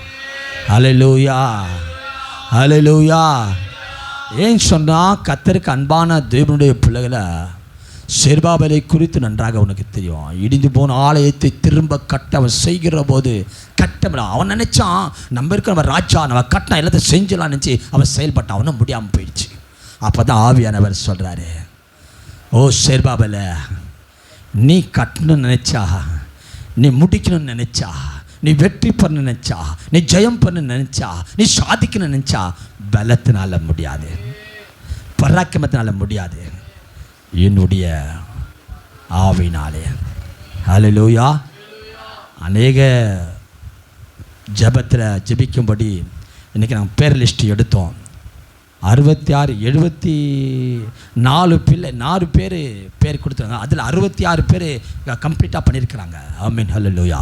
ஹல்லேலூயா, ஹல்லேலூயா. ஏன் சொன்னால், கர்த்தருக்கு அன்பான தேவனுடைய பிள்ளைகளை, செருபாபேலை குறித்து நன்றாக உனக்கு தெரியும். இடிந்து போன ஆலயத்தை திரும்ப கட்ட அவன் செய்கிற போது கட்டமில்ல. அவன் நினைச்சான் நம்ம இருக்கிற ராஜா, நம்ம கட்டின எல்லாத்தையும் செஞ்சலாம் நினச்சி அவன் செயல்பட்டான். அவனும் முடியாமல் போயிடுச்சு. அப்போ தான் ஆவியானவர் சொல்கிறாரு, ஓ செருபாபேல, நீ கட்டணும்னு நினச்சா, நீ முடிக்கணும்னு நினச்சா, நீ வெற்றி பண்ண நினச்சா, நீ ஜெயம் பண்ண நினச்சா, நீ சாதிக்கணும்னு நினச்சா, பலத்தினால முடியாது, பராக்கிரமத்தினால முடியாது, என்னுடைய ஆவினாலே. ஹல்லேலூயா. அநேக ஜெபத்தில் ஜெபிக்கும்படி இன்றைக்கி நாங்கள் பேர் லிஸ்ட் எடுத்தோம். 66 74 பிள்ளை 4 பேர் கொடுத்துருங்க. அதில் 66 பேர் கம்ப்ளீட்டாக பண்ணியிருக்கிறாங்க. ஆமென். ஹல்லேலூயா.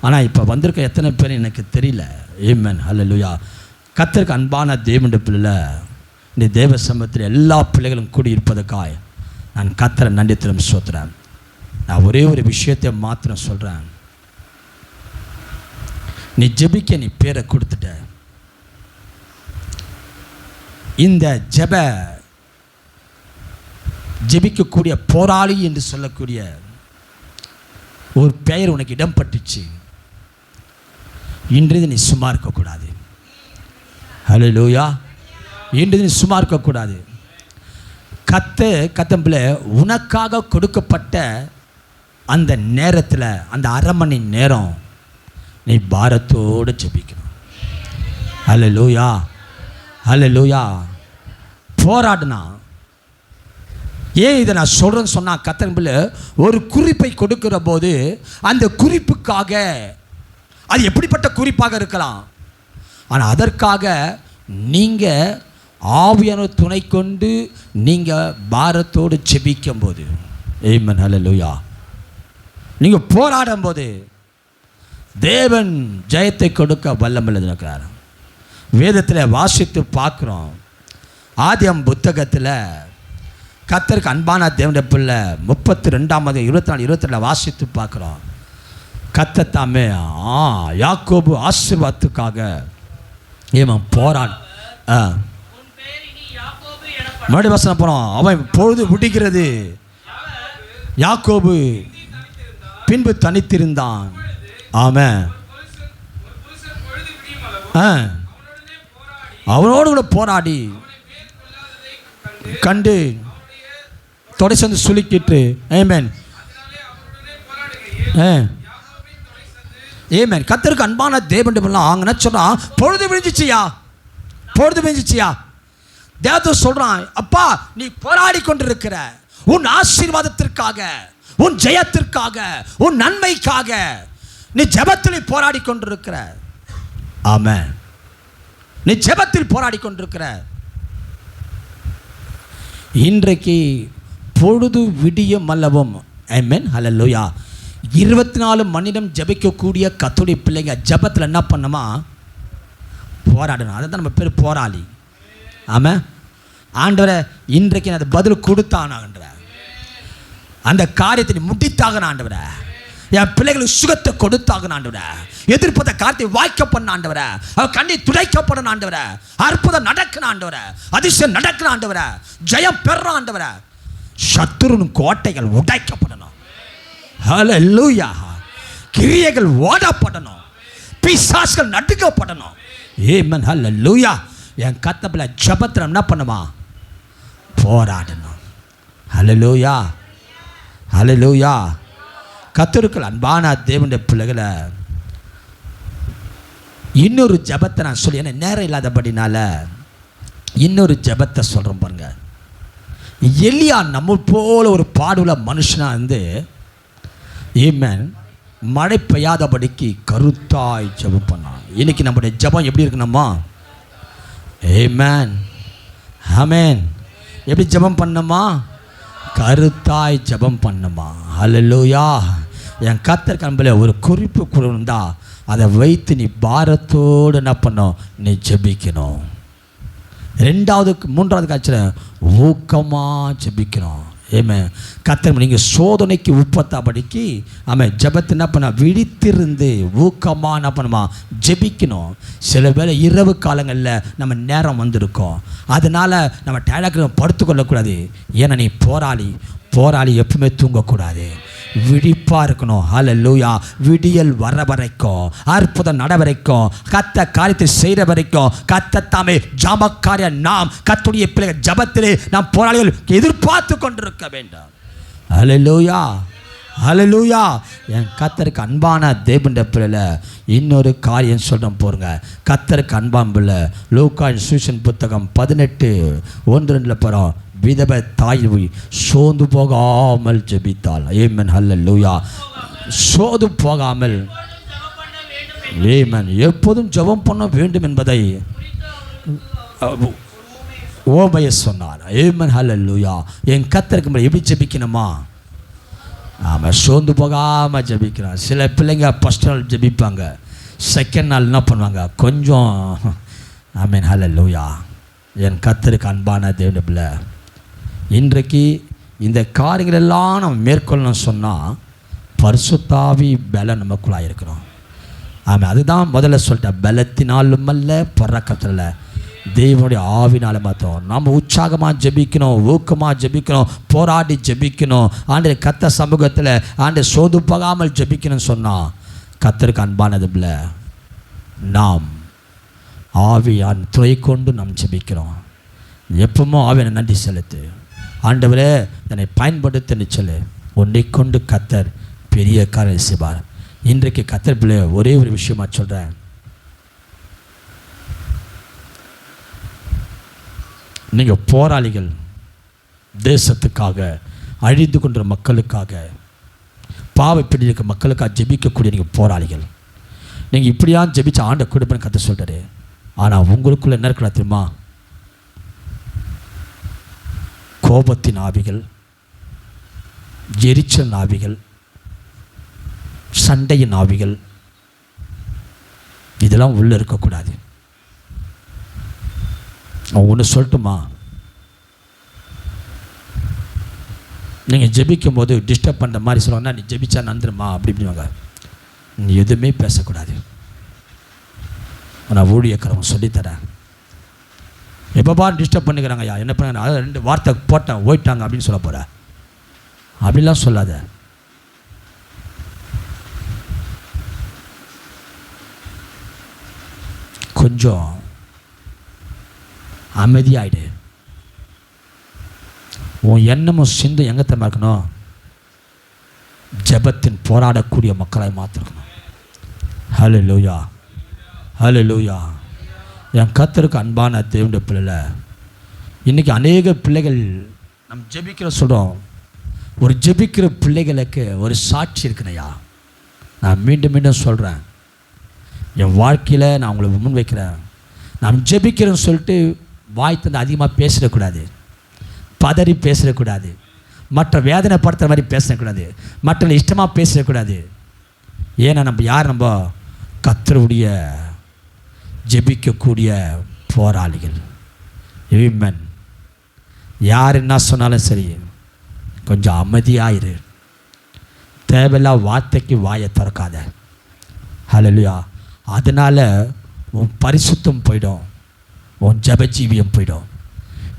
ஆனால் இப்போ வந்திருக்க எத்தனை பேர் எனக்கு தெரியல. ஆமென். ஹல்லேலூயா. கர்த்தருக்கு அன்பான தேவனுடைய பிள்ளை, இந்த தேவ சமூகத்தில் எல்லா பிள்ளைகளும் கூடியிருப்பதற்காக நான் கர்த்தரை நன்றி திரும்ப சொல்கிறேன். நான் ஒரே ஒரு விஷயத்தை மாத்திரம் சொல்கிறேன். நீ ஜெபிக்க நீ பேரை கொடுத்துட்ட. இந்த ஜெபிக்கக்கூடிய போராளி என்று சொல்லக்கூடிய ஒரு பெயர் உனக்கு இடம் பட்டுச்சு. இன்றைய நீ சும்மா இருக்கக்கூடாது. ஹல்லேலூயா. இன்றைய நீ சும்மா இருக்கக்கூடாது. கத்தம்பில் உனக்காக கொடுக்கப்பட்ட அந்த நேரத்தில், அந்த அரை மணி நேரம் நீ பாரத்தோடு ஜெபிக்கணும். ஹல்லேலூயா, ஹல்லேலூயா. போராடுனா. ஏன் இதை நான் சொல்கிறேன்னு சொன்னால், கத்தம்பில் ஒரு குறிப்பை கொடுக்கிற போது அந்த குறிப்புக்காக, அது எப்படிப்பட்ட குறிப்பாக இருக்கலாம், ஆனால் அதற்காக நீங்கள் ஆவியான துணை கொண்டு நீங்கள் பாரத்தோடு ஜெபிக்கும் போது, ஆமென், ஹல்லேலூயா, நீங்கள் போராடும் போது தேவன் ஜெயத்தை கொடுக்க வல்லமையுள்ளவர் இருக்கிறார். வேதத்தில் வாசித்து பார்க்குறோம். ஆதியாகமம் புத்தகத்தில் கர்த்தருக்கு அன்பான தேவனுடைய பிள்ளை 32ஆம் 24 22 வாசித்து பார்க்குறோம். கர்த்தர் தாமே யாக்கோபு ஆசீர்வாதத்துக்காக ஏன் போராட மறுபடி வசனம் போகிறோம். அவன் பொழுது விடுகிறது, யாக்கோபு பின்பு தனித்திருந்தான். ஆமென். அவனோடு கூட போராடி கண்டு தொடை சேர்ந்து சுலுக்கிட்டு, ஆமென், ஆமென். கர்த்தருக்கு அன்பான தேவன் அங்கே சொல்கிறான், பொழுது விழிஞ்சிச்சியா, பொழுது விழிஞ்சிச்சியா. தேவன் சொல்கிறான், அப்பா நீ போராடி கொண்டிருக்கிற உன் ஆசீர்வாதத்திற்காக, உன் ஜெயத்திற்காக, உன் நன்மைக்காக நீ ஜெபத்தில் போராடி கொண்டிருக்கிற. ஆமென். நீ ஜெபத்தில் போராடி கொண்டிருக்கிற. இன்றைக்கு பொழுது விடியும் அல்லவும். ஆமென், ஹல்லேலூயா. 24 மணி நேரம் ஜெபிக்கக்கூடிய கர்த்தருடைய பிள்ளைங்க ஜெபத்தில் என்ன பண்ணுமா, போராடணும். அதை தான் நம்ம பேர் போராளி. ஆமாம். ஆண்டவரை இன்றைக்கு நான் அதை பதில் கொடுத்தானான்ற அந்த காரியத்தை முடித்தாக ஆண்டவரை என் பிள்ளைகளுக்கு சுகத்தை கொடுத்தாங்க ஆண்டவரே. எதிர்ப்பத காரியத்தை வாய்க்க பண்ண ஆண்டவரே. அவர் கண்ணீர் துடைக்கப்படணும் ஆண்டவரே. அற்புதம் நடக்கணும் ஆண்டவரே. அதிசயம் நடக்கணும் ஆண்டவரே. ஜெயம் பெற ஆண்டவரே. சத்துருவின் கோட்டைகள் உடைக்கப்படணும். ஹல்லேலூயா. கிரியைகள் ஓடப்படணும். பிசாசுகள் நடுக்கப்படணும். ஆமென். ஹல்லேலூயா. என் கத்தபில ஜெபத்துல என்ன பண்ணுமா? போராடணும். ஹல்லேலூயா. ஹல்லேலூயா. கர்த்தருக்குள் அன்பான தேவனுடைய பிள்ளைகளை, இன்னொரு ஜெபத்தை நான் சொல்லி, ஏன்னா நேரம் இல்லாதபடினால இன்னொரு ஜெபத்தை சொல்கிறேன் பாருங்க. எலியா நம்ம போல ஒரு பாடுள்ள மனுஷனாக இருந்து ஆமென் மழை பெய்யாதபடிக்கு கருத்தாய் ஜெபம் பண்ணான். இன்னைக்கு நம்முடைய ஜெபம் எப்படி இருக்கணுமா? ஆமென் ஆமென். எப்படி ஜெபம் பண்ணணுமா? கருத்தாய் ஜெபம் பண்ணணுமா? ஹல்லேலூயா. என் கர்த்தர் கண்பில் ஒரு குறிப்பு கொடுந்தா அதை வைத்து நீ பாரத்தோடு என்ன பண்ணணும்? நீ ஜெபிக்கணும். மூன்றாவது காட்சியில் ஊக்கமாக ஜெபிக்கணும். ஆமென். கர்த்தர் நீங்கள் சோதனைக்கு உட்பட்டாபடிக்கு ஆமென் ஜெபத்தை என்ன பண்ண? விழித்திருந்து ஊக்கமாக என்ன பண்ணுமா? ஜெபிக்கணும். சில வேளை இரவு காலங்களில் நம்ம நேரம் வந்திருக்கோம், அதனால் நம்ம டயர்டாக படுத்துக்கொள்ளக்கூடாது. ஏன்னா நீ போராளி எப்பவுமே தூங்கக்கூடாது, விழிப்பாக இருக்கணும். ஹல்லேலூயா. விடியல் வர வரைக்கும், அற்புதம் நட வரைக்கும், கத்த காரியத்தை செய்கிற வரைக்கும், கத்த தாமே ஜாமக்காரிய நாம் கத்துடைய பிள்ளைகள் ஜபத்திலே நாம் போராளிகள் எதிர்பார்த்து கொண்டிருக்க வேண்டும். ஹல்லேலூயா. ஹல்லேலூயா. என் கத்தருக்கு அன்பான தேவனுடைய பிள்ளை, இன்னொரு காரியம் சொல்கிறேன் போருங்க. கத்தருக்கு அன்பான் பிள்ளை, லூக்கா சுவிசேஷன் புத்தகம் 18:1-2 படம், விதவை தாய் சோர்ந்து போகாமல் ஜெபித்தாள். ஆமென். ஹல்லேலூயா. சோர்ந்து போகாமல் ஆமென் எப்போதும் ஜெபம் பண்ண வேண்டும் என்பதை ஓமையை சொன்னார். ஆமென். ஹல்லேலூயா. என் கர்த்தருக்கு எப்படி ஜெபிக்கணுமா? ஆமாம், சோர்ந்து போகாமல் ஜெபிக்கிறான். சில பிள்ளைங்க ஃபஸ்ட் நாள் ஜெபிப்பாங்க, செகண்ட் நாள் என்ன பண்ணுவாங்க? கொஞ்சம் ஆமென். ஹல்லேலூயா. என் கர்த்தருக்கு அன்பான தேவனுடைய பிள்ளை, இன்றைக்கு இந்த காரியங்கள் எல்லாம் நம்ம மேற்கொள்ளணும் சொன்னால் பரிசுத்தாவி பலம் நமக்குள்ளாக இருக்கிறோம். ஆமாம், அதுதான் முதல்ல சொல்லிட்டேன். பலத்தினாலும் அல்ல பராக்கிரமத்தில், தேவனுடைய ஆவினால மாத்திரம். நம்ம உற்சாகமாக ஜெபிக்கணும், ஊக்கமாக ஜெபிக்கணும், போராடி ஜெபிக்கணும். ஆண்டு கர்த்தர் சமூகத்தில் ஆண்டு சோது போகாமல் ஜெபிக்கணும்னு சொன்னால் கர்த்தருக்கு அன்பானது இல்லை. நாம் ஆவியான் துணை கொண்டு நாம் ஜெபிக்கிறோம். எப்பவுமே ஆவியான நன்றி செலுத்து. ஆண்டவரே என்னை பயன்படுத்தன்னு சொல்லு. உன்னை கொண்டு கர்த்தர் பெரிய காரியம் செய்வார். இன்றைக்கு கர்த்தர் பிள்ளை ஒரே ஒரு விஷயமா சொல்கிறேன். நீங்கள் போராளிகள், தேசத்துக்காக, அழிந்து கொண்ட மக்களுக்காக, பாவப்படி இருக்க மக்களுக்காக ஜெபிக்கக்கூடிய நீங்கள் போராளிகள். நீங்கள் இப்படியா ஜெபிச்ச ஆண்ட கொடுப்பேன்னு கர்த்தர் சொல்கிறாரு. ஆனால் உங்களுக்குள்ள என்ன இருக்கலாம் தெரியுமா? கோபத்தின் ஆவிகள், எரிச்சல் ஆவிகள், சண்டையின் ஆவிகள், இதெல்லாம் உள்ளே இருக்கக்கூடாது. ஒன்று சொல்லட்டுமா? நீங்கள் ஜெபிக்கும் போது டிஸ்டர்ப் பண்ணுற மாதிரி சொல்லுவாங்கன்னா, நீ ஜெபிச்சா நந்துருமா அப்படி இப்படிவாங்க. நீ எதுவுமே பேசக்கூடாது. நான் ஊழியக்காரன் சொல்லித்தரேன். எப்போ டிஸ்டர்ப் பண்ணிக்கிறாங்க, ஐயா என்ன பண்ண, அதை 2 வார்த்தை போட்டேன் ஓயிட்டாங்க அப்படின்னு சொல்ல போகிற. அப்படிலாம் சொல்லாத. கொஞ்சம் அமைதியாயிடு. உன் எண்ணமும் சிந்து எங்கே தம்மா இருக்கணும்? ஜெபத்தின் போராடக்கூடிய மக்களாய் மாற்றிருக்கணும். ஹல்லேலூயா. ஹல்லேலூயா. என் கர்த்தருக்கு அன்பான தேவனுடைய பிள்ளை, இன்றைக்கி அநேக பிள்ளைகள் நம்ம ஜெபிக்கிற சொல்கிறோம். ஒரு ஜெபிக்கிற பிள்ளைகளுக்கு ஒரு சாட்சி இருக்குனையா. நான் மீண்டும் மீண்டும் சொல்கிறேன், என் வாழ்க்கையில் நான் உங்களை முன்வைக்கிறேன். நான் ஜெபிக்கிறேன்னு சொல்லிட்டு வாய் தந்து அதிகமாக பேசிடக்கூடாது, பதறி பேசிடக்கூடாது, மற்ற வேதனைப்படுத்துகிற மாதிரி பேசக்கூடாது, மற்ற இஷ்டமாக பேசிடக்கூடாது. ஏன்னா நம்ம கர்த்தருடைய ஜெபிக்கக்கூடிய போராளிகள். ஆமென். யார் என்ன சொன்னாலும் சரி, கொஞ்சம் அமைதியாயிரு, தேவையில்லா வார்த்தைக்கு வாயை திறக்காத. ஹல்லேலூயா. அதனால் உன் பரிசுத்தம் போயிடும், உன் ஜெபஜீவியம் போயிடும்.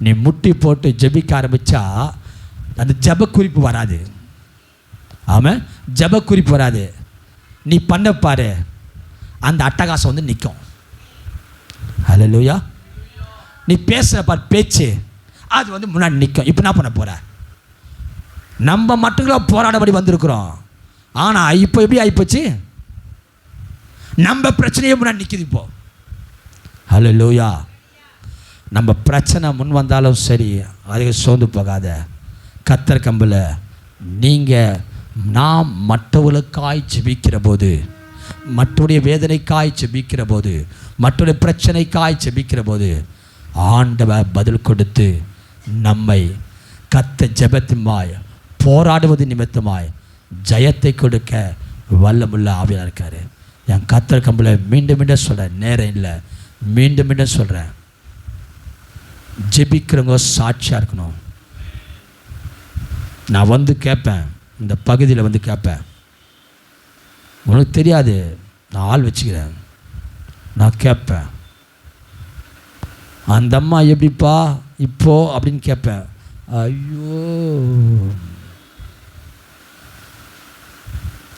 நீ முட்டி போட்டு ஜெபிக்க ஆரம்பித்தா அந்த ஜெப குறிப்பு வராது. ஆமாம், ஜெப குறிப்பு வராது. நீ பண்ண பாரு, அந்த அட்டகாசம் வந்து நிற்கும். ஹல்லேலூயா. நீ பேசுகிற பாரு பேச்சு, அது வந்து முன்னாடி நிற்கும். இப்போ என்ன பண்ண போகிற? நம்ம மட்டும் போராடபடி வந்திருக்கிறோம். ஆனால் இப்போ எப்படி ஆகிப்போச்சு? நம்ம பிரச்சனையே முன்னாடி நிற்கிது இப்போ. ஹல்லேலூயா. நம்ம பிரச்சனை முன் வந்தாலும் சரி, அதுக்கு சோர்ந்து போகாத. கர்த்தர் கம்பில் நீங்கள் நாம் மற்றவர்களுக்காய் ஜெபிக்கிற போது, மற்றவருடைய வேதனைக்காய் ஜெபிக்கிற போது, மற்றவருடைய பிரச்சனைக்காய் ஜெபிக்கிற போது ஆண்டவர் பதில் கொடுத்து நம்மை கர்த்தர் ஜெபத்தின்மாய் போராடுவது நிமித்தமாய் ஜெயத்தை கொடுக்க வல்லமுள்ள ஆவியாக இருக்கார். என் கர்த்தர் கம்பில் மீண்டும் மீண்டும் சொல்கிறேன், நேரம் இல்லை, மீண்டும் மீண்டும் சொல்கிறேன், ஜெபிக்கிறவங்க சாட்சியாக இருக்கணும். நான் வந்து கேட்பேன், இந்த பகுதியில் வந்து கேட்பேன், உனக்கு தெரியாது, நான் ஆள் வச்சுக்கிறேன், நான் கேட்பேன், அந்த அம்மா எப்படிப்பா இப்போ அப்படின்னு கேட்பேன். ஐயோ,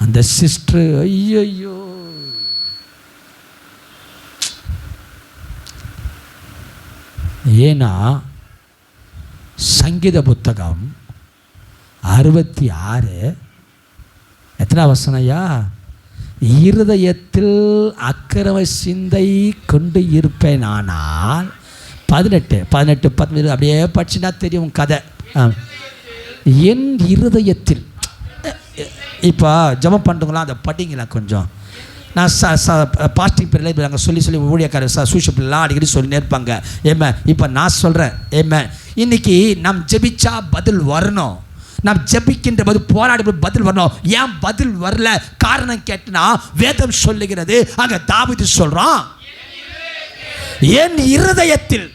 அந்த சிஸ்டர், ஐயோ, ஏன்னா சங்கீத புத்தகம் 66 எத்தனை வசனையா? இருதயத்தில் அக்கிரம சிந்தை கொண்டு இருப்பேன். ஆனால் 18 19 அப்படியே படிச்சுனா தெரியும் கதை. என் இருதயத்தில், இப்போ ஜெபம் பண்ணுறவங்களாம் அதை படிங்களா கொஞ்சம். நான் பாஸ்டிங் பீரியடில் நாங்கள் சொல்லி ஊழியக்காரர் சூஷப்லாம் அடிக்கடி சொல்லினே இருப்பாங்க. ஏம்மா இப்போ நான் சொல்கிறேன், ஏம்மா இன்றைக்கி நம் ஜெபிச்சா பதில் வரணும். நாம் ஜெபிக்கின்ற போது போராடும் பதில் வரணும். ஏன் பதில் வரல? காரணம் கேட்டுனா வேதம் சொல்லுகிறது, அங்கே தாவீது சொல்கிறான், என் இருதயத்தில்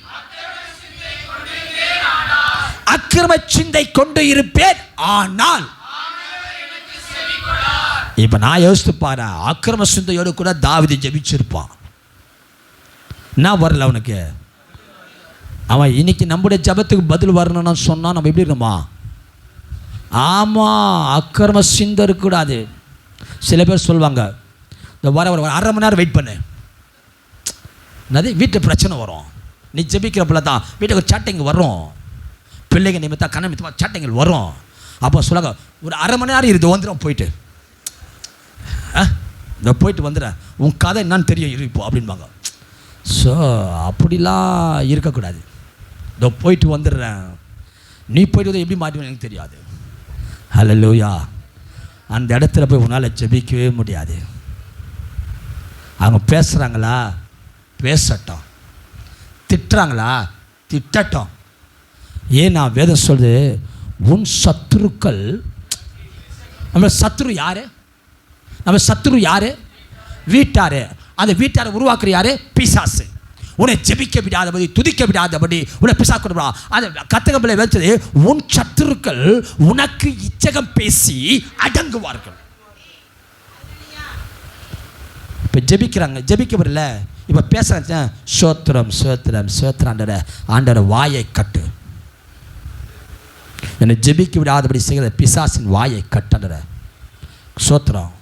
அக்கிரம சிந்தை கொண்டு இருப்பேன். ஆனால் இப்போ நான் யோசித்து பாரு, அக்கிரம சிந்தையோடு கூட தாவீது ஜெபிச்சிருப்பான். நான் வரல அவனுக்கு. அவன் இன்னைக்கு நம்முடைய ஜெபத்துக்கு பதில் வரணும்னு சொன்னால் நம்ம எப்படி இருக்கணுமா? ஆமாம், அக்கிரம சிந்தை இருக்கக்கூடாது. சில பேர் சொல்லுவாங்க, இந்த வர அரை மணி நேரம் வெயிட் பண்ணு, என்னது வீட்டு பிரச்சனை வரும், நீ ஜெபிக்கிறப்பல தான் வீட்டுக்கு ஒரு சாட்டிங் வரும், பிள்ளைங்க நிமித்தம் கண்ண நிமித்தமாக சாட்டிங்கள் வரும். அப்போ சொல்லுவாங்க, ஒரு அரை மணி நேரம் இருந்து வந்துடும், போயிட்டு இந்த போயிட்டு வந்துடுறேன், உன் கதை என்னன்னு தெரியும் இருப்போம் அப்படின்பாங்க. ஸோ அப்படிலாம் இருக்கக்கூடாது. இதோ போயிட்டு வந்துடுறேன், நீ போயிட்டு வந்து எப்படி மாட்டுவேன்னு எனக்கு தெரியாது. ஹல்லேலூயா. அந்த இடத்துல போய் உன்னால் ஜெபிக்கவே முடியாது. அவங்க பேசுகிறாங்களா, பேசட்டும். திட்டுறாங்களா, திட்டட்டும். ஏன்னா வேதம் சொல்லுது, உன் சத்துருக்கள், நம்ம சத்துரு யாரு? நம்ம சத்துரு யாரு? வீட்டாரு. அந்த வீட்டாரை உருவாக்குற யாரு? பிசாசு. உன்னை ஜெபிக்க விடாதபடி, துதிக்க விடாதபடி உன்னை பிசாசு கொடுப்பா. அந்த கத்தகம்பில் வச்சது, உன் சத்துருக்கள் உனக்கு இச்சகம் பேசி அடங்குவார்கள். இப்போ ஜெபிக்கிறாங்க, ஜெபிக்க வரல, இப்போ பேசுகிறாங்க, சோத்திரம் சோத்திரம் சோத்திரம், ஆண்டவர வாயை கட்டு, என்னை ஜெபிக்க விடாதபடி செய்கிற பிசாசின் வாயை கட்டண்டற. சோத்திரம்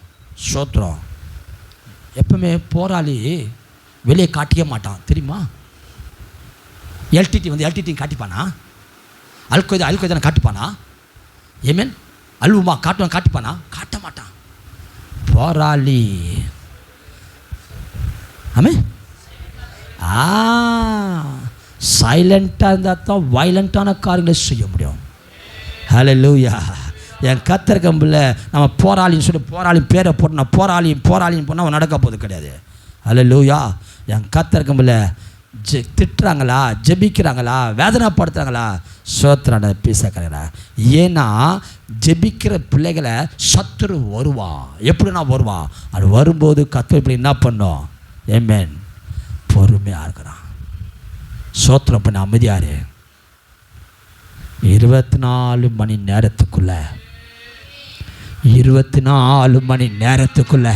சோத்திரம். எப்பவுமே போராளி வெளியே காட்டிக்க மாட்டான், தெரியுமா? எல்டிடி வந்து எல்டிடி காட்டிப்பானா? அல்கொய்தா காட்டிப்பானா? ஏமேன் அல்வுமா காட்டிப்பானா? காட்ட மாட்டான் போராளி. ஆமே, சைலண்ட்டாக இருந்தால் தான் வைலண்ட்டான காரியங்களை செய்ய முடியும். ஹல்லேலூயா. என் கத்தர் கம்பில் நம்ம போராளின்னு சொல்லி போராளின் பேரை போட்டு நான் போராளின்னு போனால் நடக்க போகிறது கிடையாது. ஹல்லேலூயா. என் கத்தர் கம்பில் திட்டுறாங்களா, ஜெபிக்கிறாங்களா, வேதனைப்படுத்துகிறாங்களா, சோத்திரான பேசக்கிறா. ஏன்னா ஜெபிக்கிற பிள்ளைகளை சத்துரு வருவான். எப்படின்னா வருவான், அது வரும்போது கத்தர் இப்படி என்ன பண்ணோம்? ஏமேன், பொறுமையாக இருக்கிறான். சோத்திரம் பண்ண அமைதியாரு. 24 மணி நேரத்துக்குள்ள 24 மணி நேரத்துக்குள்ள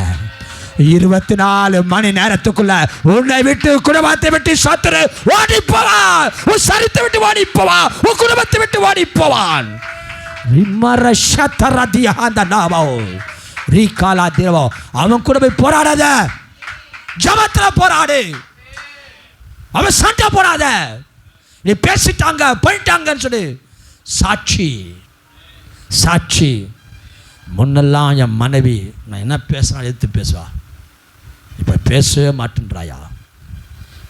24 மணி நேரத்துக்குள்ள உன்னை விட்டு குடும்பத்தை விட்டு சத்துரு ஓடி போவான். உன் சரித்தை விட்டு ஓடி போவான். உன் குடும்பத்தை விட்டு ஓடி போவான். அவன் கூட போய் போராடாத, ஜபத்துல போராடு. அவன் சண்டை போடாத. நீ பேசிட்டாங்க போயிட்டாங்கன்னு சொல்லி சாட்சி. முன்னெல்லாம் என் மனைவி நான் என்ன பேசுனா எடுத்து பேசுவா, இப்போ பேசவே மாட்டேன்றாயா.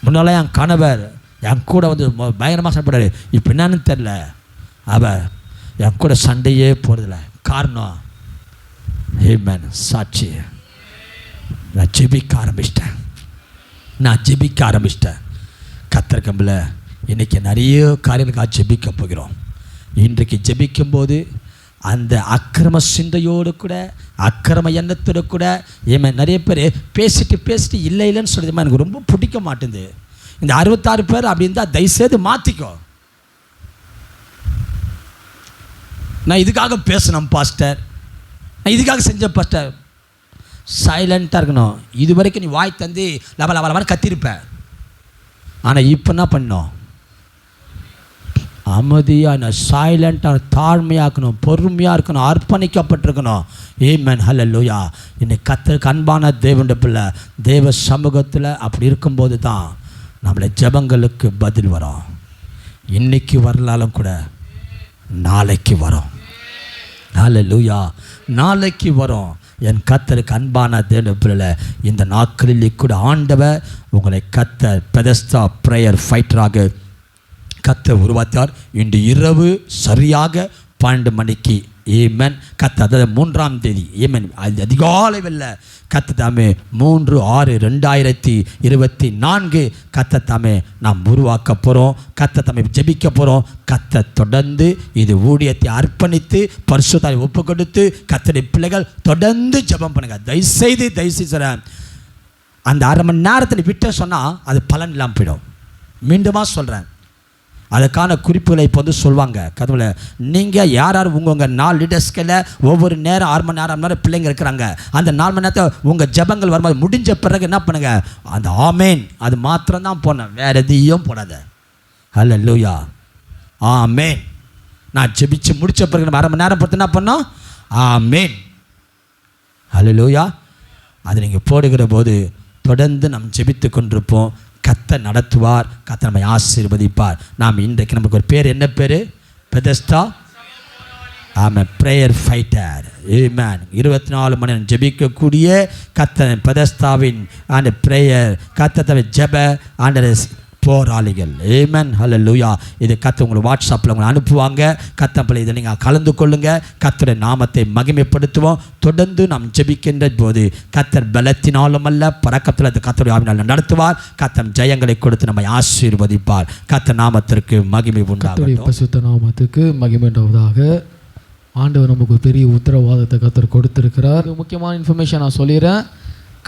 முன்னெல்லாம் என் கணவர் என் கூட வந்து பயங்கரமாக சண்டைப்படாரு, இப்போ என்னன்னு தெரில, அவள் என் கூட சண்டையே போகிறதில்ல. காரணம் ஆமென், சாட்சி. நான் ஜெபிக்க ஆரம்பிச்சிட்டேன். கர்த்தர் கம்பில் இன்றைக்கி நிறைய காரியங்களுக்காக ஜெபிக்க போகிறோம். இன்றைக்கு ஜெபிக்கும்போது அந்த அக்கிரம சிந்தையோடு கூட அக்கிரம எண்ணத்தோடு கூட நிறைய பேர் பேசிட்டு இல்லைன்னு சொல்லுதுமா. எனக்கு ரொம்ப பிடிக்க மாட்டேங்குது. இந்த 66 பேர் அப்படி இருந்தால் தயவுசெய்து மாற்றிக்கோ. நான் இதுக்காக பேசணும் பாஸ்டர், நான் இதுக்காக செஞ்ச பாஸ்டர். சைலண்ட்டாக இருக்கணும். இது வரைக்கும் நீ வாய் தந்து லவலவலன்னு கத்திருப்பேன். ஆனால் இப்போ என்ன பண்ணோம்? அமைதியாக சைலண்ட்டாக தாழ்மையாக்கணும், பொறுமையாக இருக்கணும், அர்ப்பணிக்கப்பட்டிருக்கணும். ஆமென், ஹல்லேலூயா. இன்னைக்கு கர்த்தருக்கு அன்பான தேவனுடைய பிள்ளை தேவ சமூகத்தில் அப்படி இருக்கும்போது தான் நம்மளை ஜெபங்களுக்கு பதில் வரும். இன்னைக்கு வரலாலும் கூட நாளைக்கு வரும். ஹல்லேலூயா, நாளைக்கு வரும். என் கர்த்தருக்கு அன்பான தேவனுடைய பிள்ளை இந்த நாட்களில் கூட ஆண்டவர் உங்களை கர்த்தர் பெதஸ்தா பிரேயர் ஃபைட்டராக கர்த்தர் உருவாத்தார். இன்று இரவு சரியாக 12 மணிக்கு ஏமன் கர்த்தர், அதாவது 3ஆம் தேதி ஏமன், அது அதிகாலை வெல்ல கர்த்தர் தாமே 3/6/2024 கர்த்தர் தாமே நாம் உருவாக்க போகிறோம். கர்த்தர் தாமே ஜெபிக்க போகிறோம். கர்த்தர் தொடர்ந்து இது ஊழியத்தை அர்ப்பணித்து பரிசுத்தாய் ஒப்பு கொடுத்து கர்த்தருடைய பிள்ளைகள் தொடர்ந்து ஜெபம் பண்ணுங்க. தயவுசெய்து சொல்கிறேன், அந்த 1/2 மணி நேரத்தில் விட்ட சொன்னால் அது பலன் இல்லாமல் போயிடும். மீண்டுமா சொல்கிறேன், அதுக்கான குறிப்புகளை இப்போ வந்து சொல்லுவாங்க கதவுல. நீங்கள் யார் உங்கள் 4 லீடர்ஸ்கில் ஒவ்வொரு நேரம் 6 மணி நேரம் பிள்ளைங்க இருக்கிறாங்க. அந்த 4 மணி நேரத்தை உங்கள் ஜெபங்கள் வரும்போது முடிஞ்ச பிறகு என்ன பண்ணுங்கள், அந்த ஆமேன் அது மாத்திரம்தான் போனேன், வேறு எதையும் போடாத. ஹல்லேலூயா, ஆமேன். நான் ஜெபிச்சு முடித்த பிறகு நம்ம 1/2 மணி நேரம் பொறுத்து என்ன பண்ணோம், ஆமேன், ஹல்லேலூயா. அது நீங்கள் போடுகிற போது தொடர்ந்து நாம் ஜெபித்து கொண்டிருப்போம். கர்த்தர் நடத்துவார், கர்த்தர் நம்மை ஆசீர்வதிப்பார். நாம் இன்றைக்கு நமக்கு ஒரு பேர், என்ன பேர்? பெதஸ்தா ஆமாம், ப்ரேயர் ஃபைட்டர். ஆமென். 24 மணி நேரம் ஜெபிக்கக்கூடிய கர்த்தர் பெதஸ்தாவின் அந்த ப்ரேயர் கர்த்தர் ஜெப ஆண்டர் போராளிகள். ஆமென், ஹல்லேலூயா. இது கர்த்தர் உங்களுக்கு வாட்ஸ்அப்பில் உங்களை அனுப்புவாங்க. கர்த்தர் இதை நீங்கள் கலந்து கொள்ளுங்கள். கர்த்தருடைய நாமத்தை மகிமைப்படுத்துவோம். தொடர்ந்து நாம் ஜெபிக்கின்ற போது கர்த்தர் பலத்தினாலும் அல்ல பரக்கத்தில் கர்த்தருடைய ஆவியினால் நடத்துவார். கர்த்தர் ஜெயங்களை கொடுத்து நம்மை ஆசீர்வதிப்பார். கர்த்தர் நாமத்திற்கு மகிமை உண்டாகட்டும். பரிசுத்த நாமத்துக்கு மகிமை உண்டாவதாக. ஆண்டவர் நமக்கு ஒரு பெரிய உத்தரவாதத்தை கர்த்தர் கொடுத்திருக்கிறார். முக்கியமான இன்ஃபர்மேஷன் நான் சொல்லிடுறேன்.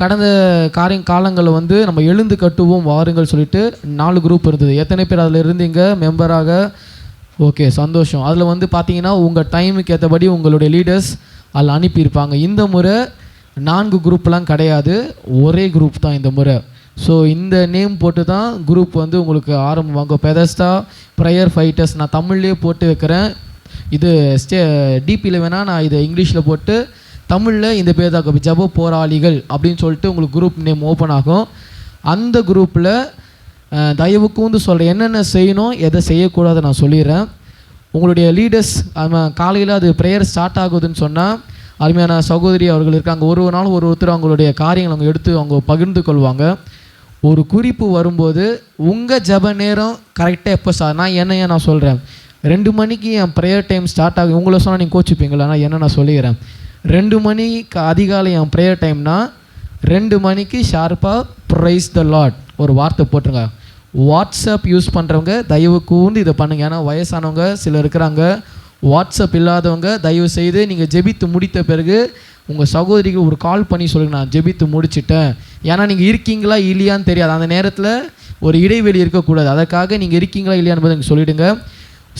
கடந்த காலங்களில் வந்து நம்ம எழுந்து கட்டுவோம் வாருங்கள் சொல்லிட்டு 4 குரூப் இருந்தது. எத்தனை பேர் அதில் இருந்தீங்க மெம்பராக? ஓகே, சந்தோஷம். அதில் வந்து பார்த்தீங்கன்னா உங்கள் டைமுக்கு ஏற்றபடி உங்களுடைய லீடர்ஸ் அதில் அனுப்பியிருப்பாங்க. இந்த முறை 4 குரூப்லாம் கிடையாது, ஒரே குரூப் தான் இந்த முறை. ஸோ இந்த நேம் போட்டு தான் குரூப் வந்து உங்களுக்கு ஆரம்பமாங்க. Bethesda prayer fighters. நான் தமிழ்லேயே போட்டு வைக்கிறேன். இது டிபியில் வேணால் நான் இதை இங்கிலீஷில் போட்டு தமிழில் இந்த பேர் தான் ஜெப போராளிகள் அப்படின்னு சொல்லிட்டு உங்களுக்கு குரூப் நேம் ஓப்பன் ஆகும். அந்த குரூப்பில் தயவு கூர்ந்து சொல்கிறேன், என்னென்ன செய்யணும் எதை செய்யக்கூடாது நான் சொல்லிடுறேன். உங்களுடைய லீடர்ஸ் காலையில் அது ப்ரேயர் ஸ்டார்ட் ஆகுதுன்னு சொன்னால் அருமையான சகோதரி அவர்கள் இருக்காங்க. ஒரு நாள் ஒருத்தர் அவங்களுடைய காரியங்களை அவங்க எடுத்து அவங்க பகிர்ந்து கொள்வாங்க. ஒரு குறிப்பு வரும்போது உங்கள் ஜெப நேரம் கரெக்டாக எப்போ நான் என்னையா நான் சொல்கிறேன், 2 மணிக்கு என் ப்ரேயர் டைம் ஸ்டார்ட் ஆகும். உங்களை சொன்னால் நீங்கள் கோச்சிப்பீங்களா? நான் என்ன நான் சொல்லிக்கிறேன், 2 மணிக்கு அதிகாலை என் ப்ரேயர் டைம்னா 2 மணிக்கு ஷார்ப்பாக ப்ரைஸ் த லார்ட் ஒரு வார்த்தை போட்டுருங்க. வாட்ஸ்அப் யூஸ் பண்ணுறவங்க தயவு கூர்ந்து இதை பண்ணுங்கள். ஏன்னா வயசானவங்க சிலர் இருக்கிறாங்க, வாட்ஸ்அப் இல்லாதவங்க தயவு செய்து நீங்கள் ஜெபித்து முடித்த பிறகு உங்கள் சகோதரிக்கு ஒரு கால் பண்ணி சொல்லுங்கள், நான் ஜெபித்து முடிச்சிட்டேன். ஏன்னா நீங்கள் இருக்கீங்களா இல்லையான்னு தெரியாது. அந்த நேரத்தில் ஒரு இடைவெளி இருக்கக்கூடாது. அதற்காக நீங்கள் இருக்கீங்களா இல்லையான்னு எனக்கு சொல்லிவிடுங்க.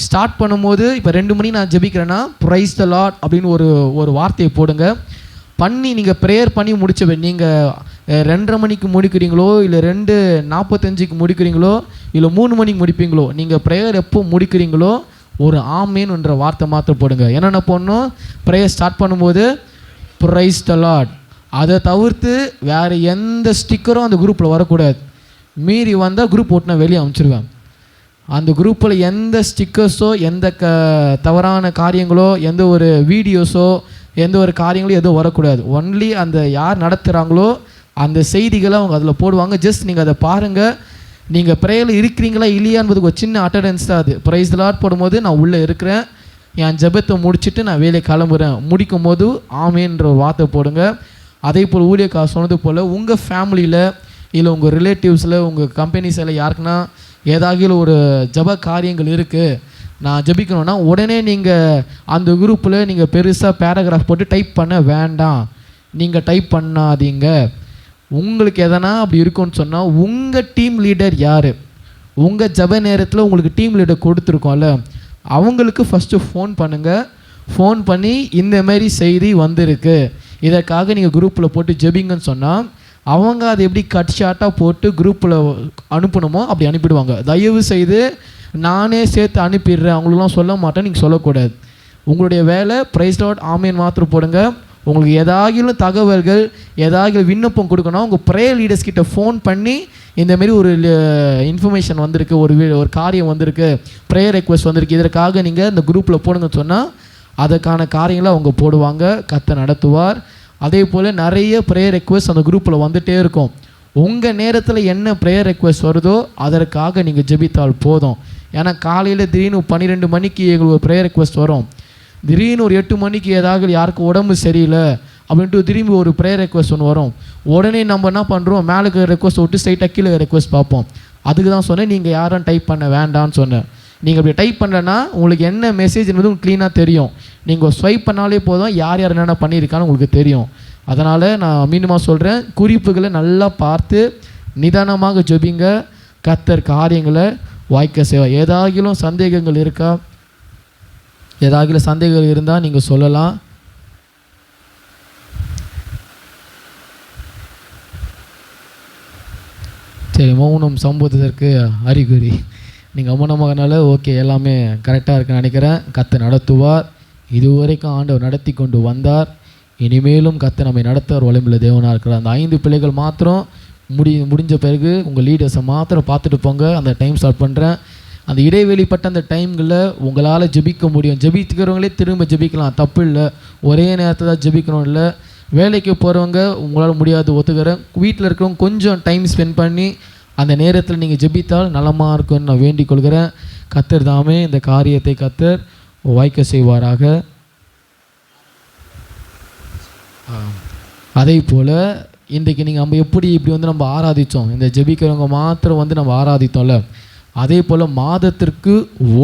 ஸ்டார்ட் பண்ணும்போது இப்போ 2 மணி நான் ஜெபிக்கிறேன்னா ப்ரைஸ் த லார்ட் அப்படின்னு ஒரு வார்த்தையை போடுங்க. பண்ணி நீங்கள் ப்ரேயர் பண்ணி முடிச்ச நீங்கள் 2:30 மணிக்கு முடிக்கிறீங்களோ இல்லை 2:45க்கு முடிக்கிறீங்களோ இல்லை 3 மணிக்கு முடிப்பீங்களோ, நீங்கள் ப்ரேயர் எப்போ முடிக்கிறீங்களோ ஒரு ஆமேன்ன்ற வார்த்தை மாத்திரம் போடுங்க. என்னென்ன பண்ணணும், ப்ரேயர் ஸ்டார்ட் பண்ணும்போது ப்ரைஸ் த லார்ட், அதை தவிர்த்து வேறு எந்த ஸ்டிக்கரும் அந்த குரூப்பில் வரக்கூடாது. மீறி வந்தால் குரூப் ஓட்டுனா வெளியே அனுப்பிச்சிருவேன். அந்த குரூப்பில் எந்த ஸ்டிக்கர்ஸோ எந்த தவறான காரியங்களோ எந்த ஒரு வீடியோஸோ எந்த ஒரு காரியங்களும் எதுவும் வரக்கூடாது. ஒன்லி அந்த யார் நடத்துகிறாங்களோ அந்த செய்திகளை அவங்க அதில் போடுவாங்க. ஜஸ்ட் நீங்கள் அதை பாருங்கள். நீங்கள் ப்ரேயரில் இருக்கிறீங்களா இல்லையான்றதுக்கு ஒரு சின்ன அட்டண்டன்ஸ் தான் அது. ப்ரைஸ் தி லார்ட் போடும்போது நான் உள்ளே இருக்கிறேன், என் ஜெபத்தை முடிச்சுட்டு நான் வேலையை கிளம்புறேன், முடிக்கும் போது ஆமேன்ற ஒரு வார்த்தை போடுங்க. அதே போல் ஊழியக்காரர் சொன்னது போல் உங்கள் ஃபேமிலியில் இல்லை உங்கள் ரிலேட்டிவ்ஸில் உங்கள் கம்பெனிஸில் யாருக்குன்னா ஏதாவது ஒரு ஜப காரியங்கள் இருக்குது, நான் ஜபிக்கணும்னா உடனே நீங்கள் அந்த குரூப்பில் நீங்கள் பெருசாக பேராகிராஃப் போட்டு டைப் பண்ண வேண்டாம். நீங்கள் டைப் பண்ணாதீங்க. உங்களுக்கு எதனா அப்படி இருக்குன்னு சொன்னால் உங்கள் டீம் லீடர் யார், உங்கள் ஜப நேரத்தில் உங்களுக்கு டீம் லீடர் கொடுத்துருக்கோம்ல அவங்களுக்கு ஃபஸ்ட்டு ஃபோன் பண்ணுங்கள். ஃபோன் பண்ணி இந்தமாரி செய்தி வந்திருக்கு, இதற்காக நீங்கள் குரூப்பில் போட்டு ஜெபிங்கன்னு சொன்னால் அவங்க அதை எப்படி கட் ஷார்ட்டாக போட்டு குரூப்பில் அனுப்பணுமோ அப்படி அனுப்பிடுவாங்க. தயவு செய்து நானே சேர்த்து அனுப்பிடுறேன் அவங்களுக்குலாம் சொல்ல மாட்டேன் நீங்கள் சொல்லக்கூடாது. உங்களுடைய வேலை ப்ரைஸ் லார்ட் ஆமேன் மாத்திரம் போடுங்க. உங்களுக்கு ஏதாகிலும் தகவல்கள் ஏதாவது விண்ணப்பம் கொடுக்கணும், உங்கள் ப்ரேயர் லீடர்ஸ் கிட்ட ஃபோன் பண்ணி இந்தமாரி ஒரு இன்ஃபர்மேஷன் வந்திருக்கு, ஒரு காரியம் வந்திருக்கு, ப்ரேயர் ரெக்வெஸ்ட் வந்திருக்கு, இதற்காக நீங்கள் இந்த குரூப்பில் போடுங்கன்னு சொன்னால் அதற்கான காரியங்களை அவங்க போடுவாங்க, கர்த்தர் நடத்துவார். அதே போல் நிறைய ப்ரேயர் ரெக்வெஸ்ட் அந்த குரூப்பில் வந்துகிட்டே இருக்கும். உங்கள் நேரத்தில் என்ன ப்ரேயர் ரெக்வெஸ்ட் வருதோ அதற்காக நீங்கள் ஜெபித்தால் போதும். ஏன்னா காலையில் திடீர்னு 12 மணிக்கு எங்களுக்கு ஒரு ப்ரேயர் ரெக்வெஸ்ட் வரும், திடீர்னு ஒரு 8 மணிக்கு ஏதாவது யாருக்கு உடம்பு சரியில்லை அப்படின்ட்டு திரும்பி ஒரு ப்ரேயர் ரெக்வெஸ்ட் ஒன்று வரும். உடனே நம்ம என்ன பண்ணுறோம், மேலுக்கு ரெக்வெஸ்ட் விட்டு ஸ்ட்ரைட்டாக கீழே ரெக்வெஸ்ட் பார்ப்போம். அதுக்கு தான் சொன்னேன் நீங்கள் யாரும் டைப் பண்ண வேண்டாம்னு சொன்னேன். நீங்கள் அப்படி டைப் பண்ணலன்னா உங்களுக்கு என்ன மெசேஜ் என்பது உங்களுக்கு க்ளீனாக தெரியும். நீங்கள் ஸ்வைப் பண்ணாலே போதும் யார் யார் என்னென்ன பண்ணியிருக்கான்னு உங்களுக்கு தெரியும். அதனால் நான் மீண்டுமா சொல்கிறேன், குறிப்புகளை நல்லா பார்த்து நிதானமாக ஜெபிங்க, கர்த்தர் காரியங்களை வாய்க்க செய்வார். ஏதாகிலும் சந்தேகங்கள் இருக்கா, ஏதாகிலும் சந்தேகங்கள் இருந்தால் நீங்கள் சொல்லலாம். சரி, மௌனம் சம்பவத்திற்கு அறிகுறி. நீங்கள் மௌனமாகனால ஓகே எல்லாமே கரெக்டாக இருக்குன்னு நினைக்கிறேன். கர்த்தர் நடத்துவார். இதுவரைக்கும் ஆண்டவர் நடத்தி கொண்டு வந்தார், இனிமேலும் கர்த்தர் நம்மை நடத்துவார். வலிமையுள்ள தேவனாக இருக்கிறார். அந்த 5 பிள்ளைகள் மாத்திரம் முடிஞ்ச பிறகு உங்கள் லீடர்ஸை மாத்திரம் பார்த்துட்டு போங்க. அந்த டைம் ஸ்டார்ட் பண்ணுறேன். அந்த இடைவெளிப்பட்ட அந்த டைம்களில் உங்களால் ஜெபிக்க முடியும். ஜெபிக்கிறவங்களே திரும்ப ஜெபிக்கலாம், தப்பு இல்லை. ஒரே நேரத்தில் தான் ஜெபிக்கணும் இல்லை. வேலைக்கு போகிறவங்க உங்களால் முடியாது ஒத்துக்கிறேன். வீட்டில் இருக்கிறவங்க கொஞ்சம் டைம் ஸ்பெண்ட் பண்ணி அந்த நேரத்தில் நீங்கள் ஜெபித்தால் நலமாக இருக்கும்னு நான் வேண்டிக் கொள்கிறேன். கர்த்தர் தாமே இந்த காரியத்தை கர்த்தர் வாய்க்க செய்வாராக. அதே போல் இன்றைக்கு நீங்கள் நம்ம எப்படி இப்படி நம்ம ஆராதித்தோம், இந்த ஜெபிக்கிறவங்க மாத்திரம் நம்ம ஆராதித்தோம்ல, அதே போல் மாதத்திற்கு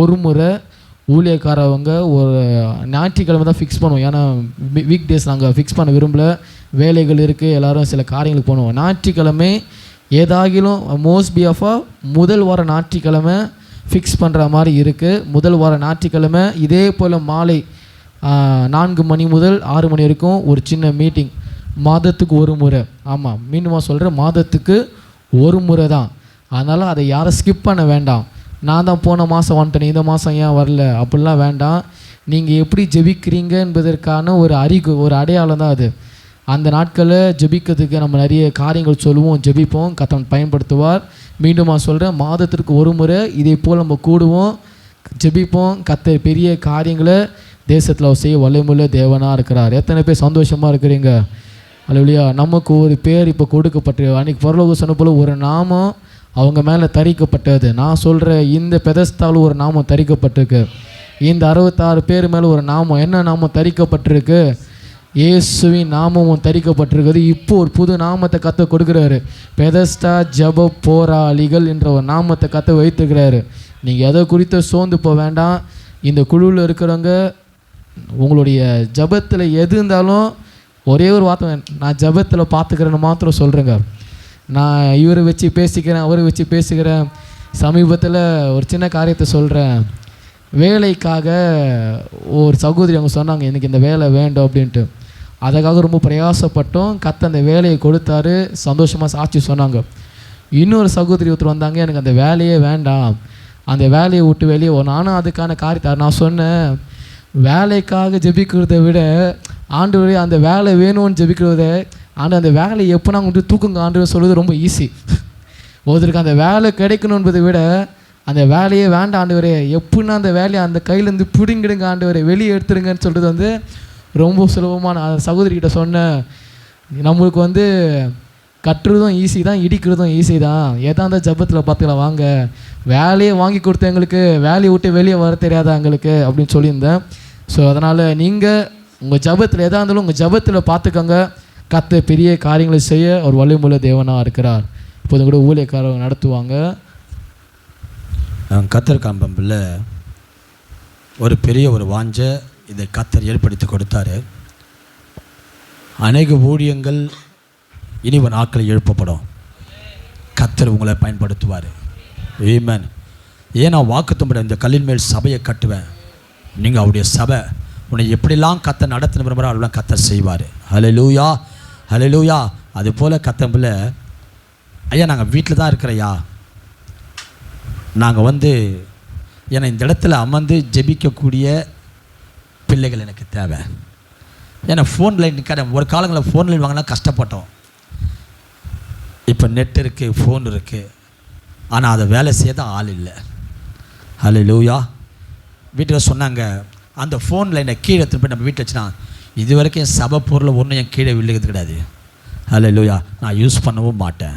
ஒரு முறை ஊழியக்காரவங்க ஒரு ஞாயிற்றுக்கிழமை தான் ஃபிக்ஸ் பண்ணுவோம். ஏன்னா வீக் டேஸ் நாங்கள் ஃபிக்ஸ் பண்ண விரும்பல, வேலைகள் இருக்குது, எல்லோரும் சில காரியங்களுக்கு போனோம். ஞாயிற்றுக்கிழமை ஏதாகிலும் மோஸ்ட் பிஎஃபாக முதல் வார ஞாயிற்றுக்கிழமை ஃபிக்ஸ் பண்ணுற மாதிரி இருக்குது. முதல் வார ஞாயிற்றுக்கிழமை இதே போல் மாலை 4 மணி முதல் 6 மணி வரைக்கும் ஒரு சின்ன மீட்டிங், மாதத்துக்கு ஒரு முறை. ஆமாம், மீண்டுமா சொல்கிறேன், மாதத்துக்கு ஒரு முறை தான். அதனால் அதை யாரும் ஸ்கிப் பண்ண வேண்டாம். நான் தான் போன மாதம் வந்துட்டேன், இந்த மாதம் ஏன் வரல அப்படிலாம் வேண்டாம். நீங்கள் எப்படி ஜெபிக்கிறீங்க என்பதற்கான ஒரு அடையாளம் தான் அது. அந்த நாட்களில் ஜெபிக்கிறதுக்கு நம்ம நிறைய காரியங்கள் சொல்லுவோம், ஜெபிப்போம், கர்த்தர் பயன்படுத்துவார். மீண்டுமா சொல்கிறேன், மாதத்திற்கு ஒரு முறை இதே போல் நம்ம கூடுவோம், ஜெபிப்போம். கர்த்தர் பெரிய காரியங்களை தேசத்தில் செய்ய வல்லமையுள்ள தேவனாக இருக்கிறார். எத்தனை பேர் சந்தோஷமாக இருக்கிறீங்க? அல்லேலூயா. நமக்கு ஒரு பேர் இப்போ கொடுக்கப்பட்டு, அன்றைக்கி பரலோக சொன்ன போல் ஒரு நாமம் அவங்க மேலே தரிக்கப்பட்டது. நான் சொல்கிற இந்த பெதஸ்தாவில் ஒரு நாமம் தரிக்கப்பட்டிருக்கு. இந்த 66 பேர் மேலே ஒரு நாமம், என்ன நாமம் தரிக்கப்பட்டிருக்கு? இயேசுவின் நாமமும் தரிக்கப்பட்டிருக்குது. இப்போ ஒரு புது நாமத்தை கர்த்தர் கொடுக்குறாரு. பெதஸ்தா ஜெப போராளிகள் என்ற ஒரு நாமத்தை கர்த்தர் வைத்துக்கிறாரு. நீங்கள் எதை குறித்து சோர்ந்து போக வேண்டாம். இந்த குழுவில் இருக்கிறவங்க உங்களுடைய ஜபத்தில் எது இருந்தாலும் ஒரே ஒரு வார்த்தை, நான் ஜபத்தில் பார்த்துக்கிறேன்னு மாத்திரம் சொல்கிறேங்க. நான் இவரை வச்சு பேசிக்கிறேன், அவரை வச்சு பேசிக்கிறேன். சமீபத்தில் ஒரு சின்ன காரியத்தை சொல்கிறேன். வேலைக்காக ஒரு சகோதரி அவங்க சொன்னாங்க, எனக்கு இந்த வேலை வேண்டும் அப்படின்ட்டு. அதுக்காக ரொம்ப பிரயாசப்பட்டோம். கர்த்தர் அந்த வேலையை கொடுத்தாரு. சந்தோஷமாக சாட்சி சொன்னாங்க. இன்னொரு சகோதரி ஒருத்தர் வந்தாங்க, எனக்கு அந்த வேலையே வேண்டாம், அந்த வேலையை விட்டு வெளியே நானும் அதுக்கான காரியத்தை நான் சொன்னேன், வேலைக்காக ஜெபிக்கிறத விட ஆண்டவரே அந்த வேலை வேணும்னு ஜெபிக்கிறத அந்த வேலையை எப்போ நாங்கள் வந்து தூக்குங்க ஆண்டவர் சொல்கிறது ரொம்ப ஈஸி. ஒருத்தருக்கு அந்த வேலை கிடைக்கணும் என்பதை விட அந்த வேலையே வேண்டாம் ஆண்டவரே, எப்படின்னா அந்த வேலையை அந்த கையிலேருந்து பிடிங்கிடுங்க ஆண்டவரே, வெளியே எடுத்துருங்கன்னு சொல்கிறது வந்து ரொம்ப சுலபமான. அந்த சகோதரிக்கிட்ட சொன்னேன், நம்மளுக்கு வந்து கட்டுறதும் ஈஸி தான், இடிக்கிறதும் ஈஸி தான், ஏதா அந்த ஜபத்தில் பார்த்துக்கலாம் வாங்க, வேலையை வாங்கி கொடுத்த எங்களுக்கு வேலையை விட்டு வெளியே வர தெரியாதா எங்களுக்கு அப்படின்னு சொல்லியிருந்தேன். ஸோ அதனால் நீங்கள் உங்கள் ஜபத்தில் எதாக இருந்தாலும் உங்கள் ஜபத்தில் பார்த்துக்கோங்க. கர்த்தர் பெரிய காரியங்களை செய்ய ஒரு வலிமுள்ள தேவனாக இருக்கிறார். இப்போது கூட ஊழியக்காரங்க நடத்துவாங்க. கர்த்தர் காம்பம்பில் ஒரு பெரிய ஒரு வாஞ்சை இதை கர்த்தர் ஏற்படுத்தி கொடுத்தாரு. அநேக ஊழியங்கள் இனி ஒரு நாட்களில் எழுப்பப்படும். கர்த்தர் உங்களை பயன்படுத்துவார். ஆமென். ஏன்னா வாக்குத்தம்படி இந்த கல்லின் மேல் சபையை கட்டுவேன், நீங்கள் அவருடைய சபை உன்னை எப்படிலாம் கர்த்தர் நடத்தின விரும்புகிறார் அதெல்லாம் கர்த்தர் செய்வார். ஹல்லேலூயா, ஹல்லேலூயா. அதுபோல் கர்த்தம்பில் ஐயா நாங்கள் வீட்டில் தான் இருக்கிறையா, நாங்கள் வந்து ஏன்னா இந்த இடத்துல அமர்ந்து ஜெபிக்கக்கூடிய பிள்ளைகள் எனக்கு தேவை. ஏன்னா ஃபோன் லைன் நிற்காத ஒரு காலங்களில் ஃபோன் லைன் வாங்கினா கஷ்டப்பட்டோம். இப்போ நெட் இருக்குது, ஃபோன் இருக்குது, ஆனால் அதை வேலை செய்ய தான் ஆள் இல்லை. ஹல்லேலூயா. வீட்டில் சொன்னாங்க அந்த ஃபோன் லைனை கீழே திருப்பி நம்ம வீட்டில் வச்சுனா இது வரைக்கும் சபை பொருளை ஒன்றும் என் கீழே விழுகிறது கிடையாது. ஹல்லேலூயா. நான் யூஸ் பண்ணவும் மாட்டேன்.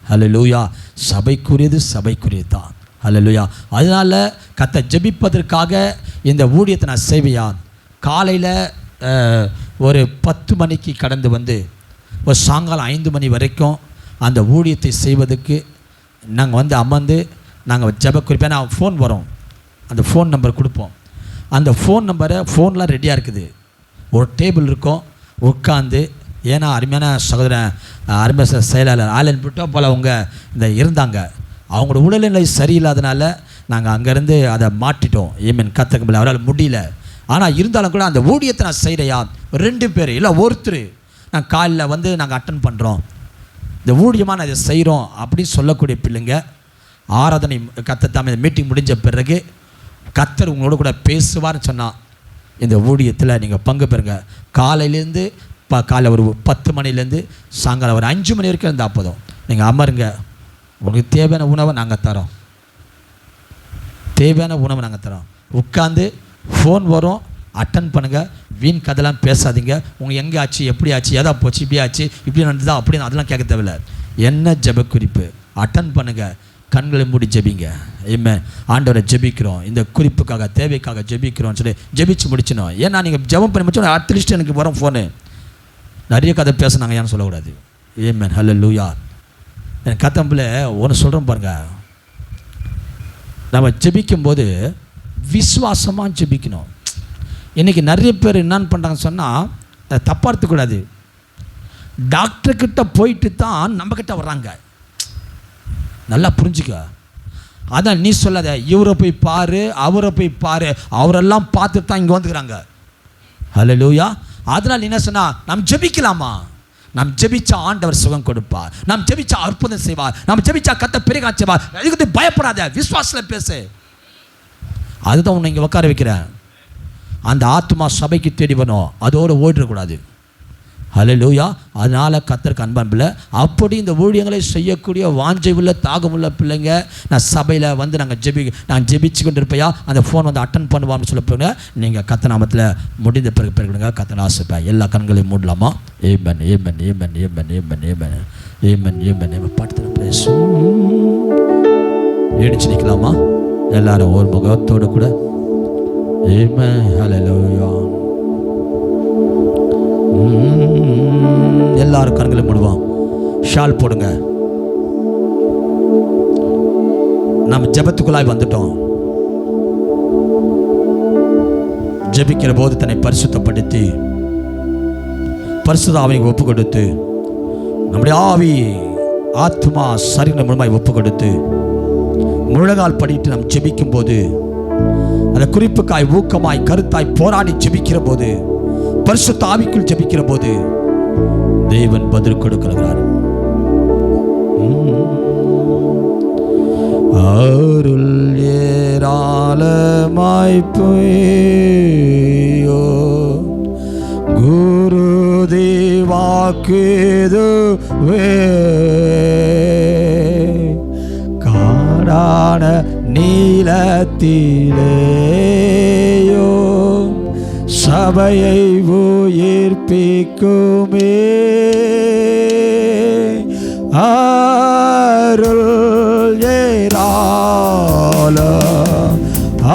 ஹல்லேலூயா. சபைக்குரியது சபைக்குரியது தான். ஹல்லேலூயா. அதனால் கர்த்தர் ஜெபிப்பதற்காக இந்த ஊழியத்தை நான் செய்வையா, காலையில் ஒரு 10 மணிக்கு கடந்து வந்து ஒரு சாயங்காலம் 5 மணி வரைக்கும் அந்த ஊழியத்தை செய்வதற்கு நாங்கள் வந்து அமர்ந்து நாங்கள் ஜெப குறிப்பாக நான் ஃபோன் வரும், அந்த ஃபோன் நம்பர் கொடுப்போம். அந்த ஃபோன் நம்பரை ஃபோன்லாம் ரெடியாக இருக்குது, ஒரு டேபிள் இருக்கும், உட்காந்து. ஏன்னா அருமையான சகோதரன் அருமையான செயலாளர் ஆலன் பிட்டோ போல் அவங்க இந்த இருந்தாங்க, அவங்களோட உடல்நிலை சரியில்லாதனால நாங்கள் அங்கேருந்து அதை மாட்டிட்டோம். ஏமேன். கற்றுக்க அவரால் முடியல. ஆனால் இருந்தாலும் கூட அந்த ஊழியத்தை நான் செய்கிறையா 2 பேர் இல்லை ஒருத்தர் நான் காலையில் வந்து நாங்கள் அட்டன் பண்ணுறோம், இந்த ஊழியமாக நான் இதை செய்கிறோம் அப்படின்னு சொல்லக்கூடிய பிள்ளைங்க ஆராதனை கர்த்தர் தாமே மீட்டிங் முடிஞ்ச பிறகு கர்த்தர் உங்களோட கூட பேசுவார்னு சொன்னால் இந்த ஊழியத்தில் நீங்கள் பங்கு பெறுங்க. காலையிலேருந்து காலையில் ஒரு 10 மணிலேருந்து சாயங்காலம் ஒரு 5 மணி வரைக்கும் இருந்தால் போதும். நீங்கள் அமருங்க, உங்களுக்கு தேவையான உணவை நாங்கள் தரோம், தேவையான உணவை நாங்கள் தரோம். உட்காந்து ஃபோன் வரும், அட்டன் பண்ணுங்கள். வீண் கதைலாம் பேசாதீங்க. உங்களுக்கு எங்கே ஆச்சு, எப்படி ஆச்சு, எதா போச்சு, இப்படி ஆச்சு, இப்படி நடந்ததா அப்படின்னு அதெல்லாம் கேட்க தேவையில்லை. என்ன ஜெப குறிப்பு அட்டன் பண்ணுங்கள், கண்களை மூடி ஜெபிங்க. ஆமென். ஆண்டவரை ஜெபிக்கிறோம், இந்த குறிப்புக்காக தேவைக்காக ஜெபிக்கிறோம்னு சொல்லி ஜெபிச்சு முடிச்சிடணும். ஏன்னா நீங்கள் ஜெபம் பண்ணி முடிச்சோம் அட்லீஸ்ட் எனக்கு வரும் ஃபோனு, நிறைய கதை பேசுனாங்க ஏன்னு சொல்லக்கூடாது. ஆமென். ஹல்லேலூயா. என் கத்தம்பில் ஒன்று சொல்கிறோம் பாருங்கள், நம்ம ஜெபிக்கும்போது விசுவாசமாக ஜெபிக்கணும். இன்றைக்கி நிறைய பேர் என்னன்னு பண்ணுறாங்கன்னு சொன்னால் தப்பாக எடுத்துக்கூடாது, டாக்டர்கிட்ட போயிட்டு தான் நம்மக்கிட்ட வர்றாங்க. நல்லா புரிஞ்சுக்க. அதான் நீ சொல்லாத இவரை போய் பாரு அவரை போய் பாரு, அவரெல்லாம் பார்த்துட்டு தான் இங்கே வந்துக்கிறாங்க. ஹல்லேலூயா. அதனால் என்ன சொன்னா, நாம் ஜெபிக்கலாமா? நாம் ஜெபிச்சா ஆண்டவர் சுகம் கொடுப்பார், நாம் ஜெபிச்சா அற்புதம் செய்வார், நாம் ஜெபிச்சா கர்த்தர் பெரிய காரியம் செய்வார். அதுக்கு பயப்படாத, விசுவாசத்தில் பேசு. அதுதான் உன்னை இங்கே உட்கார வைக்கிறேன். அந்த ஆத்மா சபைக்கு தேடி வரணும், அதோடு ஓடிடக்கூடாது. ஹல்லேலூயா. அதனால் கர்த்தருக்கு அன்பான்பில்லை, அப்படி இந்த ஊழியங்களை செய்யக்கூடிய வாஞ்சை உள்ள தாகமுள்ள பிள்ளைங்க நான் சபையில் வந்து நான் ஜெபிச்சு கொண்டு இருப்பையா, அந்த ஃபோன் வந்து அட்டன் பண்ணுவான்னு சொல்ல போங்க. நீங்கள் கர்த்தர் நாமத்தில் முடிந்த பிறகு பிறகுங்க கர்த்தர் ஆசைப்பேன். எல்லா கண்களையும் மூடலாமா? ஏமன் ஏமன் ஏமன் ஏமன் ஏமன் ஏமன் ஏமன் ஏமன் ஏமன் பாட்டு பேசும். எழுச்சி நிற்கலாமா எல்லாரும் ஒரு முகத்தோடு கூட? ஏமன். ஹல்லேலூயா. எல்லாரும் கண்களை மூடுவோம், ஷால் போடுங்க. நம்ம ஜெபத்துக்குள்ளாய் வந்துட்டோம். ஜெபிக்கிற போது தன்னை பரிசுத்தப்படுத்தி பரிசுத்த ஆவியை ஒப்பு கொடுத்து நம்முடைய ஆவி ஆத்மா சரீரம் மூலமாய் ஒப்பு கொடுத்து முழங்கால் படிட்டு நாம் ஜெபிக்கும் போது அந்த குறிப்புக்காய் ஊக்கமாய் கருத்தாய் போராடி ஜெபிக்கிற போது, பரிசுத்த ஆவிக்குள் ஜெபிக்கிற போது தேவன் பதில் கொடுக்கிறார். அருள் ஏராளமாய் பொய்யோ குருதி வாக்குதுவே காடான நீலத்திலேயோ சபையை உயிர்ப்பிக்குமே. அருள் ஏராளம்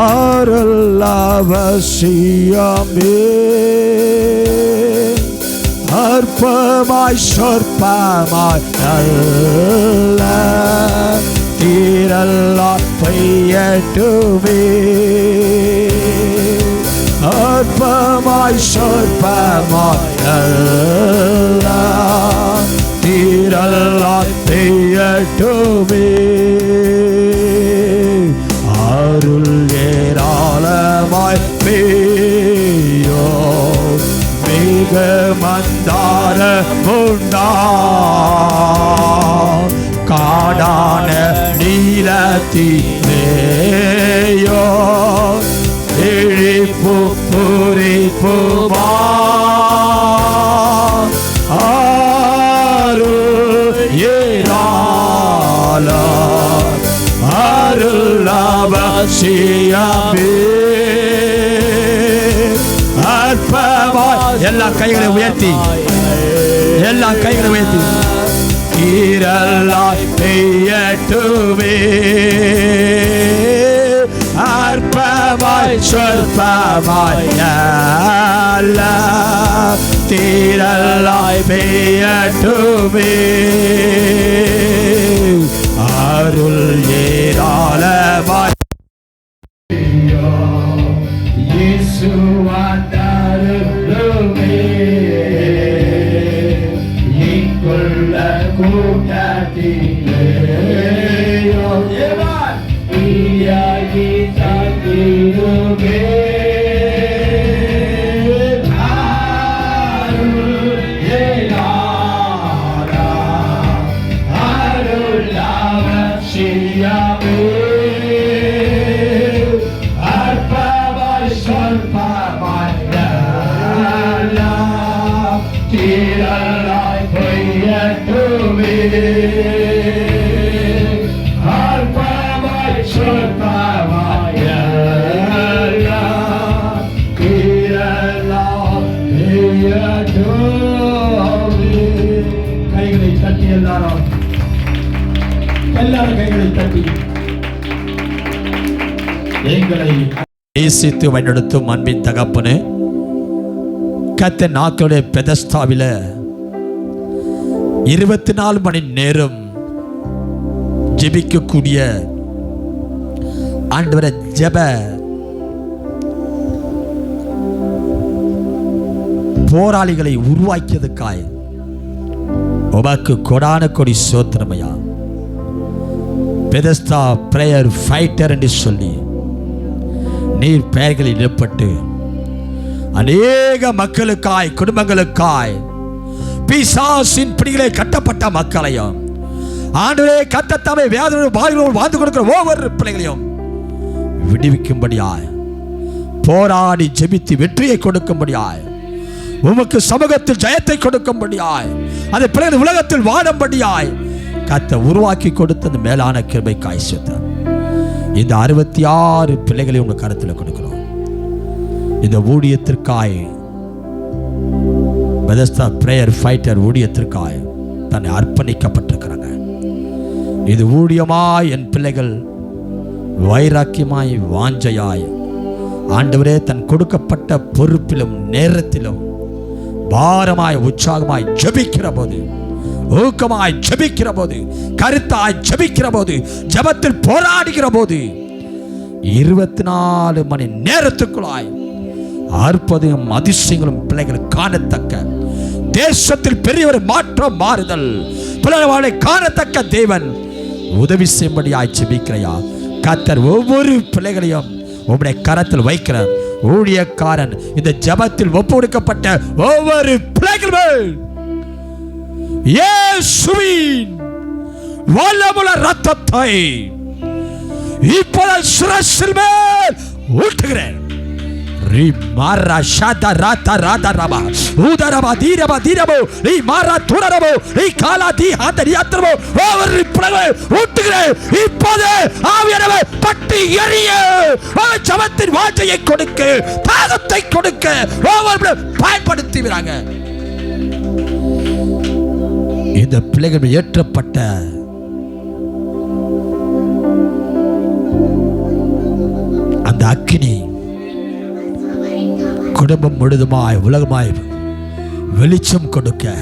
அருள் அவசியமே. அற்பமாய் சொற்பமாய் நல்ல தீரல்லாய் பெய்யட்டுமே. அற்பமாய் சொற்பமாய் நல்ல தீரல்லாய் பெய்யட்டுமே. அருள் ஏராளமாய் பெய்யோ மிக மந்தார உண்டா காடான நீலத்திலேயோ இழிப்பு பூரிப்புமா. அருள் ஏராளம் அருள் அவசியமே. அற்பமாய் எல்லா கைகளை உயர்த்தி தீரல்லாய் பெய்யட்டுமே. அற்பமாய் சொற்பமாய் நல்ல தீரல்லாய் பெய்யட்டுமே. அருள் ஏராளமாய் இயேசுவாண்டருளுமே இங்குள்ள கூட்டத்திலேயோ இயாகி தந்திடுமே. அருள் ஏராளம் அருள் அவசியமே. தீரல்லாய் பெய்யட்டுமே. அற்பமாய் சொற்பமாய் தீரல்லாய் பெய்யட்டுமே. கைகளை தட்டி எல்லாரும் கைகளை தட்டி எங்களை நேசித்து வழிநடத்தும் அன்பின் தகப்பனே, கர்த்தர் நாட்களுடைய பெதஸ்தாவில 24 மணி நேரம் ஜெபிக்கக்கூடிய ஆண்டவரை ஜெப போராளிகளை உருவாக்கியதுக்காய் உமக்கு கொடான கொடி சோத்திரமையா. பெதஸ்தா பிரேயர் ஃபைட்டர் என்று சொல்லி நீர் பெயர்களில் இடப்பட்டு அநேக மக்களுக்காய் குடும்பங்களுக்காய் பிசாசின் பிடிகளை கட்டப்பட்ட மக்களையும் ஆண்டவரே கர்த்தத்தாமே வேதனை வாழ்ந்து கொடுக்கிற ஒவ்வொரு பிள்ளைகளையும் விடுவிக்கும்படியாய் போராடி ஜெபித்து வெற்றியை கொடுக்கும்படியாய் உமக்கு சமூகத்தில் ஜெயத்தை கொடுக்கும்படியாய் அந்த பிள்ளைகள் உலகத்தில் வாழும்படியாய் கர்த்தர் உருவாக்கி கொடுத்த அந்த மேலான கிருபைக்காய் செத்தார். இந்த 66 பிள்ளைகளை உங்க கருத்தில் கொடுக்கிறோம். இந்த ஊழியத்திற்காய் பெதஸ்தா பிரேயர் ஃபைட்டர் ஊழியத்திற்காய் தன்னை அர்ப்பணிக்கப்பட்டிருக்கிறாங்க. இது ஊழியமாய் என் பிள்ளைகள் வைராக்கியமாய் வாஞ்சையாய் ஆண்டவரே தன் கொடுக்கப்பட்ட பொறுப்பிலும் நேரத்திலும் பாரமாய் உற்சாகமாய் ஜெபிக்கிற போது, ஊக்கமாய் ஜெபிக்கிற போது, கருத்தாய் ஜெபிக்கிற போது, ஜெபத்தில் போராடுகிற போது 24 மணி நேரத்துக்குள்ளாய் அற்புதம் அதிசயங்களும் பிள்ளைகள் காணத்தக்க தேசத்தில் பெரிய ஒரு மாற்றம் மாறுதல் பிள்ளைகளை காணத்தக்க தேவன் உதவி செய்யும்படியாய் ஜெபிக்கிறையா. கர்த்தர் ஒவ்வொரு பிள்ளைகளையும் உம்முடைய கரத்தில் வைக்கிறேன். ஊழியக்காரன் இந்த ஜெபத்தில் ஒப்பு கொடுக்கப்பட்ட ஒவ்வொரு பிள்ளைகளும் இயேசுவின் வல்லமுள்ள இரத்தத்தை இப்போது சிரசில் மேல் ஊற்றுகிறேன். Rimara shata rata rata raba udaraba diraba dirabo நீ மாரா துரரபோ நீ காலா தி ஹாதரி அத்ரபோ ஒவ்வொரு பிள்ளைகளை ஊட்டுகிறேன். இப்போது ஆவியானவர் பட்டி எரிய ஜெபத்தின் வாஞ்சையை கொடுக்க, தாகத்தை கொடுக்க ஒவ்வொரு பயன்படுத்துகிறாங்க. இந்த பிள்ளைகள் ஏற்றப்பட்ட அந்த அக்கினி குடும்பம் முழுதுமாய் உலகமாய் வெளிச்சம் கொடுக்க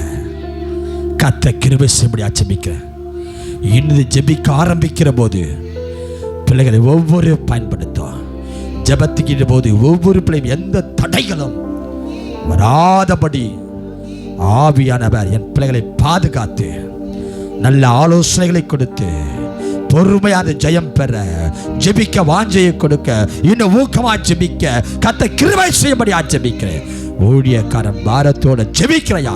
கர்த்தர் கிருபை செய்யும்படி ஜெபிக்கிறேன். இன்னும் ஜெபிக்க ஆரம்பிக்கிற போது பிள்ளைகளை ஒவ்வொரு பயன்படுத்தும். ஜெபத்துக்கிற போது ஒவ்வொரு பிள்ளையும் எந்த தடைகளும் வராதபடி ஆவியானவர் என் பிள்ளைகளை பாதுகாத்து நல்ல ஆலோசனைகளை கொடுத்து பொறுமையான ஜெயம் பெற, ஜெபிக்க வாஞ்சையை கொடுக்க, இன்னும் ஊக்கமா ஜெபிக்க கர்த்தர் கிருபை செய்யும்படி ஜெபிக்கிறேன். ஊழியக்காரன் பாரத்தோட ஜெபிக்கிறையா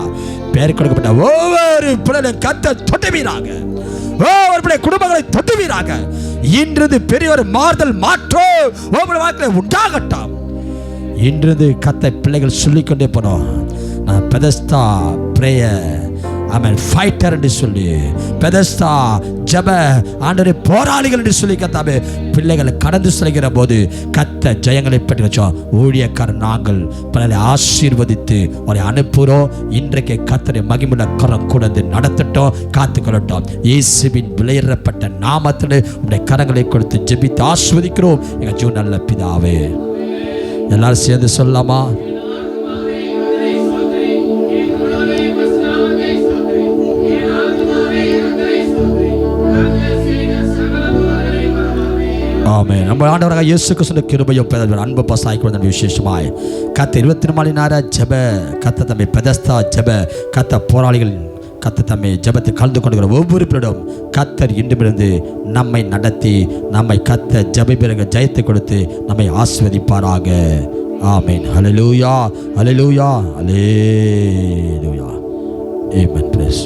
பேர் கொடுக்கப்பட்ட ஒவ்வொரு பிள்ளைகளும் கர்த்தர் தொட்டுவீராக, ஒவ்வொரு பிள்ளை குடும்பங்களை தொட்டுவீராக. இன்றது பெரிய ஒரு மாறுதல் மாற்றம் ஒவ்வொரு வாழ்க்கையில் உண்டாகட்டும். இன்றது கர்த்தர் பிள்ளைகள் சொல்லிக்கொண்டே போனோம். நான் பெதஸ்தா பிரேயர் ஆமென் ஃபைட்டர் என்று சொல்லி, பெதஸ்தா ஜெப ஆண்டவரே போராளிகள் என்று சொல்லி கர்த்தாவே பிள்ளைகளை கடந்து செல்கிற போது கர்த்தர் ஜெயங்களை பெற்று வச்சோம். ஊழியக்காரன் நாங்கள் பிள்ளைகளை ஆசீர்வதித்து அவரை அனுப்புகிறோம். இன்றைக்கு கர்த்தரை மகிமையுள்ள கரம் கூட நடத்தட்டும், காத்துக்கொள்ளட்டும். இயேசுவின் விலையேறப்பட்ட நாமத்தில் உடைய கரங்களை கொடுத்து ஜெபித்து ஆசீர்வதிக்கிறோம் எங்கள் ஜீவ நல்ல பிதாவே. எல்லாரும் சேர்ந்து சொல்லலாமா? ஆமென். நம்ம ஆண்டவராக இயேசு கிறிஸ்துவின் கிருபையும் அன்பு பாசாய்க்கு விசேஷமாய் கர்த்தர் 24 மணி நேரம் ஜெப கர்த்தர் தம்மை பெதஸ்தா ஜெப கர்த்தர் போராளிகள் கர்த்தர் தம்மை ஜெபத்தில் கலந்து கொண்டுகிற ஒவ்வொரு பேரிடம் கர்த்தர் இன்றுமிருந்து நம்மை நடத்தி நம்மை கர்த்தர் ஜெப ஜெயத்தை கொடுத்து நம்மை ஆசீர்வதிப்பாராக. ஆமென். ஹல்லேலூயா ஹல்லேலூயா ஹல்லேலூயா. ஆமென். பிரைஸ்